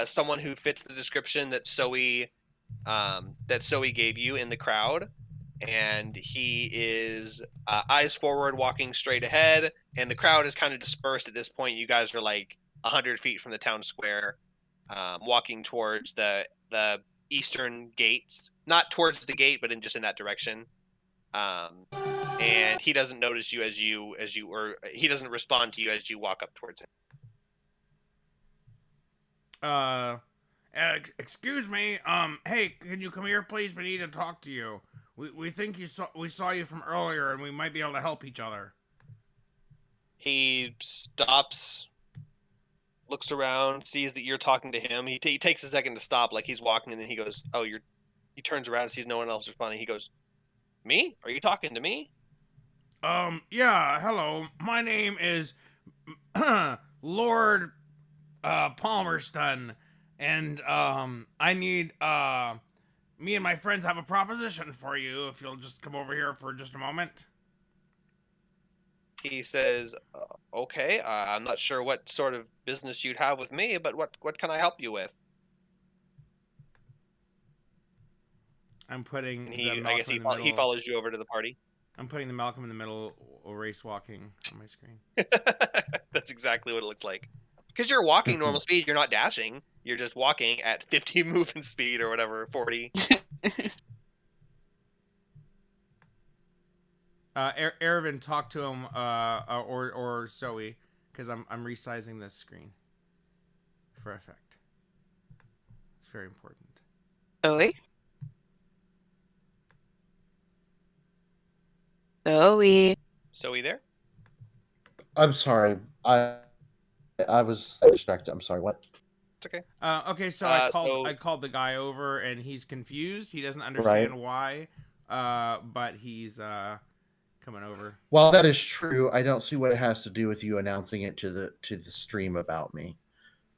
someone who fits the description that Zoe gave you in the crowd, and he is eyes forward, walking straight ahead, and the crowd is kind of dispersed at this point. You guys are like 100 feet from the town square, walking towards the eastern gates, not towards the gate, but just in that direction. And he doesn't notice you or he doesn't respond to you as you walk up towards him. Excuse me. Hey, can you come here, please? We need to talk to you. We think we saw you from earlier, and we might be able to help each other. He stops, looks around, sees that you're talking to him. He takes a second to stop, like he's walking, and then he goes, "Oh, you're." He turns around, sees no one else responding. He goes, "Me? Are you talking to me?" Yeah. Hello. My name is Lord Palmerston, and I need me and my friends have a proposition for you. If you'll just come over here for just a moment. He says, "Okay, I'm not sure what sort of business you'd have with me, but what can I help you with?" I'm putting And I guess he follows you over to the party. I'm putting the Malcolm in the Middle race walking on my screen. That's exactly what it looks like. Because you're walking normal speed, you're not dashing. You're just walking at 50 movement speed or whatever, 40. Ervin, talk to him, or Zoe, because I'm resizing this screen for effect. It's very important. Zoe? Zoe. Zoe there? I'm sorry. I was distracted. I'm sorry. What? It's okay. Okay, so I called the guy over, and he's confused. He doesn't understand why, but he's coming over. While that is true, I don't see what it has to do with you announcing it to the stream about me.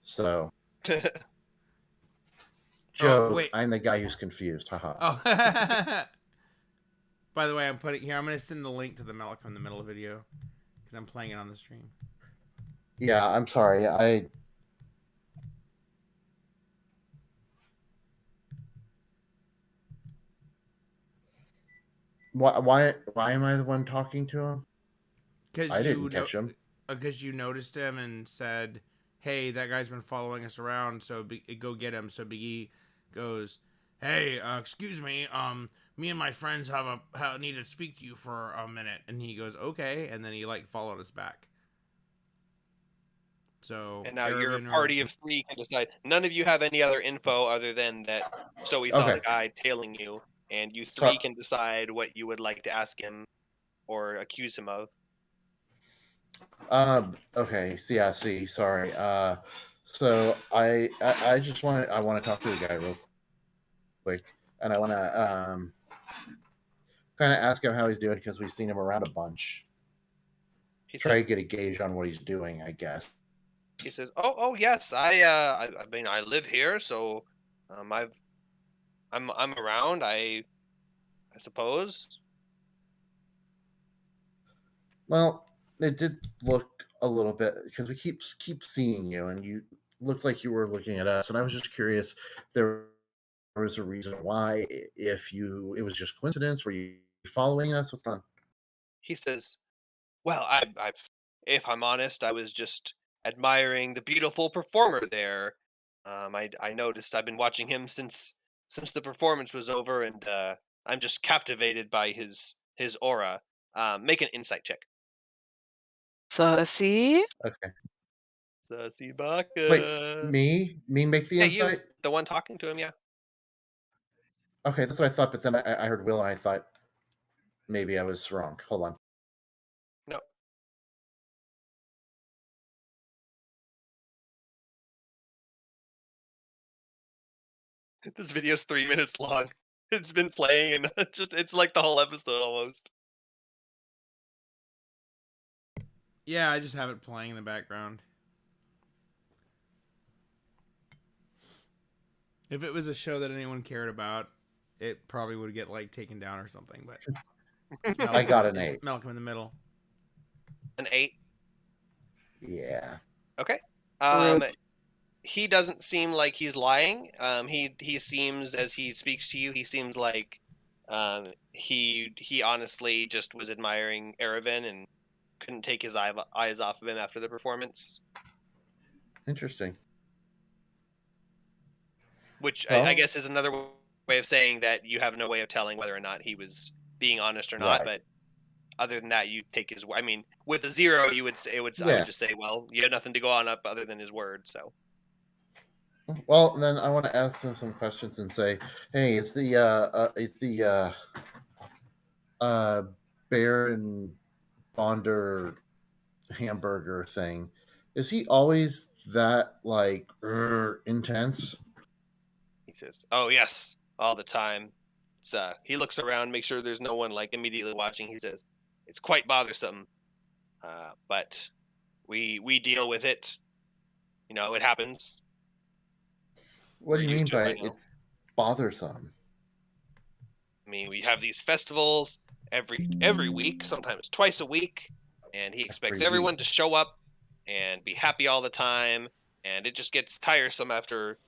So, Joe, wait. I'm the guy who's confused. Haha. Oh. By the way, I'm going to send the link to the Malcolm in the Middle video because I'm playing it on the stream. Yeah, I'm sorry. Why am I the one talking to him? Because I didn't catch him. Because you noticed him and said, "Hey, that guy's been following us around, so go get him." So Biggie goes, "Hey, excuse me, me and my friends need to speak to you for a minute." And he goes, "Okay," and then he followed us back. So and now your party of 3 can decide. None of you have any other info other than that Zoe saw the guy tailing you, and you 3 can decide what you would like to ask him or accuse him of. Okay. See. Sorry. So I want to talk to the guy real quick, and I want to kind of ask him how he's doing because we've seen him around a bunch. Try to get a gauge on what he's doing, I guess. He says, "Oh yes, I mean I live here, so I'm around. I suppose." Well, it did look a little bit because we keep seeing you, and you looked like you were looking at us, and I was just curious if there was a reason why. If it was just coincidence, were you following us? What's going on? He says, "Well, if I'm honest, I was just admiring the beautiful performer there. I noticed I've been watching him since the performance was over, and I'm just captivated by his aura. Make an insight check." Saucy? Okay. Sassy Baka. Wait, me make the insight? You, the one talking to him, yeah. Okay, that's what I thought, but then I heard Will, and I thought maybe I was wrong. Hold on. No. This video's 3 minutes long. It's been playing, and it's like the whole episode almost. Yeah, I just have it playing in the background. If it was a show that anyone cared about, it probably would get taken down or something. But I got an 8. Malcolm in the Middle. An 8. Yeah. Okay. Rude. He doesn't seem like he's lying. He seems, as he speaks to you, he seems like he honestly just was admiring Erevan and couldn't take his eyes off of him after the performance. Interesting. Which I Well, guess is another way of saying that you have no way of telling whether or not he was being honest or not. right. But other than that, you take his. I mean, with a 0, you would say I would Yeah. just say, well, you have nothing to go on up other than his word. So Well, then I want to ask him some questions and say, hey, is the uh Baron Bonder hamburger thing, is he always that like intense? he says, "Oh yes, all the time." It's he looks around, make sure there's no one like immediately watching. He says, "It's quite bothersome, but we deal with it. You know, it happens. What We're do you used mean to it by by now. it's bothersome? I mean, we have these festivals every week, sometimes twice a week, and he expects Every everyone week. to show up and be happy all the time, and it just gets tiresome after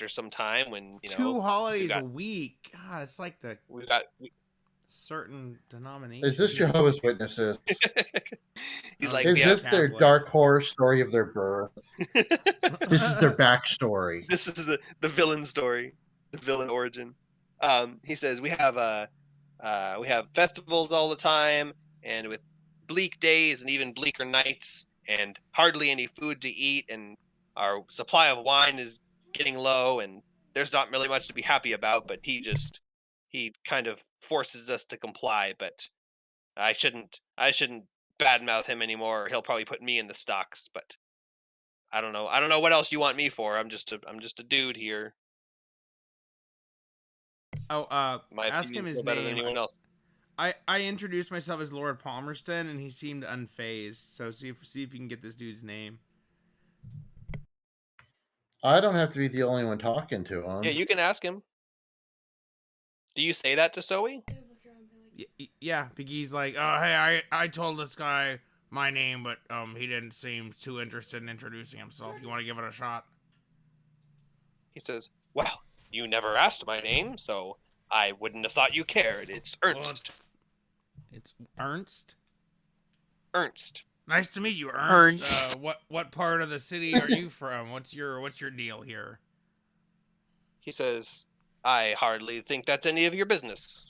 some time when you know 2 holidays got a week. God, it's like the we've got certain Is this denominations. Jehovah's Witnesses? he's I'm like, Is yeah, this their Catholic. dark horror story of their birth? This is their backstory. this is the villain story, the villain origin. He says we have festivals all the time, and with bleak days and even bleaker nights, and hardly any food to eat, and our supply of wine is getting low, and there's not really much to be happy about. But he kind of forces us to comply. But I shouldn't badmouth him anymore. Or he'll probably put me in the stocks. But I don't know what else you want me for. I'm just a dude here. Oh, My ask him opinion's his no better than name. anyone else. I introduced myself as Lord Palmerston, and he seemed unfazed. So see if you can get this dude's name. I don't have to be the only one talking to him. Yeah, you can ask him. Do you say that to Zoe? Yeah, Biggie's like, oh hey, I told this guy my name, but he didn't seem too interested in introducing himself. You want to give it a shot? He says, "Well, you never asked my name, so I wouldn't have thought you cared. It's Ernst. It's Ernst. Ernst." Nice to meet you, Ernst. What part of the city are you from? What's your deal here? He says, "I hardly think that's any of your business."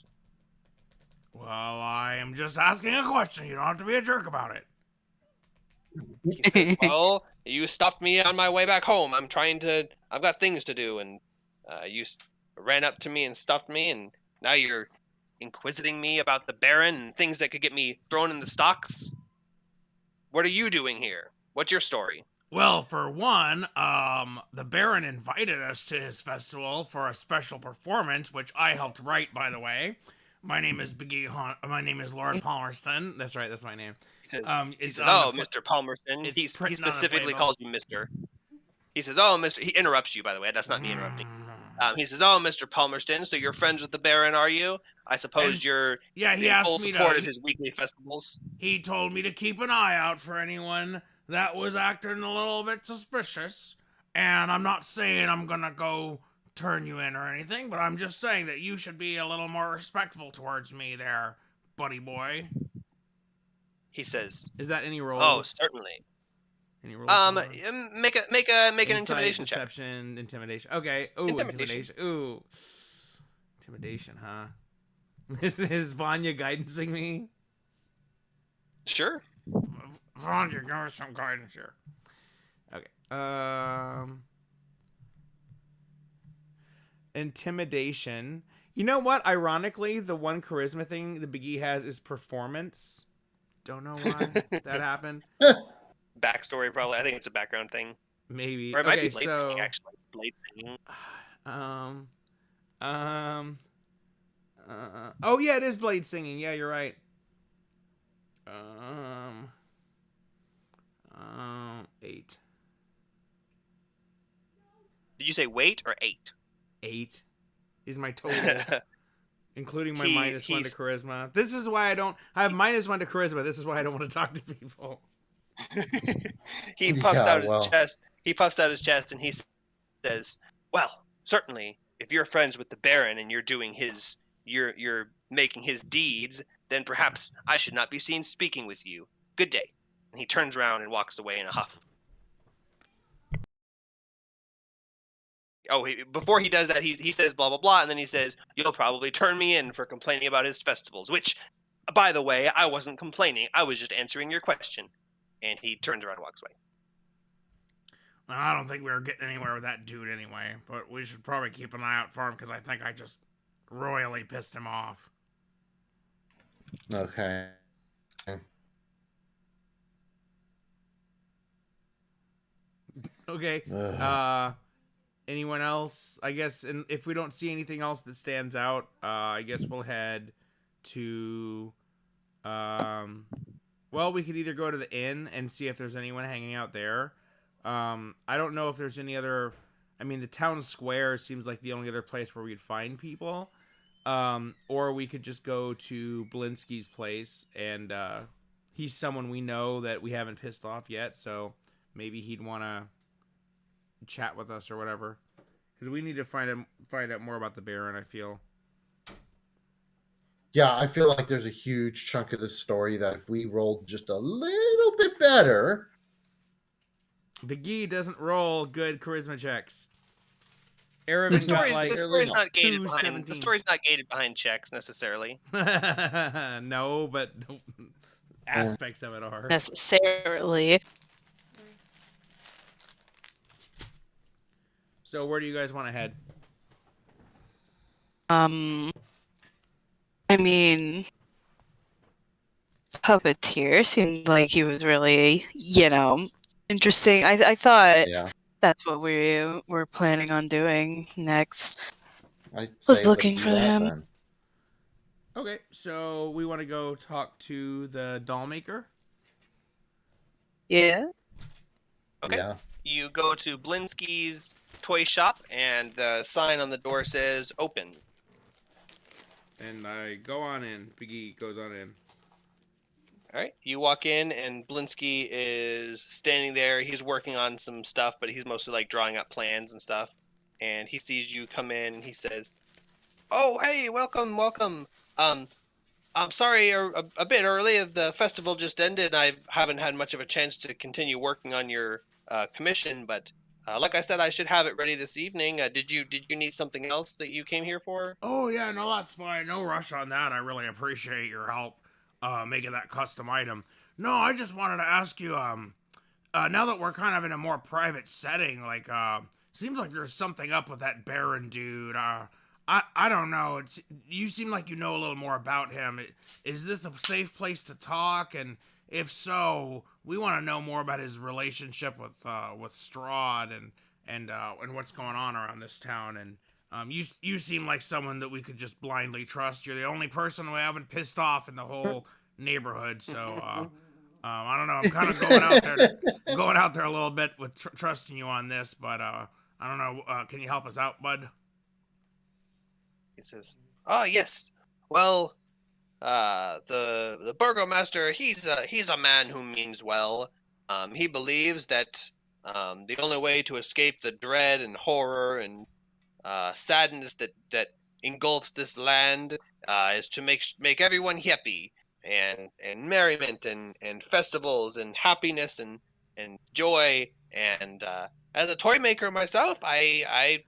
Well, I am just asking a question. You don't have to be a jerk about it. He says, "Well, you stopped me on my way back home. I've got things to do, and ran up to me and stuffed me, and now you're inquisiting me about the Baron and things that could get me thrown in the stocks. What are you doing here? What's your story?" Well, for one, the Baron invited us to his festival for a special performance, which I helped write, by the way. My name is My name is Lord Palmerston. That's right. That's my name. He says, It's on "Oh, the. Mr. Palmerston." It's He printed on the specifically playbill. calls you Mister. He says, "Oh, Mister." He interrupts you, by the way. That's not me interrupting. He says, "Oh, Mr. Palmerston. So you're friends with the Baron, are you? I suppose And you're yeah, he in asked full me support to. of his weekly festivals." He told me to keep an eye out for anyone that was acting a little bit suspicious. And I'm not saying I'm gonna go turn you in or anything, but I'm just saying that you should be a little more respectful towards me there, buddy boy. He says, Is that any "Oh, rolls? certainly. Any rolls going on? Make an Insight, intimidation check. deception, intimidation. Okay. Ooh, intimidation. Ooh. Intimidation, huh? Is Vanya guidancing me? Sure." Vanya, give us some guidance here. Okay. Intimidation. You know what? Ironically, the one charisma thing the Biggie has is performance. Don't know why that happened. Backstory, probably. I think it's a background thing, Maybe. or it might be Okay, blade singing. so Actually, blade singing. um um oh yeah, it is blade singing. Yeah, you're right. Um 8. Did you say weight or 8? 8 is my total. Including my -1 to charisma. This is why I have -1 to charisma. This is why I don't want to talk to people. He puffs Yeah, out his well, chest. He puffs out his chest and he says, "Well, certainly, if you're friends with the Baron and you're doing you're making his deeds, then perhaps I should not be seen speaking with you. Good day." And he turns around and walks away in a huff. Oh, before he does that, he says blah blah blah, and then he says, "You'll probably turn me in for complaining about his festivals." Which, by the way, I wasn't complaining. I was just answering your question. And he turns around and walks away. Well, I don't think we were getting anywhere with that dude anyway, but we should probably keep an eye out for him because I think I just royally pissed him off. okay. Okay. Ugh. Anyone else? I guess, and if we don't see anything else that stands out, I guess we'll head to. Well, we could either go to the inn and see if there's anyone hanging out there. I don't know if there's any other. I mean, the town square seems like the only other place where we'd find people. Or we could just go to Blinsky's place, and he's someone we know that we haven't pissed off yet, so maybe he'd want to chat with us or whatever. Because we need to find out more about the Baron, I feel. Yeah, I feel like there's a huge chunk of this story that if we rolled just a little bit better. Big E doesn't roll good charisma checks. The Arabic got story's, like the story's not gated two behind. The story's not gated behind checks necessarily. no, but aspects of it are. Necessarily. So where do you guys want to head? I mean, Puppeteer seemed like he was really, interesting. I thought Yeah, that's what we were planning on doing next. I Was looking for him. Then. Okay, so we want to go talk to the doll maker. Yeah. Okay. Yeah. You go to Blinsky's toy shop, and the sign on the door says "Open." And I go on in. Big E goes on in. All right. You walk in, and Blinsky is standing there. He's working on some stuff, but he's mostly like drawing up plans and stuff. And he sees you come in, and he says, "Oh, hey, welcome, welcome. I'm sorry, a bit early. The festival just ended. I haven't had much of a chance to continue working on your commission, but like I said, I should have it ready this evening. Did you need something else that you came here for?" Oh yeah, no, that's fine. No rush on that. I really appreciate your help making that custom item. No, I just wanted to ask you, now that we're kind of in a more private setting, like, seems like there's something up with that Baron dude. I don't know. You seem like you know a little more about him. Is this a safe place to talk? And if so, we want to know more about his relationship with Strahd and what's going on around this town. And you seem like someone that we could just blindly trust. You're the only person we haven't pissed off in the whole neighborhood. So I don't know. I'm kind of going out there a little bit with trusting you on this, but I don't know. Can you help us out, bud? He says, "Oh yes. Well, the burgomaster, he's a man who means well. He believes that the only way to escape the dread and horror and sadness that engulfs this land is to make everyone happy and merriment and festivals and happiness and joy. And as a toy maker myself, I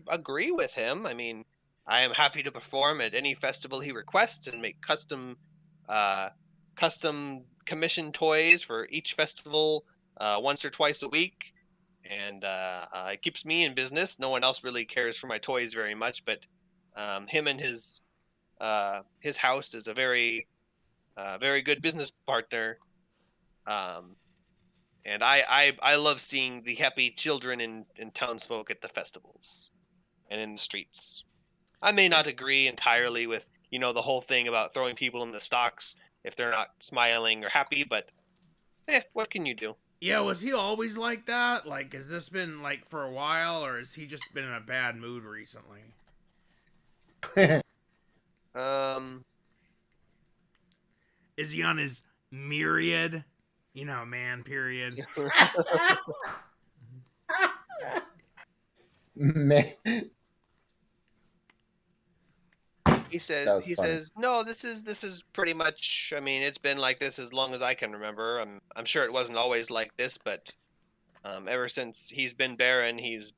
agree with him. I mean, I am happy to perform at any festival he requests and make custom commissioned toys for each festival once or twice a week. And it keeps me in business. No one else really cares for my toys very much, but him and his house is a very good business partner. And I love seeing the happy children and townsfolk at the festivals and in the streets. I may not agree entirely with the whole thing about throwing people in the stocks if they're not smiling or happy, but what can you do? Yeah, was he always like that? Like, has this been like for a while, or has he just been in a bad mood recently? Is he on his myriad? You know, man. Period. Man, He that says, was funny. no, this is pretty much. I mean, it's been like this as long as I can remember. I'm sure it wasn't always like this, but ever since he's been Baron, he's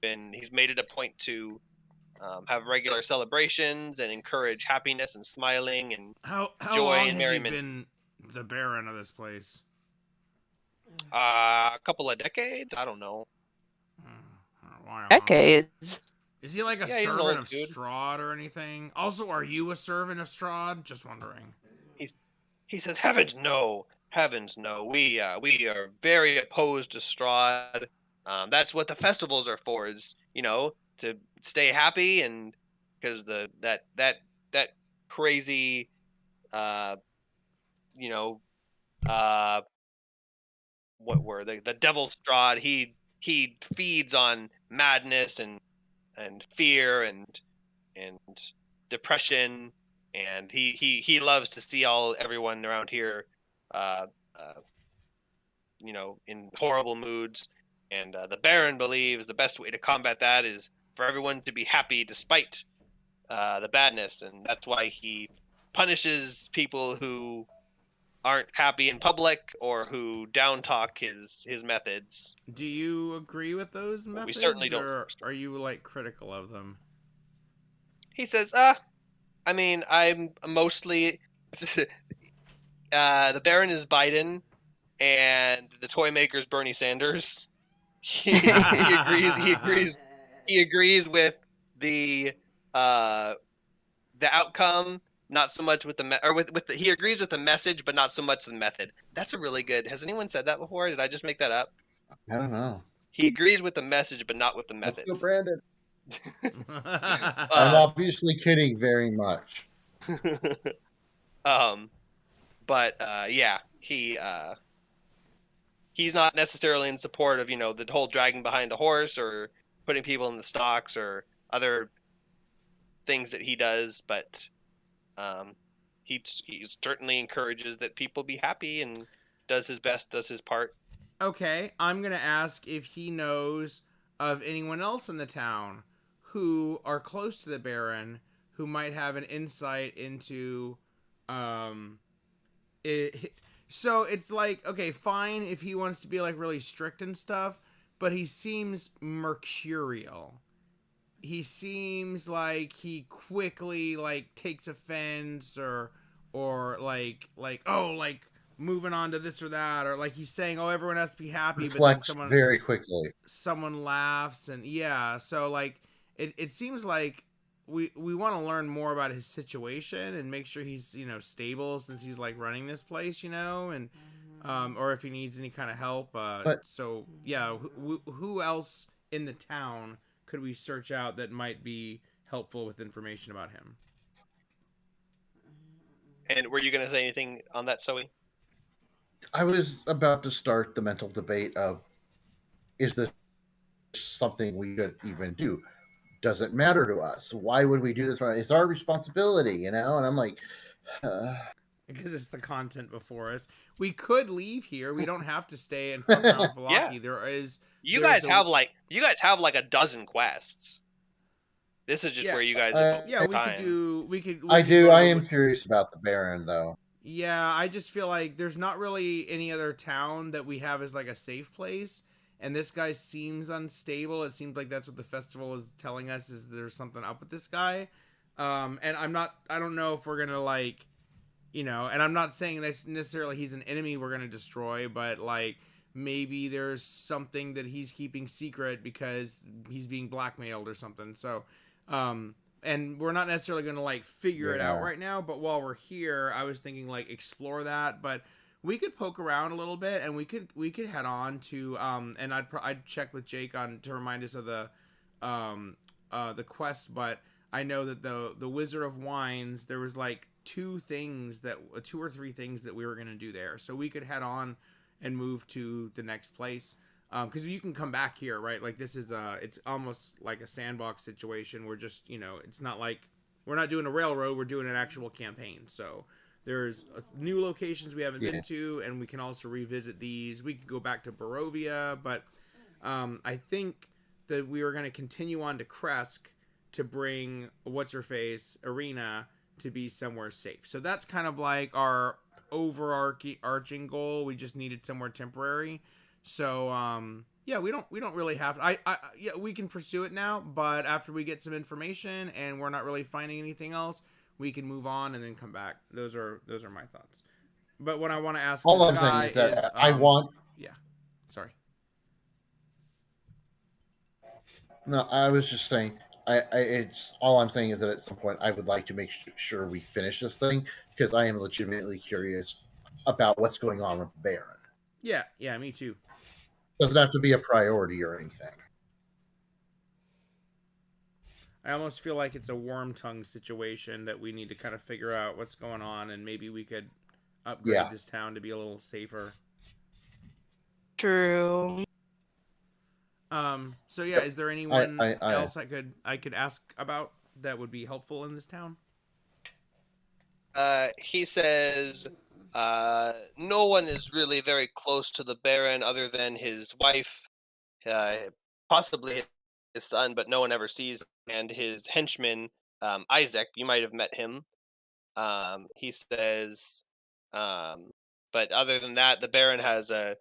made it a point to have regular celebrations and encourage happiness and smiling and How joy long and has he merriment. been the Baron of this place? A couple of decades, I don't know. A while, huh? Decades. Is he like a Yeah, he's an servant old of dude. Strahd or anything? Also, are you a servant of Strahd? Just wondering. He says, heavens no, we are very opposed to Strahd. That's what the festivals are for, is to stay happy, and because that crazy uh you know uh what were the devil Strahd, he feeds on madness and fear and depression, and he loves to see everyone around here uh, uh, in horrible moods. And the Baron believes the best way to combat that is for everyone to be happy despite the badness, and that's why he punishes people who aren't happy in public or who down talk his methods. Do you agree with those But we certainly methods, don't. or are you like critical of them? He says, I mean, I'm mostly the Baron is Biden and the toy maker is Bernie Sanders. He agrees. He agrees with the uh, the outcome, not so much with the. He agrees with the message, but not so much the method. That's a really good. Has anyone said that before? Did I just make that up? I don't know. He agrees with the message, but not with the Let's method. go, Brandon. Uh, I'm obviously kidding very much. But yeah, he's not necessarily in support of the whole dragging behind a horse or putting people in the stocks or other things that he does, but he certainly encourages that people be happy and does his best, does his part. okay, I'm gonna ask if he knows of anyone else in the town who are close to the Baron who might have an insight into um it. So it's like, okay, fine if he wants to be like really strict and stuff, but he seems mercurial. He seems like he quickly like takes offense, or like oh, like moving on to this or that, or like he's saying, oh, everyone has to be happy, but then Reflects very quickly. someone laughs, and yeah, so like it seems like we want to learn more about his situation and make sure he's stable, since he's like running this place, and or if he needs any kind of help. But So yeah, who else in the town could we search out that might be helpful with information about him? And were you going to say anything on that, Zoe? I was about to start the mental debate of, is this something we could even do? Does it matter to us? Why would we do this? It's our responsibility, And I'm like, Because it's the content before us. We could leave here. We don't have to stay and fuck around with Velaki. Yeah. There is. You there's guys have like a dozen quests. This is just Yeah. where you guys Yeah, we time. could do. We could. I could do. go I to- am curious about the Baron, though. Yeah, I just feel like there's not really any other town that we have as like a safe place, and this guy seems unstable. It seems like that's what the festival is telling us, is there's something up with this guy. And I don't know if we're gonna like, and I'm not saying that necessarily he's an enemy we're gonna destroy, but like maybe there's something that he's keeping secret because he's being blackmailed or something. So, and we're not necessarily going to like figure it out right now, but while we're here, I was thinking like explore that. But we could poke around a little bit, and we could head on to and I'd check with Jake on to remind us of the quest. But I know that the Wizard of Wines, there was like two or three things that we were going to do there, so we could head on and move to the next place. Because you can come back here, right? Like this is it's almost like a sandbox situation. We're just, it's not like we're not doing a railroad. We're doing an actual campaign. So there's new locations we haven't Yeah. been to, and we can also revisit these. We could go back to Barovia, but I think that we were going to continue on to Kresk to bring what's her face Arena to be somewhere safe. So that's kind of like our overarching goal. We just needed somewhere temporary. So yeah, we don't really have to, yeah, we can pursue it now, but after we get some information and we're not really finding anything else, we can move on and then come back. Those are my thoughts. But what I want to ask All this I'm saying guy is that is I want. yeah, sorry. No, I was just saying. It's all I'm saying is that at some point I would like to make sure we finish this thing because I am legitimately curious about what's going on with Baron. Yeah, me too. Doesn't have to be a priority or anything. I almost feel like it's a worm tongue situation that we need to kind of figure out what's going on, and maybe we could upgrade this town to be a little safer. True. So yeah, is there anyone I else I could ask about that would be helpful in this town? He says, no one is really very close to the Baron other than his wife, possibly his son, but no one ever sees, and his henchman, Isaac. You might have met him. He says, but other than that, the Baron has a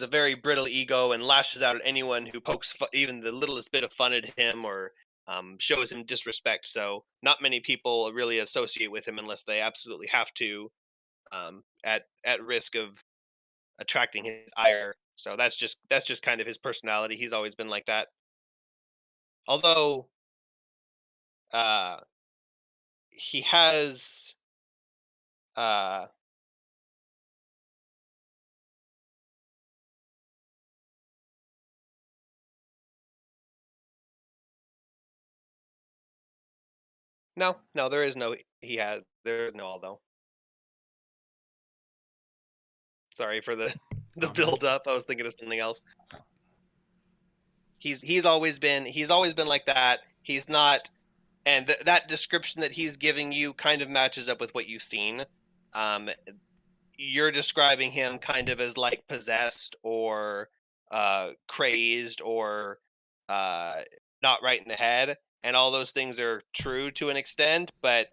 very brittle ego and lashes out at anyone who pokes even the littlest bit of fun at him or shows him disrespect. So not many people really associate with him unless they absolutely have to, at risk of attracting his ire. So that's just kind of his personality. He's always been like that. Although he has no, there is no there is no although. Sorry for the build up. I was thinking of something else. He's always been like that. He's not, and that description that he's giving you kind of matches up with what you've seen. You're describing him kind of as like possessed or crazed or not right in the head, and all those things are true to an extent, but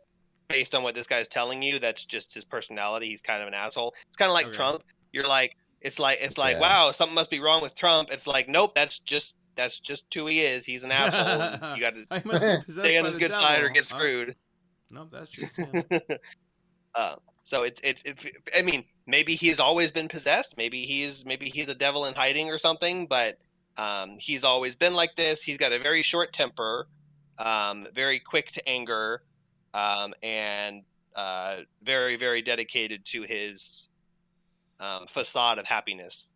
based on what this guy's telling you, that's just his personality. He's kind of an asshole. It's kind of like Trump. You're like, it's like, wow, something must be wrong with Trump. It's like, nope, that's just who he is. He's an asshole. And you got to stay on his good side or get screwed. Nope, that's just him. So it's I mean, maybe he's always been possessed. Maybe he's a devil in hiding or something. But he's always been like this. He's got a very short temper, very quick to anger, and very, very dedicated to his facade of happiness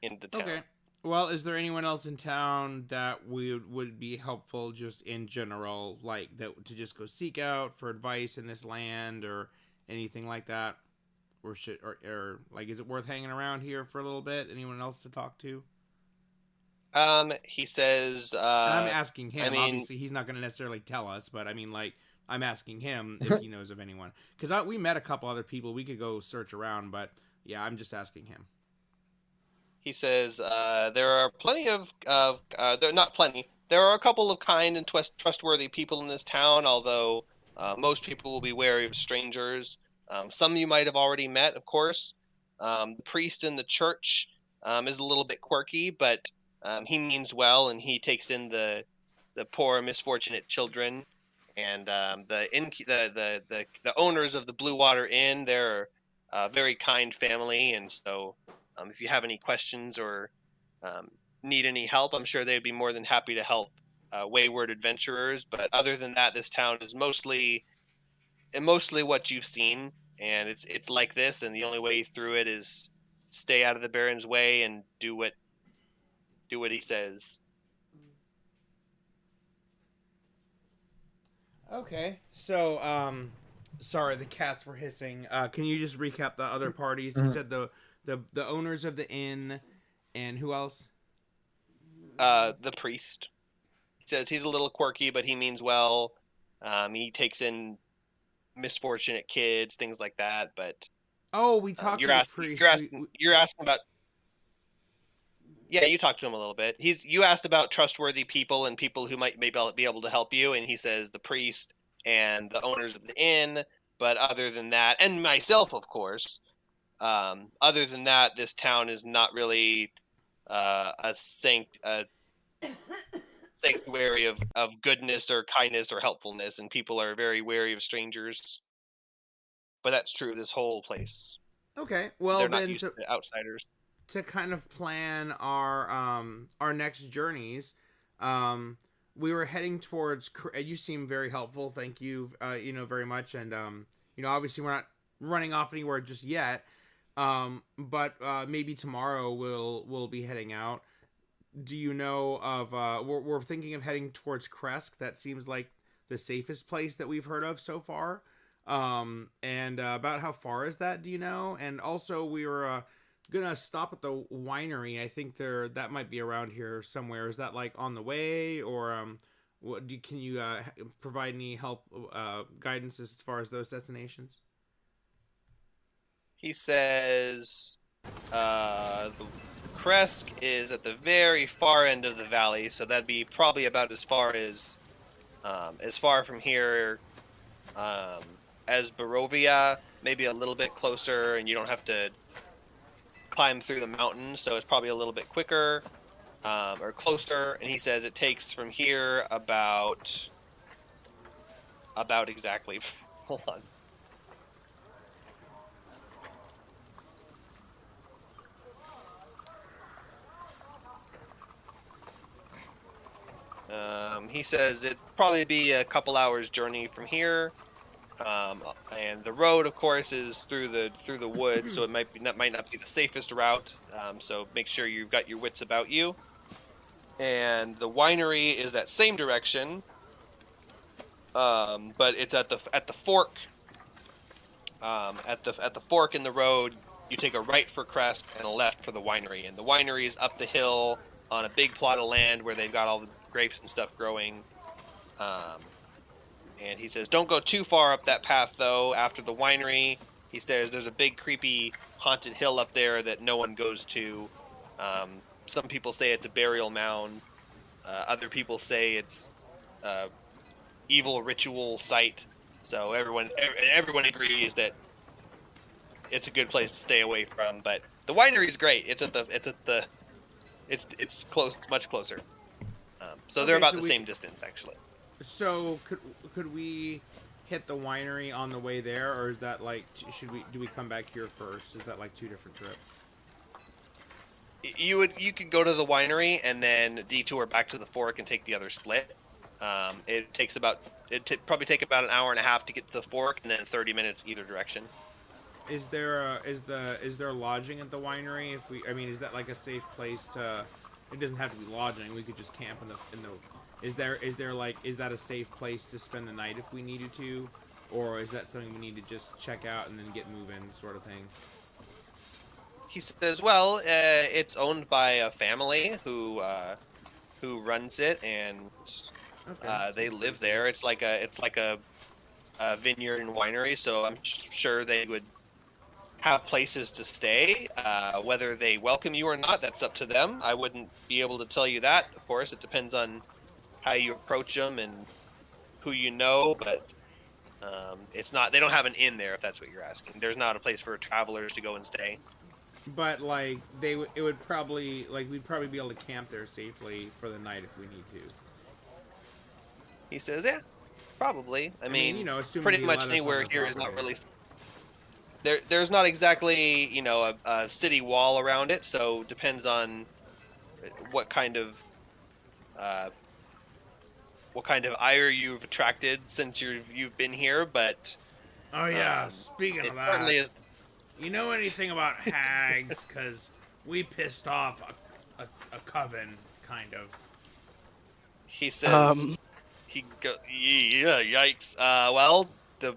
in the town. Okay. Well, is there anyone else in town that would be helpful just in general, like that to just go seek out for advice in this land or anything like that? Or like, is it worth hanging around here for a little bit? Anyone else to talk to? He says, and I'm asking him. Obviously, he's not going to necessarily tell us, but I mean, like, I'm asking him if he knows of anyone. Because we met a couple other people. We could go search around, but yeah, I'm just asking him. He says, there are plenty of, not plenty, there are a couple of kind and trustworthy people in this town, although most people will be wary of strangers. Some you might have already met, of course. The priest in the church is a little bit quirky, but he means well, and he takes in the poor, misfortunate children. And the owners of the Blue Water Inn, they're a very kind family, and so if you have any questions or need any help, I'm sure they'd be more than happy to help wayward adventurers. But other than that, this town is mostly what you've seen, and it's like this. And the only way through it is stay out of the Baron's way and do what he says. Okay, so sorry, the cats were hissing. Can you just recap the other parties? He said the owners of the inn, and who else? The priest. He says he's a little quirky, but he means well. He takes in misfortunate kids, things like that. But Oh, we talked to you're the asking, priest. you're asking about. Yeah, you talked to him a little bit. You asked about trustworthy people and people who might maybe be able to help you, and he says the priest and the owners of the inn. But other than that, and myself, of course. Other than that, this town is not really a sanctuary of goodness or kindness or helpfulness, and people are very wary of strangers. But that's true. This whole place, Okay, well they're not then used to outsiders. to kind of plan our next journeys, we were heading towards. You seem very helpful. Thank you, very much. And obviously we're not running off anywhere just yet. But maybe tomorrow we'll be heading out. Do you know of? We're thinking of heading towards Kresk. That seems like the safest place that we've heard of so far. And about how far is that? Do you know? And also we were gonna stop at the winery. I think that might be around here somewhere. Is that like on the way, or can you provide any help, guidance as far as those destinations? He says the Kresk is at the very far end of the valley, so that'd be probably about as far from here as Barovia, maybe a little bit closer, and you don't have to climb through the mountains, so it's probably a little bit quicker or closer. And he says it takes from here about exactly. Hold on. He says it'd probably be a couple hours journey from here, and the road, of course, is through the woods, so it might not be the safest route. So make sure you've got your wits about you. And the winery is that same direction, but it's at the fork. At the fork in the road, you take a right for Crest and a left for the winery, and the winery is up the hill on a big plot of land where they've got all the grapes and stuff growing. And he says, don't go too far up that path, though. After the winery, he says there's a big, creepy, haunted hill up there that no one goes to. Some people say it's a burial mound. Other people say it's evil ritual site. So everyone agrees that it's a good place to stay away from. But the winery is great. It's close, much closer. So they're about the same distance, actually. So could we hit the winery on the way there, or is that like do we come back here first? Is that like two different trips? You could go to the winery and then detour back to the fork and take the other split. It'd probably take about an hour and a half to get to the fork, and then 30 minutes either direction. Is there lodging at the winery? Is that like a safe place to? It doesn't have to be lodging. We could just camp in the. Is that a safe place to spend the night if we needed to, or is that something we need to just check out and then get moving, sort of thing? He says, "Well, it's owned by a family who runs it, and they live there. It's like a vineyard and winery, so I'm sure they would have places to stay. Whether they welcome you or not, that's up to them. I wouldn't be able to tell you that. Of course, it depends on how you approach them and who you know, but it's not. They don't have an inn there, if that's what you're asking. There's not a place for travelers to go and stay. But like it would probably we'd probably be able to camp there safely for the night if we need to." He says, "Yeah, probably. I mean, assuming pretty he much let us anywhere on the here is not property. really. There's not exactly a city wall around it, so depends on what kind of ire you've attracted since you've been here. But Oh yeah, speaking it of that, certainly is. you know anything about hags? Because we pissed off a coven, kind of. He says, yeah, yikes. Well, the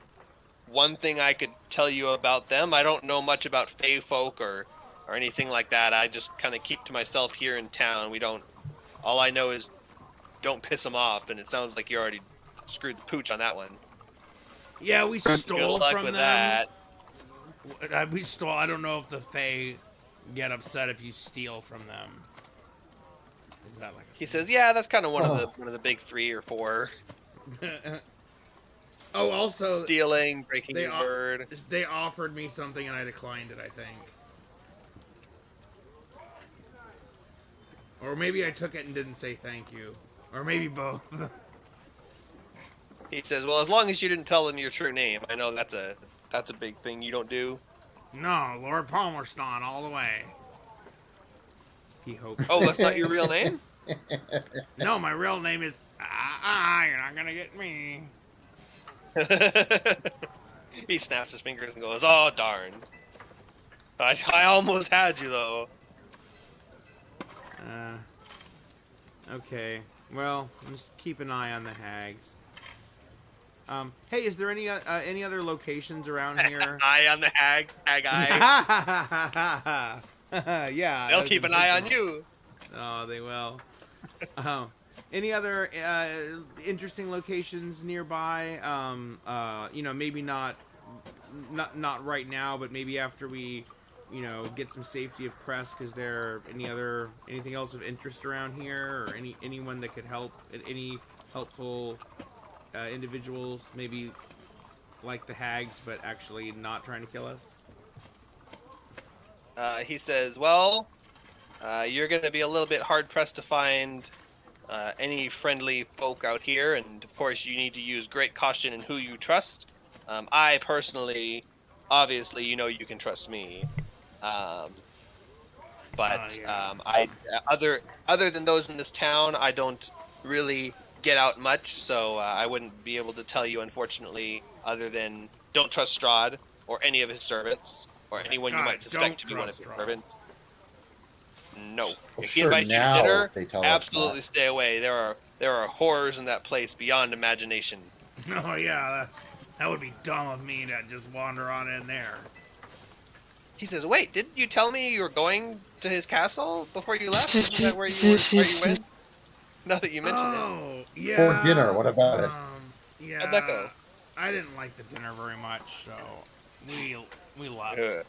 one thing I could tell you about them, I don't know much about Fey folk or anything like that. I just kind of keep to myself here in town. All I know is don't piss them off, and it sounds like you already screwed the pooch on that one. Yeah, we stole Good luck from with them. that. We stole. I don't know if the Fae get upset if you steal from them. Is that like? He says, "Yeah, that's kind of one Oh. of the big 3 or 4: Oh, also, stealing, breaking they your word." they offered me something and I declined it. I think, or maybe I took it and didn't say thank you, or maybe both. He says, "Well, as long as you didn't tell them your true name, I know that's a big thing you don't do." No, Lord Palmerston all the way. He hopes. Oh, that's not your real name? No, my real name is. You're not gonna get me. He snaps his fingers and goes, "Oh, darn. I almost had you, though." Okay. Well, just keep an eye on the hags. Hey, is there any other locations around here? Eye on the hag eye. Yeah. They'll that's keep an eye on exactly- you. Oh, they will. Any other interesting locations nearby? Maybe not right now, but maybe after we, get some safety of Kresk. Is there anything else of interest around here, or anyone that could help? Any helpful individuals, maybe like the hags, but actually not trying to kill us? He says, "Well, you're going to be a little bit hard pressed to find any friendly folk out here, and of course, you need to use great caution in who you trust. I personally, obviously, you can trust me, but Yeah. other than those in this town, I don't really get out much, so I wouldn't be able to tell you, unfortunately, other than don't trust Strahd or any of his servants or anyone you God, might suspect to don't be one of his trust Strahd. servants. No. Well, If he sure, invites you to now dinner, if they tell us absolutely that. stay away. There are horrors in that place beyond imagination." Oh yeah, that would be dumb of me to just wander on in there. He says, "Wait, didn't you tell me you were going to his castle before you left? Isn't that where you went?" Now that you mention it. Oh, yeah. For dinner, what about it? Yeah. How'd that go? I didn't like the dinner very much, so we left.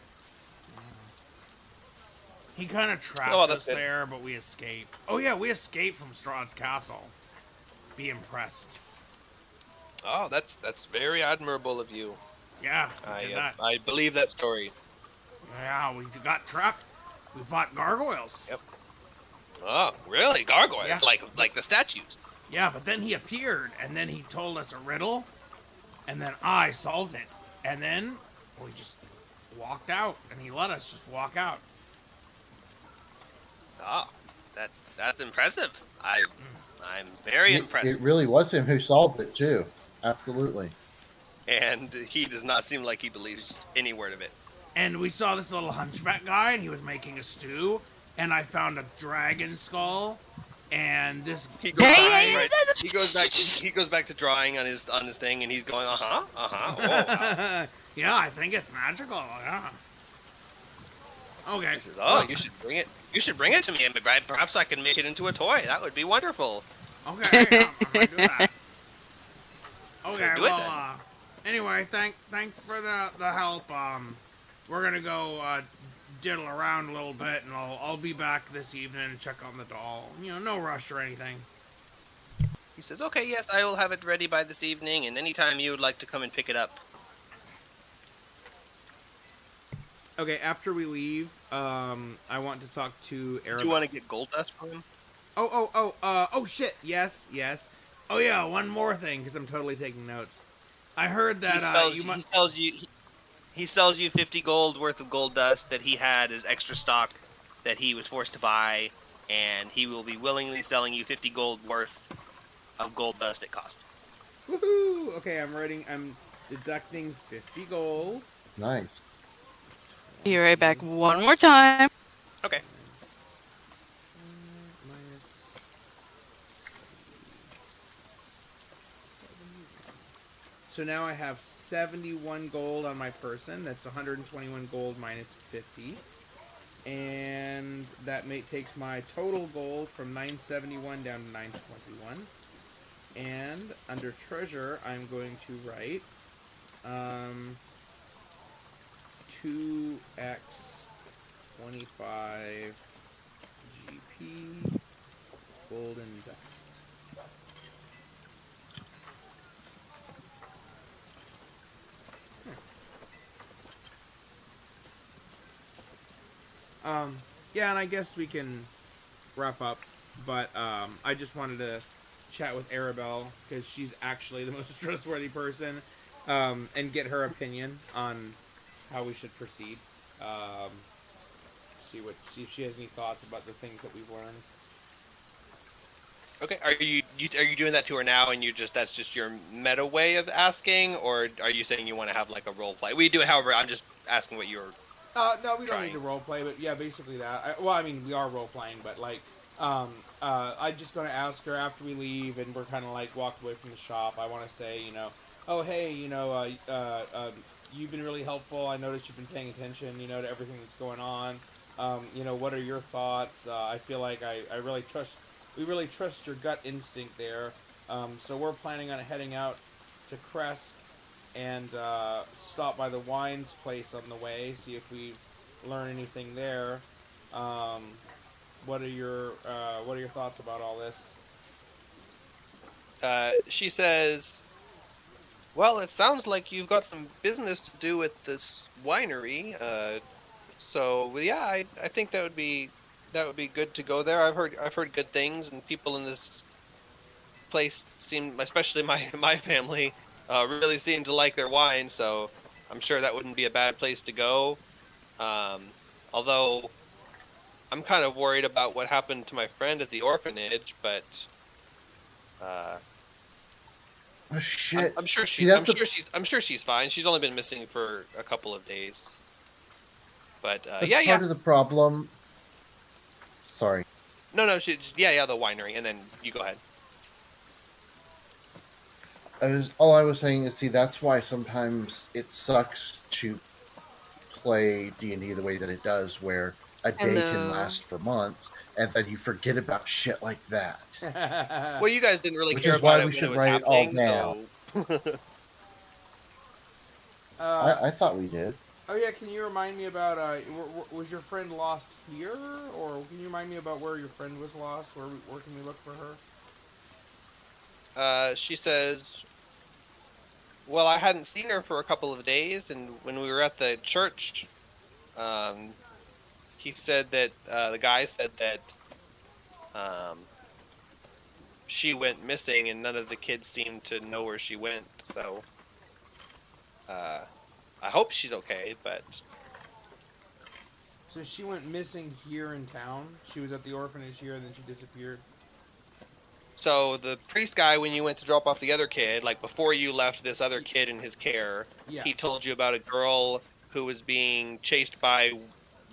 He kind of trapped Oh, us that's good. there, but we escaped. Oh yeah, we escaped from Strahd's castle. Be impressed. Oh, that's very admirable of you. Yeah, we did that. I believe that story. Yeah, we got trapped. We fought gargoyles. Yep. Oh, really? Gargoyles? Yeah. Like the statues? Yeah, but then he appeared, and then he told us a riddle, and then I solved it, and then we just walked out, and he let us just walk out. Oh, that's impressive. I'm very impressed. It really was him who solved it too. Absolutely. And he does not seem like he believes any word of it. And we saw this little hunchback guy, and he was making a stew, and I found a dragon skull, and this He goes, Hey, back, right, he goes back to drawing on his thing, and he's going, oh, wow. yeah, I think it's magical. Yeah. Okay. He says, "Oh, you should bring it. You should bring it to me, and perhaps I can make it into a toy. That would be wonderful." Okay, yeah, I'm gonna do that. Okay, do it well, anyway, thanks for the help. We're gonna go diddle around a little bit, and I'll be back this evening and check on the doll. No rush or anything. He says, "Okay, yes, I will have it ready by this evening, and anytime you would like to come and pick it up." Okay, after we leave, I want to talk to Arab. Do you want to get gold dust from him? Oh shit, yes. Oh yeah, one more thing, because I'm totally taking notes. I heard that he sells you 50 gold worth of gold dust that he had as extra stock that he was forced to buy, and he will be willingly selling you 50 gold worth of gold dust at cost. Woohoo! Okay, I'm deducting 50 gold. Nice. Be right back one more time. Okay. So now I have 71 gold on my person. That's 121 gold minus 50. And that takes my total gold from 971 down to 921. And under treasure, I'm going to write Um, 2x 25 GP golden dust. Yeah, and I guess we can wrap up, but I just wanted to chat with Arabelle because she's actually the most trustworthy person, and get her opinion on how we should proceed. Um, see if she has any thoughts about the things that we've learned. Okay, are you doing that to her now, and that's just your meta way of asking, or are you saying you want to have like a role play? We do it, however. I'm just asking what you're. No, we don't need Trying. to role play, but yeah, basically that. I mean, we are role playing, but like, I'm just gonna ask her after we leave, and we're kind of like walked away from the shop. I want to say, oh hey, you've been really helpful. I noticed you've been paying attention, to everything that's going on. What are your thoughts? I feel like I really trust. We really trust your gut instinct there. So we're planning on heading out to Crest and stop by the wines place on the way, see if we learn anything there. Um, what are your thoughts about all this? She says, "Well, it sounds like you've got some business to do with this winery. So yeah, I think that would be good to go there. I've heard good things, and people in this place seem, especially my family, really seem to like their wine. So I'm sure that wouldn't be a bad place to go. Um, although I'm kind of worried about what happened to my friend at the orphanage, but uh, Oh shit! I'm sure See, that's I'm sure she's fine. She's only been missing for a couple of days. But that's yeah, part of the problem. Sorry. no, yeah, the winery, and then you go ahead. All I was saying is, see, that's why sometimes it sucks to play D&D the way that it does, where a day can Hello. last for months, and then you forget about shit like that. Well, you guys didn't really Which care is why about it we when it should was write it all happening, down. so I thought we did. Oh yeah, can you remind me about was your friend lost here, or can you remind me about where your friend was lost? Where can we look for her? she says, "Well, I hadn't seen her for a couple of days, and when we were at the church, um, he said that the guy said that um, she went missing, and none of the kids seemed to know where she went. So uh, I hope she's okay, but." So she went missing here in town. She was at the orphanage here, and then she disappeared. So the priest guy, when you went to drop off the other kid, like before you left this other kid in his care, Yeah. he told you about a girl who was being chased by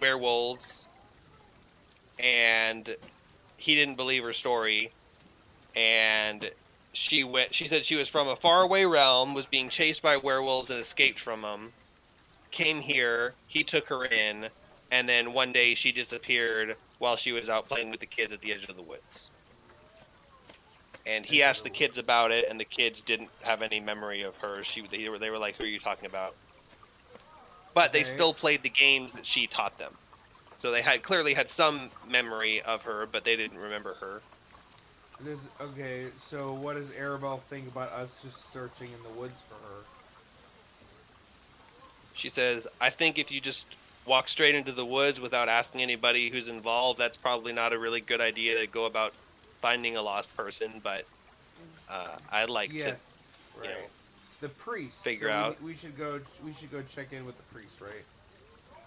werewolves, and he didn't believe her story. And she said she was from a faraway realm, was being chased by werewolves and escaped from them. Came here, he took her in, and then one day she disappeared while she was out playing with the kids at the edge of the woods. And he asked the kids about it, and the kids didn't have any memory of her. They were like, "Who are you talking about?" But they Okay. still played the games that she taught them, so they clearly had some memory of her, but they didn't remember her. Okay, so what does Arabelle think about us just searching in the woods for her? She says, "I think if you just walk straight into the woods without asking anybody who's involved, that's probably not a really good idea to go about finding a lost person. But I'd like to, Yes, you right. know, The priest. figure So out." we should go. We should go check in with the priest, right?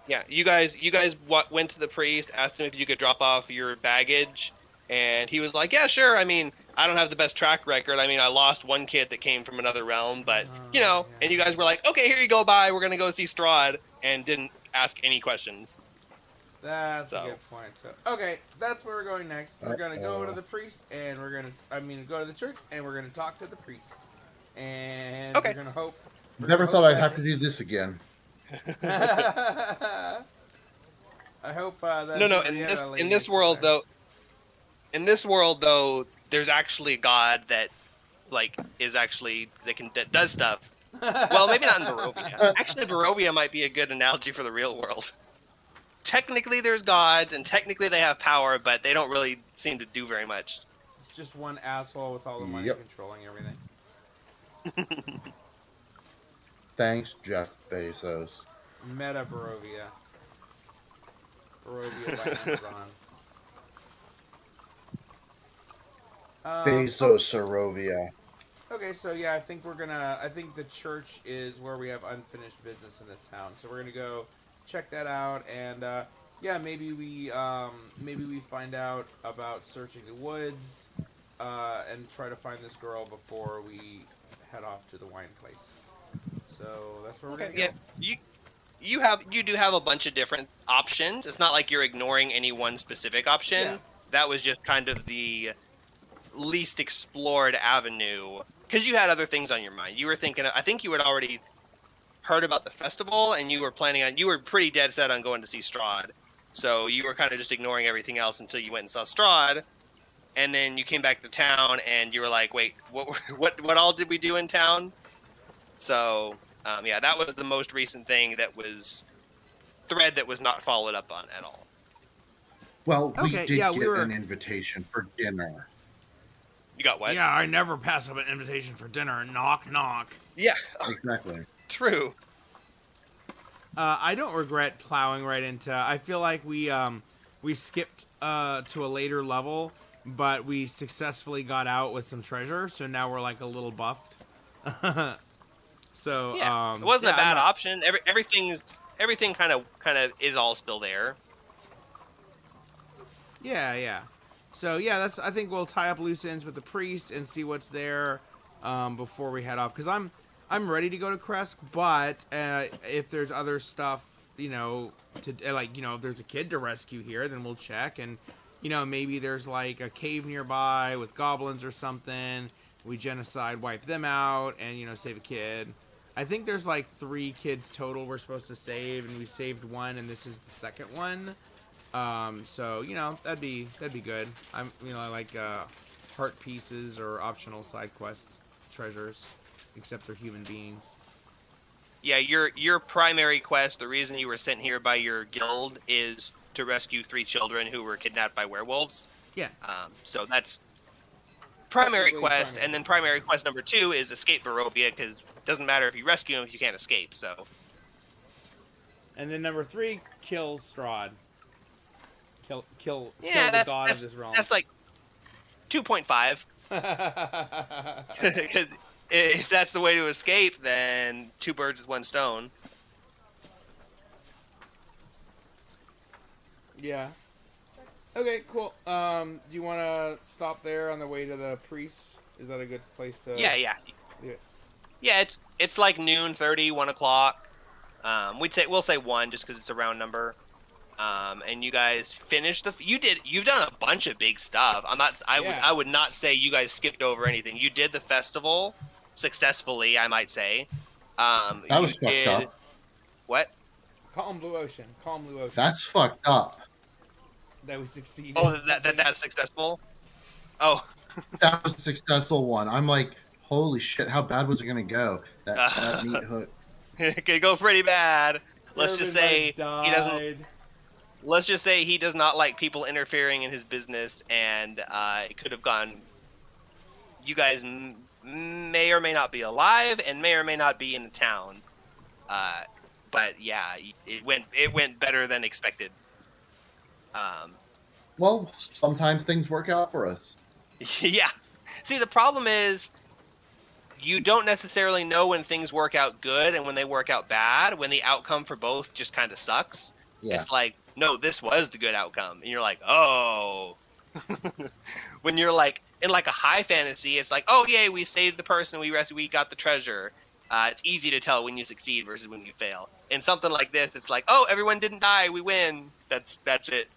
Yeah, you guys went to the priest, asked him if you could drop off your baggage, and he was like, "Yeah, sure. I mean, I don't have the best track record. I mean, I lost one kid that came from another realm, but you know." And you Yeah. guys were like, "Okay, here you go. Bye. We're gonna go see Strahd," and didn't ask any questions. That's a So good point. So okay, that's where we're going next. We're gonna go to Uh-oh. the priest, and go to the church, and we're gonna talk to the priest, and okay. we're gonna hope. Never thought I'd have to do this again. I hope that No. Henrietta lady In is this still world there. though, there's actually a god that like is actually that does stuff, Well, maybe not in Barovia. Actually, Barovia might be a good analogy for the real world. Technically, there's gods, and technically they have power, but they don't really seem to do very much. It's just one asshole with all the money Yep. controlling everything. Thanks, Jeff Bezos. Meta Barovia. Barovia by Amazon. Bezos Sarovia. Okay, so yeah, I think the church is where we have unfinished business in this town. So we're gonna go check that out, and yeah, maybe we find out about searching the woods, and try to find this girl before we head off to the wine place. So that's where we're gonna go. Yeah, you do have a bunch of different options. It's not like you're ignoring any one specific option. Yeah. That was just kind of the least explored avenue because you had other things on your mind. You were thinking, I think you had already heard about the festival, and you were pretty dead set on going to see Strahd. So you were kind of just ignoring everything else until you went and saw Strahd, and then you came back to town, and you were like, wait, what all did we do in town? So yeah, that was the most recent thing that was thread that was not followed up on at all. Well, we Okay, did yeah, get we were- an invitation for dinner. You got what? Yeah, I never pass up an invitation for dinner. Knock, knock. Yeah, Exactly. true. I don't regret plowing right into. I feel like we skipped to a later level, but we successfully got out with some treasure. So now we're like a little buffed. So Yeah, it wasn't yeah, a bad I'm not- option. Everything kind of is all still there. Yeah, yeah. So yeah, I think we'll tie up loose ends with the priest and see what's there before we head off. Because I'm ready to go to Kresk, but if there's other stuff, if there's a kid to rescue here, then we'll check. And maybe there's like a cave nearby with goblins or something. We genocide, wipe them out, and save a kid. I think there's like 3 kids total we're supposed to save, and we saved 1, and this is the second one. So that'd be good. I like heart pieces or optional side quest treasures, except they're human beings. Yeah, your primary quest, the reason you were sent here by your guild, is to rescue 3 children who were kidnapped by werewolves. Yeah. So that's primary Really quest, primary. and then primary quest number 2 is escape Barovia, because it doesn't matter if you rescue them if you can't escape. So. And then number 3, kill Strahd. Kill Yeah, the god of this realm. that's like 2.5. Because if that's the way to escape, then 2 birds with 1 stone. Yeah. Okay, cool. Do you want to stop there on the way to the priest? Is that a good place to? Yeah. Yeah, it's like noon 30, 1 o'clock. We'll say 1 just because it's a round number. And you guys finished you've done a bunch of big stuff. I would not say you guys skipped over anything. You did the festival successfully, I might say. That was fucked up. What? Calm Blue Ocean. That's fucked up. That we succeeded. Oh, that's successful? Oh. That was a successful one. I'm like, holy shit, how bad was it going to go? That meat hook. It could go pretty bad. Let's just say Everybody he doesn't. died. Let's just say he does not like people interfering in his business, and it could have gone. You guys may or may not be alive, and may or may not be in the town. But yeah, it went better than expected. Well, sometimes things work out for us. Yeah. See, the problem is you don't necessarily know when things work out good and when they work out bad. When the outcome for both just kind of sucks. Yeah. It's like, no, this was the good outcome. And you're like, oh. When you're like, in like a high fantasy, it's like, oh, yay, we saved the person, we got the treasure. It's easy to tell when you succeed versus when you fail. In something like this, it's like, oh, everyone didn't die, we win. That's it.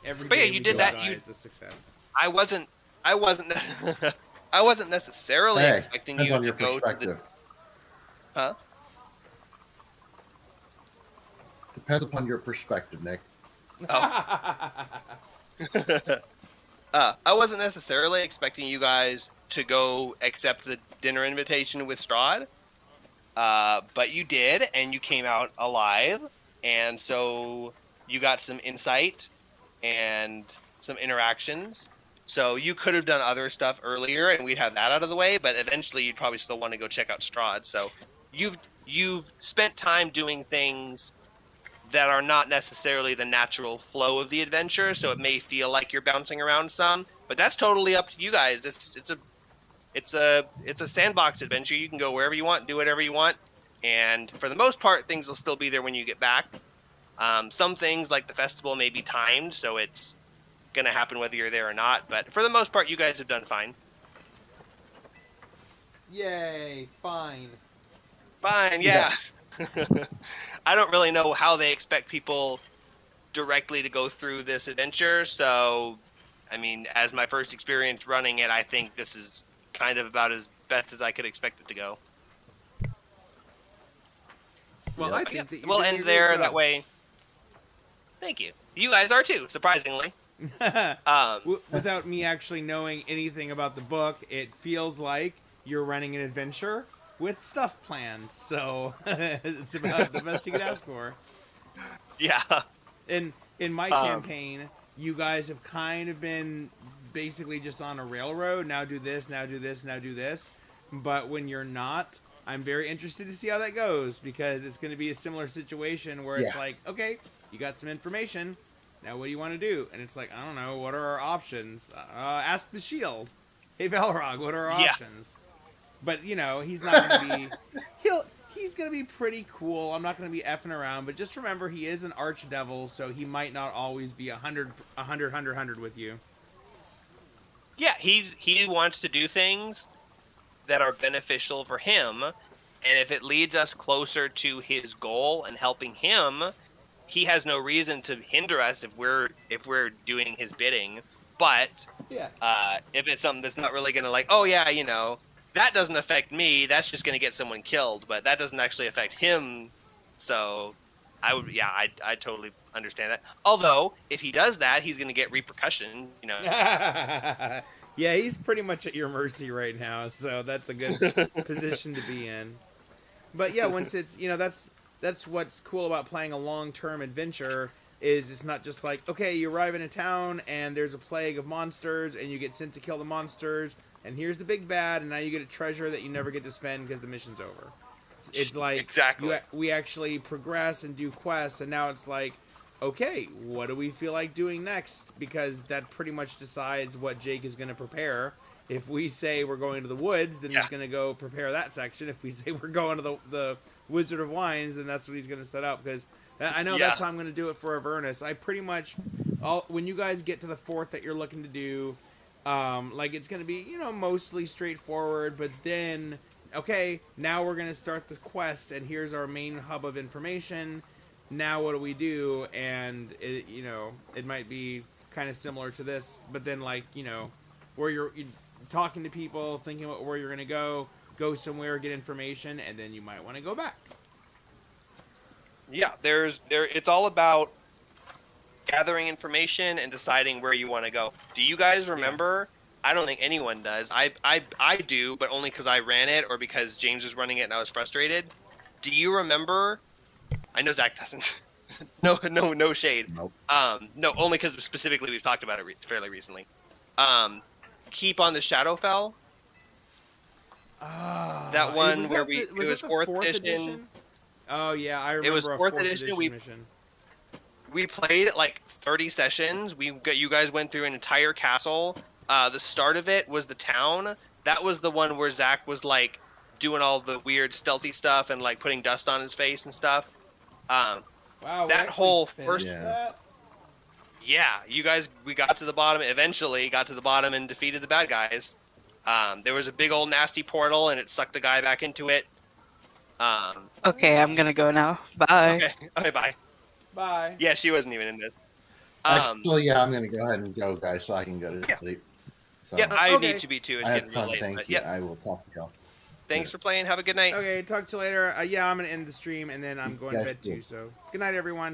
Every But yeah, day you we did go that, die you- is a success. I wasn't I wasn't necessarily Hey, expecting depends you on to your go to the perspective. Huh? Depends upon your perspective, Nick. I wasn't necessarily expecting you guys to go accept dinner invitation with Strahd. But you did, and you came out alive, and so you got some insight and some interactions. So you could have done other stuff earlier, and we'd have that out of the way. But eventually, you'd probably still want to go check out Strahd. So you've spent time doing things that are not necessarily the natural flow of the adventure. So it may feel like you're bouncing around some, but that's totally up to you guys. It's a sandbox adventure. You can go wherever you want, do whatever you want, and for the most part, things will still be there when you get back. Some things like the festival may be timed, so it's gonna happen whether you're there or not. But for the most part, you guys have done fine. Yay! Fine. Fine, yeah. I don't really know how they expect people directly to go through this adventure, so I mean, as my first experience running it, I think this is kind of about as best as I could expect it to go. Well, I think that we'll end there that way. Thank you. You guys are too, surprisingly. Without me actually knowing anything about the book, it feels like you're running an adventure with stuff planned. So it's about the best you could ask for. Yeah. In my campaign, you guys have kind of been basically just on a railroad. Now do this, now do this, now do this. But when you're not, I'm very interested to see how that goes, because it's going to be a similar situation where it's like, okay, you got some information. Now what do you want to do? And it's like, I don't know. What are our options? Ask the shield. Hey, Valrog, what are our options? But, you know, he's not going to be... He's going to be pretty cool. I'm not going to be effing around. But just remember, he is an archdevil, so he might not always be 100 with you. Yeah, he wants to do things that are beneficial for him. And if it leads us closer to his goal and helping him, he has no reason to hinder us if we're doing his bidding. But if it's something that's not really going to like, oh yeah, you know, that doesn't affect me, that's just going to get someone killed, but that doesn't actually affect him. So I totally understand that. Although if he does that, he's going to get repercussion, you know. Yeah, he's pretty much at your mercy right now, so that's a good position to be in. But yeah, once it's, you know, that's what's cool about playing a long-term adventure, is it's not just like, okay, you arrive in a town and there's a plague of monsters and you get sent to kill the monsters, and here's the big bad, and now you get a treasure that you never get to spend because the mission's over. It's like, exactly. We actually progress and do quests, and now it's like, okay, what do we feel like doing next? Because that pretty much decides what Jake is going to prepare. If we say we're going to the woods, then he's going to go prepare that section. If we say we're going to the Wizard of Wines, then that's what he's going to set up. Because I know that's how I'm going to do it for Avernus. I pretty much, when you guys get to the fort that you're looking to do, like it's going to be, you know, mostly straightforward. But then, okay, now we're going to start the quest, and here's our main hub of information. Now what do we do? And it, you know, it might be kind of similar to this, but then, like, you know, where you're talking to people, thinking about where you're going to go somewhere, get information, and then you might want to go back. Yeah, it's all about gathering information and deciding where you want to go. Do you guys remember? Yeah. I don't think anyone does. I do, but only because I ran it or because James was running it and I was frustrated. Do you remember? I know Zach doesn't. No shade. Nope. No, only because specifically we've talked about it fairly recently. Keep on the Shadowfell. That one where it was fourth edition. Oh yeah, I remember. It was fourth edition. Mission. We played it like 30 sessions. You guys went through an entire castle. The start of it was the town. That was the one where Zach was like doing all the weird stealthy stuff and like putting dust on his face and stuff. Wow, that whole first. Yeah, you guys, we got to the bottom. Eventually, got to the bottom and defeated the bad guys. There was a big old nasty portal, and it sucked the guy back into it. Okay, I'm gonna go now. Bye. Okay, bye. Bye. Yeah, she wasn't even in this. Actually, yeah, I'm gonna go ahead and go, guys, so I can go to sleep. So, yeah, I need to be too. It's I getting had fun. real late. Thank you. I will talk to y'all. Thanks for playing. Have a good night. Okay, talk to you later. Yeah, I'm gonna end the stream, and then I'm going to bed too. So, good night, everyone.